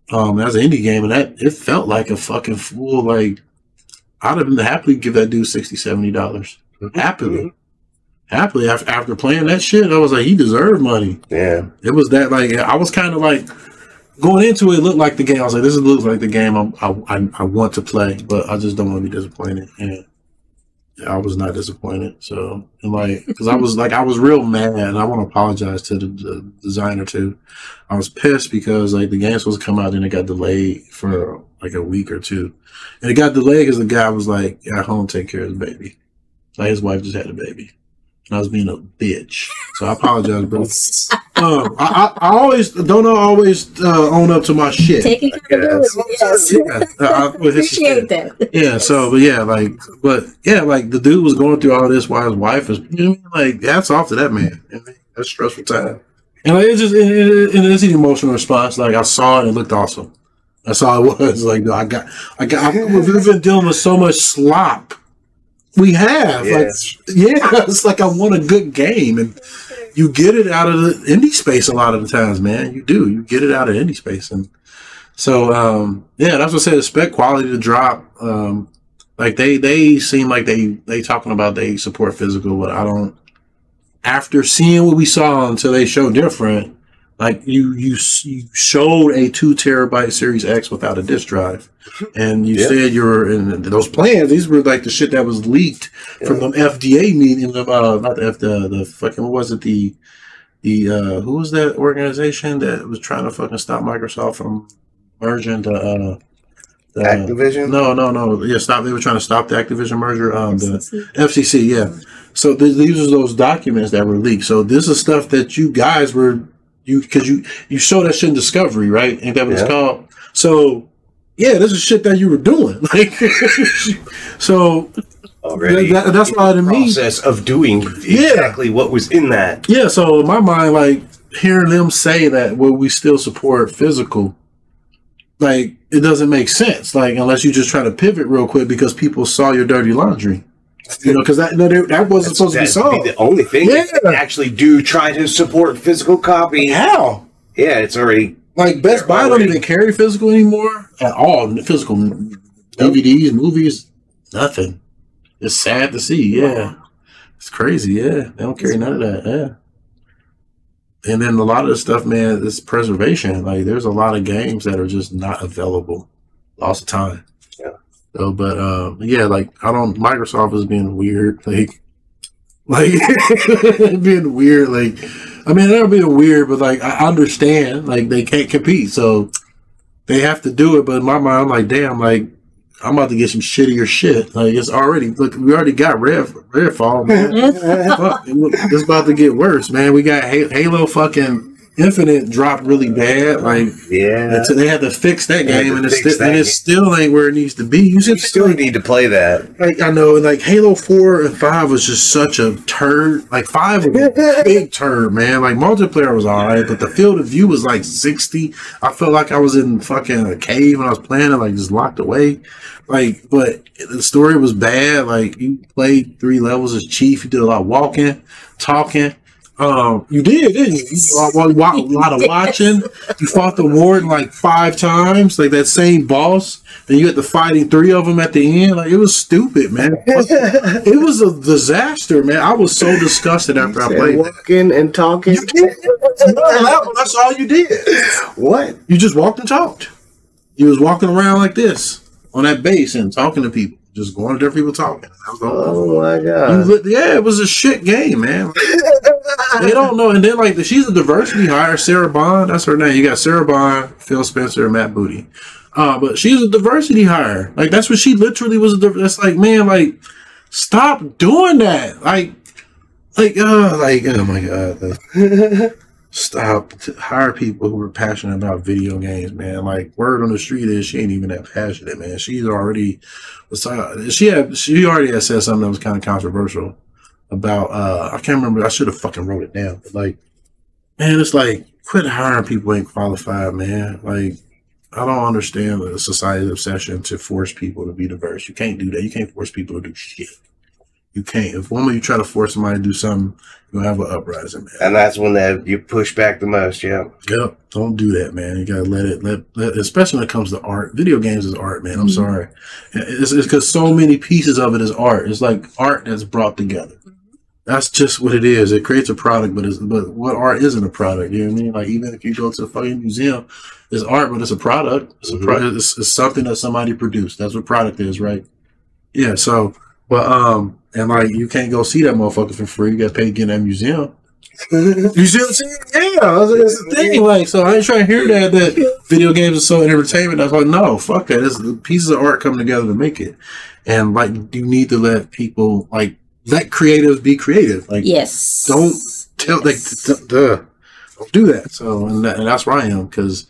That was an indie game, and it felt like a fucking fool. Like I'd have happily give that dude $60-$70. Happily after playing that shit, I was like, he deserved money. Yeah, it was that like I was kind of like going into it. Looked like the game. I was like, this looks like the game I want to play, but I just don't want to be disappointed. And I was not disappointed. So and like because I was real mad, and I want to apologize to the designer too. I was pissed because like the game was supposed to come out and it got delayed for like a week or two, and it got delayed because the guy was like at home take care of the baby. Like his wife just had a baby. And I was being a bitch, so I apologize, bro. I always don't always own up to my shit. Taking accountability, yes. I appreciate that. Yeah, so but like the dude was going through all this while his wife is, like hats off to that man. That's a stressful time, and like it's an emotional response. Like I saw it, it looked awesome. That's all it was. Like we've been dealing with so much slop. We have, it's like I want a good game, and you get it out of the indie space a lot of the times, man. You do, you get it out of indie space, and so that's what I said. Expect quality to drop. Like they seem like they talking about they support physical, but I don't. After seeing what we saw until they show different, like you showed a 2 terabyte Series X without a disk drive. And you said you were in those plans. These were like the shit that was leaked from the FDA meeting. Not the fucking, what was it? The who was that organization that was trying to fucking stop Microsoft from merging the Activision? No. Yeah, stop. They were trying to stop the Activision merger. The FCC. Yeah. So these are those documents that were leaked. So this is stuff that you guys were because you showed that shit in Discovery, right? Ain't that what it's called? So. Yeah, this is shit that you were doing. Like, so already that's why to me process of doing exactly what was in that. Yeah, so in my mind, like hearing them say that, well, we still support physical, like it doesn't make sense. Like unless you just try to pivot real quick because people saw your dirty laundry. Because that wasn't supposed to be solved. The only thing that actually do try to support physical copy. How? Yeah, it's already. Like Best Buy don't even carry physical anymore at all. Physical DVDs, movies, nothing. It's sad to see. Yeah, it's crazy. Yeah, they don't carry none of that. Yeah, and then a lot of the stuff, man, is preservation. Like there's a lot of games that are just not available. Lost of time. Yeah. So, but like Microsoft is being weird. Like being weird. Like. I mean, they're being weird, but like I understand, like they can't compete, so they have to do it. But in my mind, I'm like, damn, like I'm about to get some shittier shit. Like it's already we already got Redfall, man. Fuck, it's about to get worse, man. We got Halo fucking Infinite dropped really bad. Like they had to fix that game, and it still ain't where it needs to be. You still need to play that. Like I know, like Halo 4 and 5 was just such a turd. Like 5 was a big turd, man. Like multiplayer was alright, but the field of view was like 60. I felt like I was in fucking a cave when I was playing it, like just locked away. Like, but the story was bad. Like you played 3 levels as Chief. You did a lot of walking, talking. You did, didn't you? You did a lot of watching. You fought the warden like 5 times, like that same boss. And you had to fighting 3 of them at the end. Like it was stupid, man. It was a disaster, man. I was so disgusted after I played. Walking and talking. You did. That's all you did. What? You just walked and talked. You was walking around like this on that base and talking to people. Just going to different people talking. Oh my god! Yeah, it was a shit game, man. They don't know. And then like she's a diversity hire, Sarah Bond. That's her name. You got Sarah Bond, Phil Spencer, and Matt Booty. But she's a diversity hire. Like that's what she literally was. That's like, man, like stop doing that. Like oh my god. Stop. Hire people who are passionate about video games, man. Like word on the street is she ain't even that passionate, man. She's already she already had said something that was kind of controversial about I can't remember. I should have fucking wrote it down. But like, man, it's like quit hiring people who ain't qualified, man. Like I don't understand the society's obsession to force people to be diverse. You can't do that. You can't force people to do shit. You can't. If one of you try to force somebody to do something, you'll have an uprising, man. And that's when you push back the most, yeah. Yep. Don't do that, man. You gotta let it, especially when it comes to art. Video games is art, man. I'm sorry. It's because so many pieces of it is art. It's like art that's brought together. That's just what it is. It creates a product, but what art isn't a product? You know what I mean? Like even if you go to a fucking museum, it's art, but it's a product. It's a product. It's something that somebody produced. That's what product is, right? Yeah. So, but and like you can't go see that motherfucker for free. You got to pay to get in that museum. You see what I'm saying? Yeah, that's the thing. Like, so I ain't trying to hear that video games are so entertainment. I was like, no, fuck that. It's pieces of art coming together to make it, and like you need to let people like. Let creatives be creative. Like, yes. Don't tell, like, don't do that. So, and that's where I am, because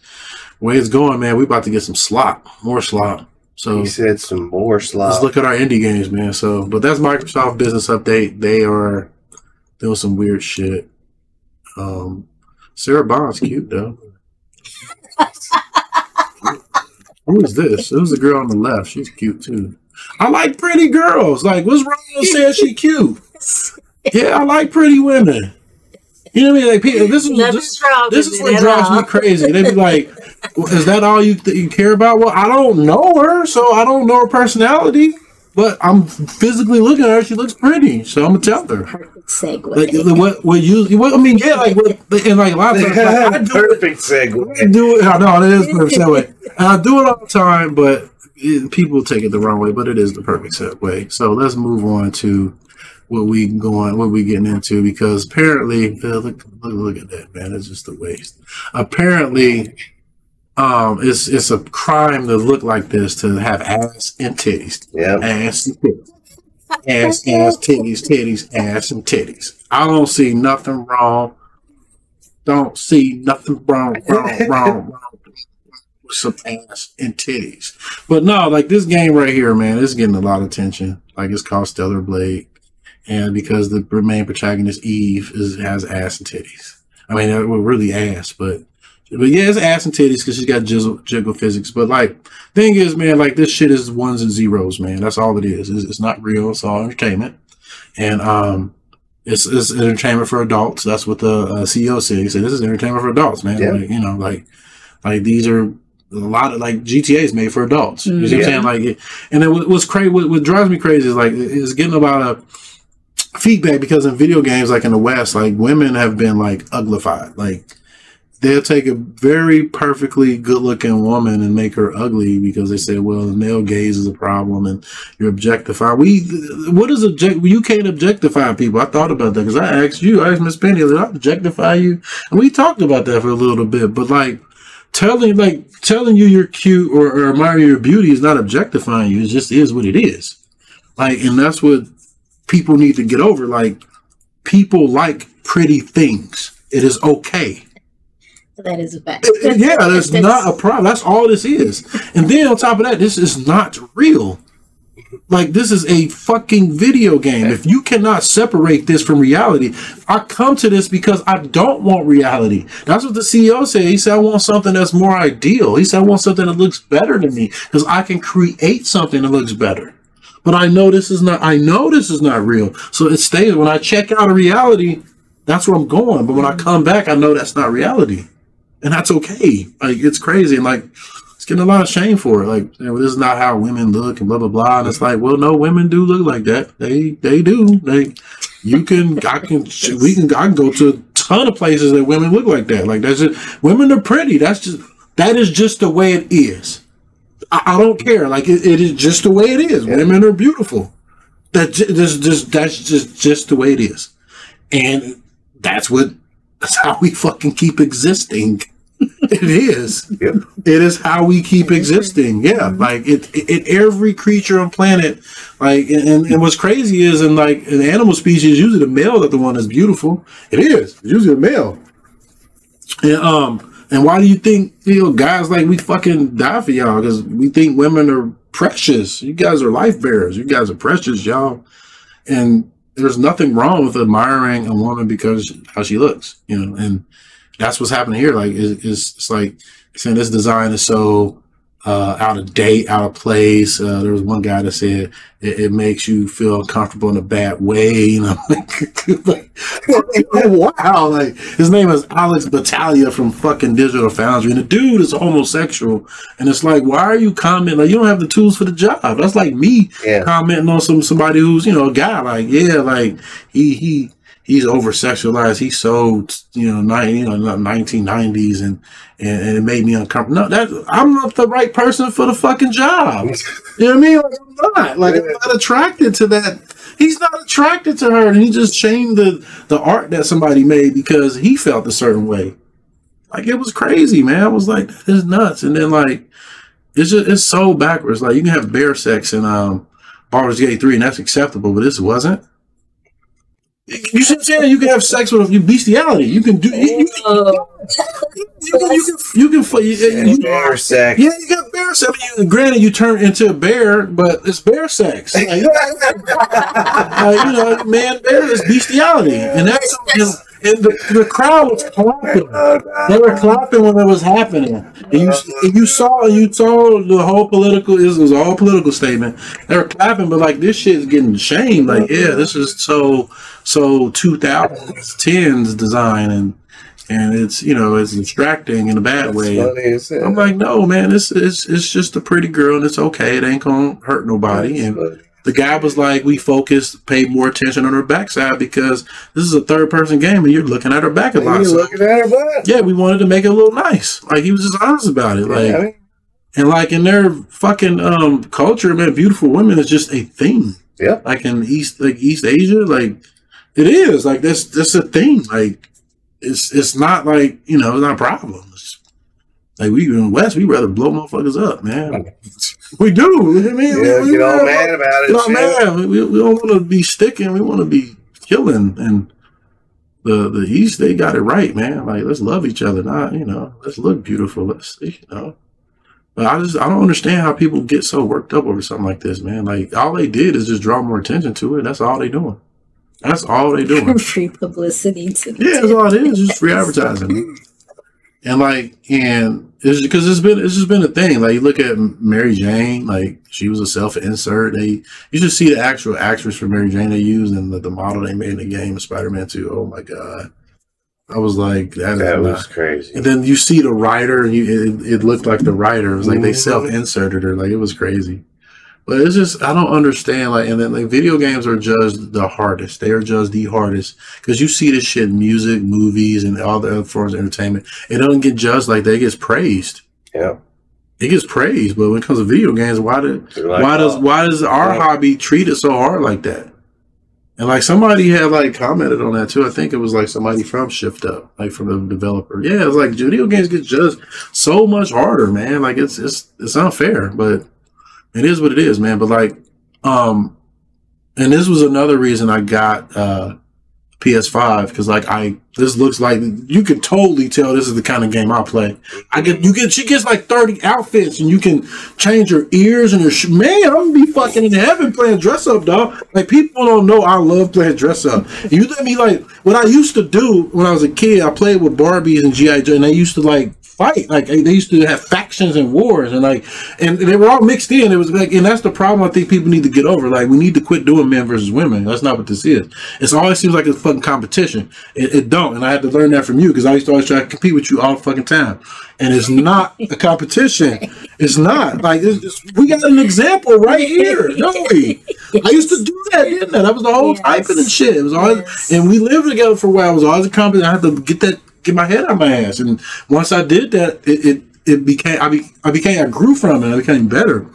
the way it's going, man, we about to get some slop, more slop. So, he said some more slop. Let's look at our indie games, man. So, but that's Microsoft business update. They are doing some weird shit. Sarah Bond's cute, though. Who is this? It was the girl on the left. She's cute, too. I like pretty girls. Like, what's wrong with saying she cute? Yeah, I like pretty women. You know what I mean? Like, people, this is what drives me crazy. They be like, "Is that all you care about?" Well, I don't know her, so I don't know her personality. But I'm physically looking at her; she looks pretty, so I'm gonna tell her. Perfect segue. Like what I mean, yeah, like and like a lot of times, like, I do perfect segue. I do it. I know it is perfect segue. And I do it all the time, but. People take it the wrong way, but it is the perfect way. So let's move on to what we getting into, because apparently, look at that, man. It's just a waste. Apparently, it's a crime to look like this, to have ass and titties. Yeah, ass and titties, ass, titties, ass and titties. I don't see nothing wrong. Don't see nothing wrong. Some ass and titties, but no, like this game right here, man, it's getting a lot of attention. Like it's called Stellar Blade, and because the main protagonist Eve has ass and titties. I mean, well, really ass, but yeah, it's ass and titties because she's got jiggle physics. But like, thing is, man, like this shit is ones and zeros, man. That's all it is. It's not real. It's all entertainment, and it's entertainment for adults. That's what the CEO said. He said this is entertainment for adults, man. Yeah. Like, you know, like these are. A lot of like GTA is made for adults. You see what I'm saying? Like, and then what's crazy, what drives me crazy is like it's getting a lot of feedback because in video games, like in the West, like women have been like uglified. Like they'll take a very perfectly good-looking woman and make her ugly because they say, well, the male gaze is a problem and you're objectifying. You can't objectify people. I thought about that because I asked Miss Penny, did I objectify you? And we talked about that for a little bit, but like. Telling you you're cute or admire your beauty is not objectifying you. It just is what it is. Like, and that's what people need to get over. Like, people like pretty things. It is okay. That is a fact. Yeah, that's not a problem. That's all this is. And then on top of that, this is not real. Like, this is a fucking video game. If you cannot separate this from reality, I come to this because I don't want reality. That's what the CEO said. He said, I want something that's more ideal. He said, I want something that looks better than me because I can create something that looks better. But I know this is not real. So it stays. When I check out of reality, that's where I'm going. But when I come back, I know that's not reality. And that's okay. Like, it's crazy. And like, getting a lot of shame for it. Like, you know, this is not how women look and blah blah blah. And it's like, well, no, women do look like that. They do. I can go to a ton of places that women look like that. Like that's just women are pretty. That is just the way it is. I don't care. Like it is just the way it is. Yeah. Women are beautiful. That's just the way it is. And that's how we fucking keep existing. It is. Yep. It is how we keep existing. Yeah. Like it every creature on planet, like, and what's crazy is in animal species, usually the male is the one that's beautiful. It is. It's usually the male. And why do you think, guys like we fucking die for y'all? Because we think women are precious. You guys are life bearers. You guys are precious, y'all. And there's nothing wrong with admiring a woman because how she looks, and that's what's happening here. Like, it's like saying this design is so out of date, out of place. There was one guy that said it makes you feel uncomfortable in a bad way. I'm like, wow. Like, his name is Alex Battaglia from fucking Digital Foundry, and the dude is homosexual. And it's like, why are you commenting? Like, you don't have the tools for the job. That's like me commenting on somebody who's a guy. Like, yeah, like he's over sexualized. He's so 1990s, and it made me uncomfortable. No, I'm not the right person for the fucking job. You know what I mean? Like, I'm not. Like, I'm not attracted to that. He's not attracted to her, and he just changed the art that somebody made because he felt a certain way. Like, it was crazy, man. I was like, that is nuts. And then like, it's so backwards. Like, you can have bear sex in Baldur's Gate 3, and that's acceptable, but this wasn't. You should say you can have sex with your bestiality. You can do. You can bear sex. Yeah, you got bear sex. Granted, you turn into a bear, but it's bear sex. Like, man, bear is bestiality, and that's. And the crowd was clapping. They were clapping when it was happening. And you saw the whole political. It was all political statement. They were clapping, but like, this shit is getting shamed. Like, yeah, this is so 2010s design, and it's it's distracting in a bad way. I'm like, no, man, it's just a pretty girl, and it's okay. It ain't gonna hurt nobody. And the guy was like, we paid more attention on her backside because this is a third-person game and you're looking at her back a lot. You're looking at her butt? Yeah, we wanted to make it a little nice. Like, he was just honest about it. Like, and like in their fucking culture, man, beautiful women is just a thing. Yeah. Like in East Asia, like it is. Like that's a thing. Like it's not like it's not a problem. Like, we in the West, we rather blow motherfuckers up, man. We do. I mean, we get all mad about it. No, man, we don't want to be sticking. We want to be killing. And the East, they got it right, man. Like, let's love each other, not let's look beautiful. Let's But I don't understand how people get so worked up over something like this, man. Like, all they did is just draw more attention to it. That's all they doing. That's all they doing. Free publicity to that's all it is. Just free advertising. And it's because it's just been a thing. Like, you look at Mary Jane, like, she was a self-insert. You should see the actual actress for Mary Jane they used and the model they made in the game of Spider-Man 2. Oh my god, I was like, that was crazy. And then you see the writer, and it looked like the writer. It was like they self-inserted her. Like, it was crazy. But it's just, I don't understand. Like, and then like, video games are judged the hardest. They are judged the hardest because you see this shit in music, movies, and all the other forms of entertainment. It doesn't get judged like that. It gets praised. Yeah, it gets praised. But when it comes to video games, why does our hobby treat it so hard like that? And like, somebody had like commented on that too. I think it was like somebody from Shift Up, like from the developer. Yeah, it's like video games get judged so much harder, man. Like, it's unfair, but it is what it is, man. But like, and this was another reason I got PS5, because like this looks like, you can totally tell this is the kind of game I play. She gets like 30 outfits, and you can change her ears and her man, I'm gonna be fucking in heaven playing dress up, dog. Like, people don't know I love playing dress up. And you let me, like, what I used to do when I was a kid, I played with Barbies and G.I. Joe, and they used to like fight. Like, they used to have factions and wars, and like, and they were all mixed in. It was like, and that's the problem I think people need to get over. Like, we need to quit doing men versus women. That's not what this is. It always seems like it's fucking competition. It don't, and I had to learn that from you, because I used to always try to compete with you all the fucking time, and it's not a competition. It's not. Like, we got an example right here, don't we? I used to do that, didn't I? That was the whole typing and shit. It was always, and we lived together for a while. It was always a competition. I had to get my head out of my ass, and once I did that, it became, I grew from it. I became better,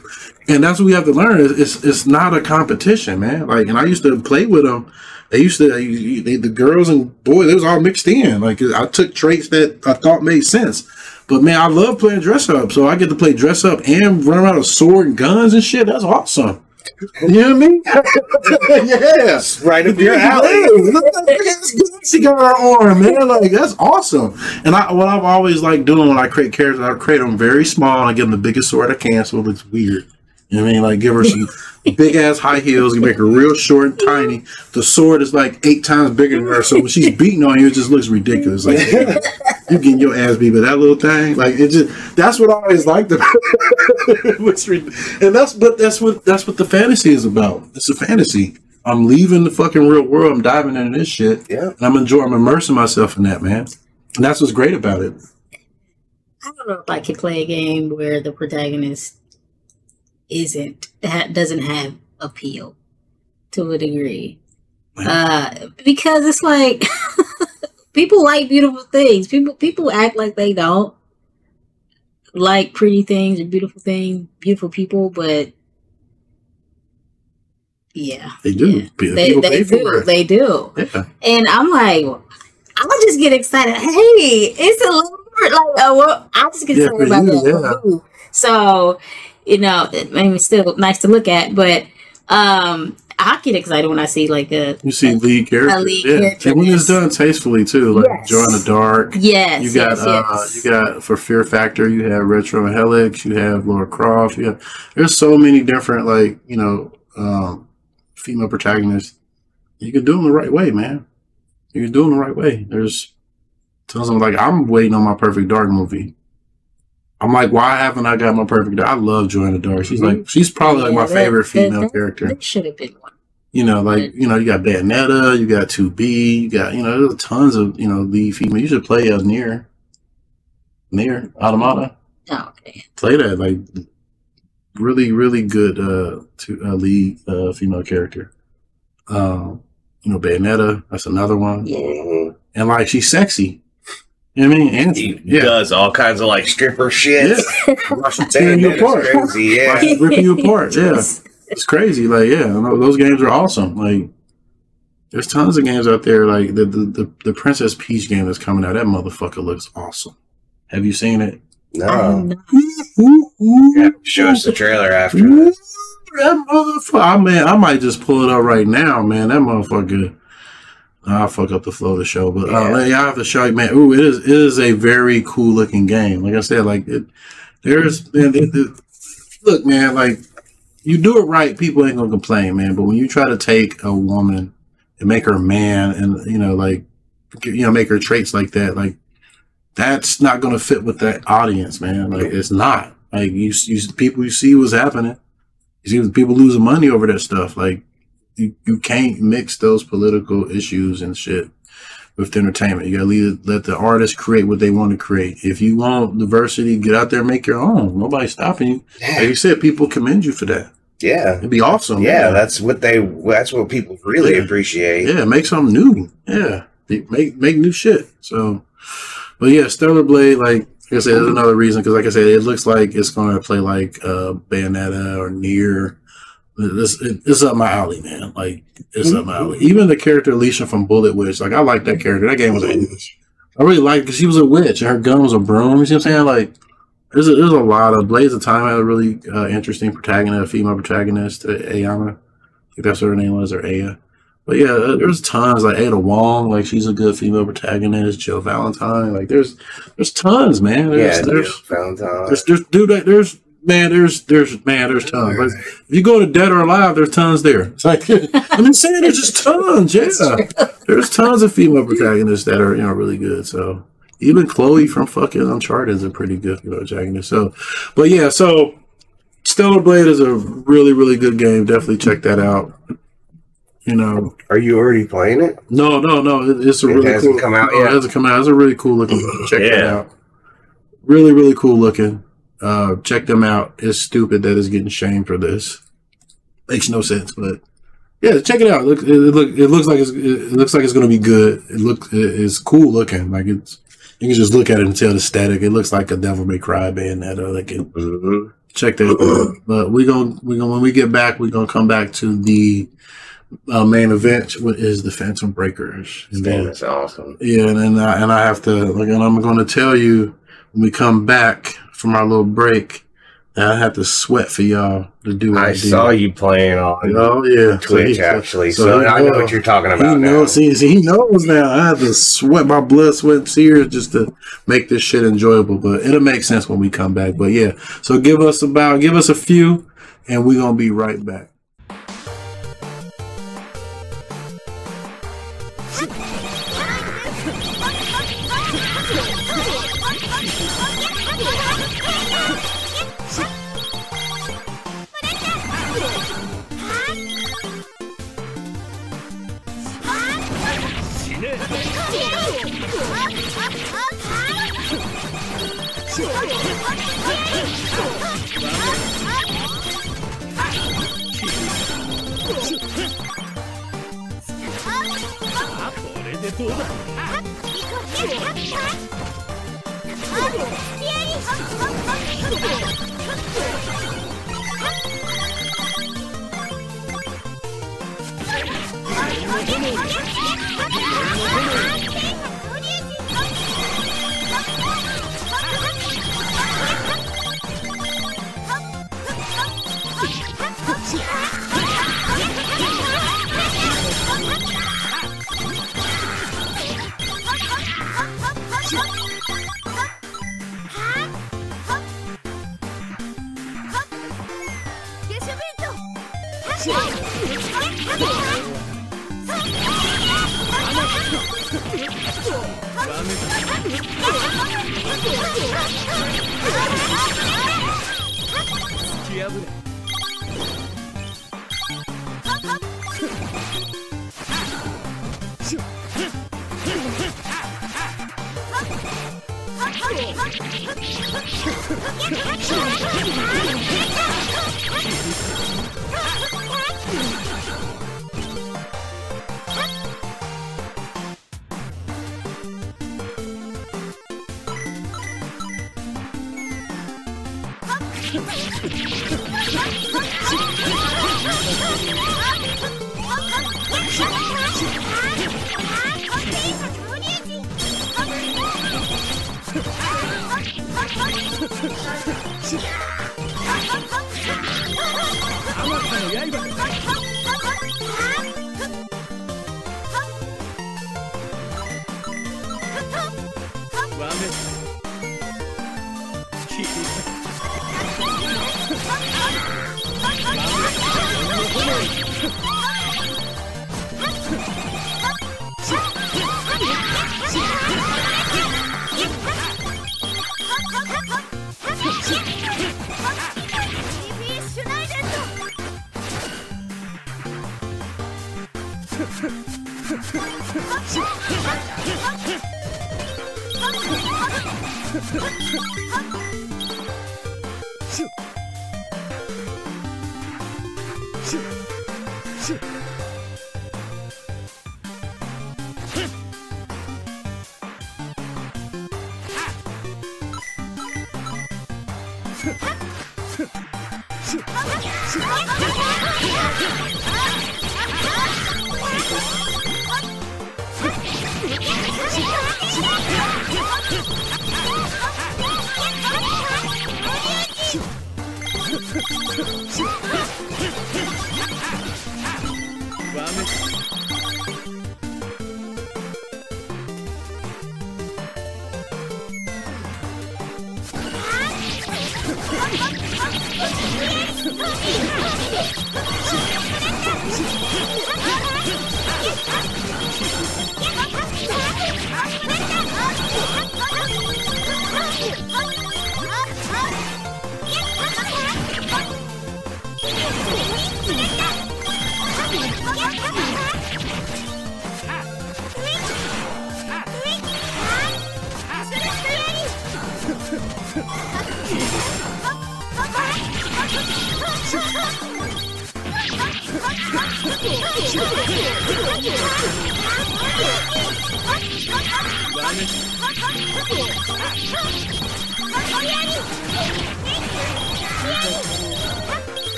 and that's what we have to learn. It's not a competition, man. Like, and I used to play with them, They used to, the girls and boys, they was all mixed in. Like, I took traits that I thought made sense. But, man, I love playing dress up. So I get to play dress up and run around with sword and guns and shit. That's awesome. You know what I mean? Yeah. Right up your alley. Look at this she got her arm, man. Like, that's awesome. And what I've always liked doing when I create characters, I create them very small and I give them the biggest sword I can so it looks weird. You know what I mean? Like, give her some big ass high heels, you make her real short and tiny. The sword is like 8 times bigger than her, so when she's beating on you, it just looks ridiculous. Like, you getting your ass beat by that little thing. Like, it just, that's what I always liked about it. And that's what the fantasy is about. It's a fantasy. I'm leaving the fucking real world. I'm diving into this shit. Yeah. And I'm immersing myself in that, man. And that's what's great about it. I don't know if I could play a game where the protagonist doesn't have appeal to a degree. Because it's like people like beautiful things. People act like they don't like pretty things or beautiful people, but yeah, they do. Yeah. They do. Yeah. And I'm like, I just get excited. Hey, it's a little like I just get excited about that. Yeah. So, you know, it's still nice to look at, but I get excited when I see like you see lead characters. Character. And when it's done tastefully too, like Joy in the Dark. Yes. You got for Fear Factor, you have Retro and Helix, you have Laura Croft, there's so many different like, you know, female protagonists. You can do them the right way, man. You can do them the right way. There's tons of like, I'm waiting on my Perfect Dark movie. I'm like, why haven't I got my Perfect Dark? I love Joy in the Dark. She's probably like my favorite female character. That should have been one. You know, like, you know, you got Bayonetta, you got 2B, you got, you know, there's tons of, you know, lead female. You should play Nier Automata. Oh, okay. Play that, like, really, really good lead female character. You know, Bayonetta, that's another one. Yeah. And like, she's sexy. You know what I mean? And he does all kinds of like stripper shit. Yeah. Why she's tearing you apart. Crazy, yeah. Why she's ripping you apart. Yeah. It's crazy. Like, yeah, those games are awesome. Like, there's tons of games out there. Like, the Princess Peach game that's coming out, that motherfucker looks awesome. Have you seen it? No. Yeah, show us the trailer after. That motherfucker, man, I might just pull it up right now, man. That motherfucker. I'll fuck up the flow of the show, but I have to show you, man. Ooh, it is a very cool looking game. Like I said, like look, man, like you do it right, people ain't gonna complain, man. But when you try to take a woman and make her a man, and you know, like, you know, make her traits like that, like that's not gonna fit with that audience, man. Like it's not. Like you people, you see what's happening. You see people losing money over that stuff, like. You can't mix those political issues and shit with the entertainment. You gotta let the artists create what they want to create. If you want diversity, get out there and make your own. Nobody's stopping you. Yeah. Like you said, people commend you for that. Yeah. It'd be awesome. Yeah, that's what people really appreciate. Yeah, make something new. Yeah. Make new shit. So, but yeah, Stellar Blade, like I said, there's another reason, because like I said, it looks like it's gonna play like Bayonetta or Nier. It's up my alley, man. Like, it's up my alley. Even the character Alicia from Bullet Witch, like, I like that character. That game was I really liked, because she was a witch and her gun was a broom. You see what I'm saying? Like, there's a lot of Blades of Time had a really interesting protagonist, female protagonist, Ayana. I think that's what her name was, or Aya. But yeah, there's tons. Like Ada Wong, like she's a good female protagonist. Jill Valentine, like there's tons, man. There's Valentine. There's tons. Like, if you go to Dead or Alive, there's tons there. It's like, I'm saying there's just tons. Yeah, there's tons of female protagonists that are, you know, really good. So even Chloe from fucking Uncharted is a pretty good female protagonist. So, but yeah, so Stellar Blade is a really, really good game. Definitely check that out. You know, are you already playing it? No. It's a really cool. It hasn't come out yet. It hasn't come out. It's a really cool looking. Check that out. Really, really cool looking. Check them out. It's stupid that it's getting shamed for this. Makes no sense, but yeah, check it out. It looks like it's gonna be good. It's cool looking. Like you can just look at it and tell the static. It looks like a Devil May Cry Bayonetta. Like it. Check that out. But we gonna when we get back, we're gonna come back to the main event is the Phantom Breakers. And Damn, that's awesome. Yeah, and I have to, like, and I'm going to tell you when we come back from our little break, I have to sweat for y'all to do what I saw you playing on Twitch, actually, so I know what you're talking about now. See, he knows now. I have to sweat my blood, sweat, and tears just to make this shit enjoyable, but it'll make sense when we come back. But yeah, so give us a few, and we're going to be right back.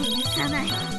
許さない。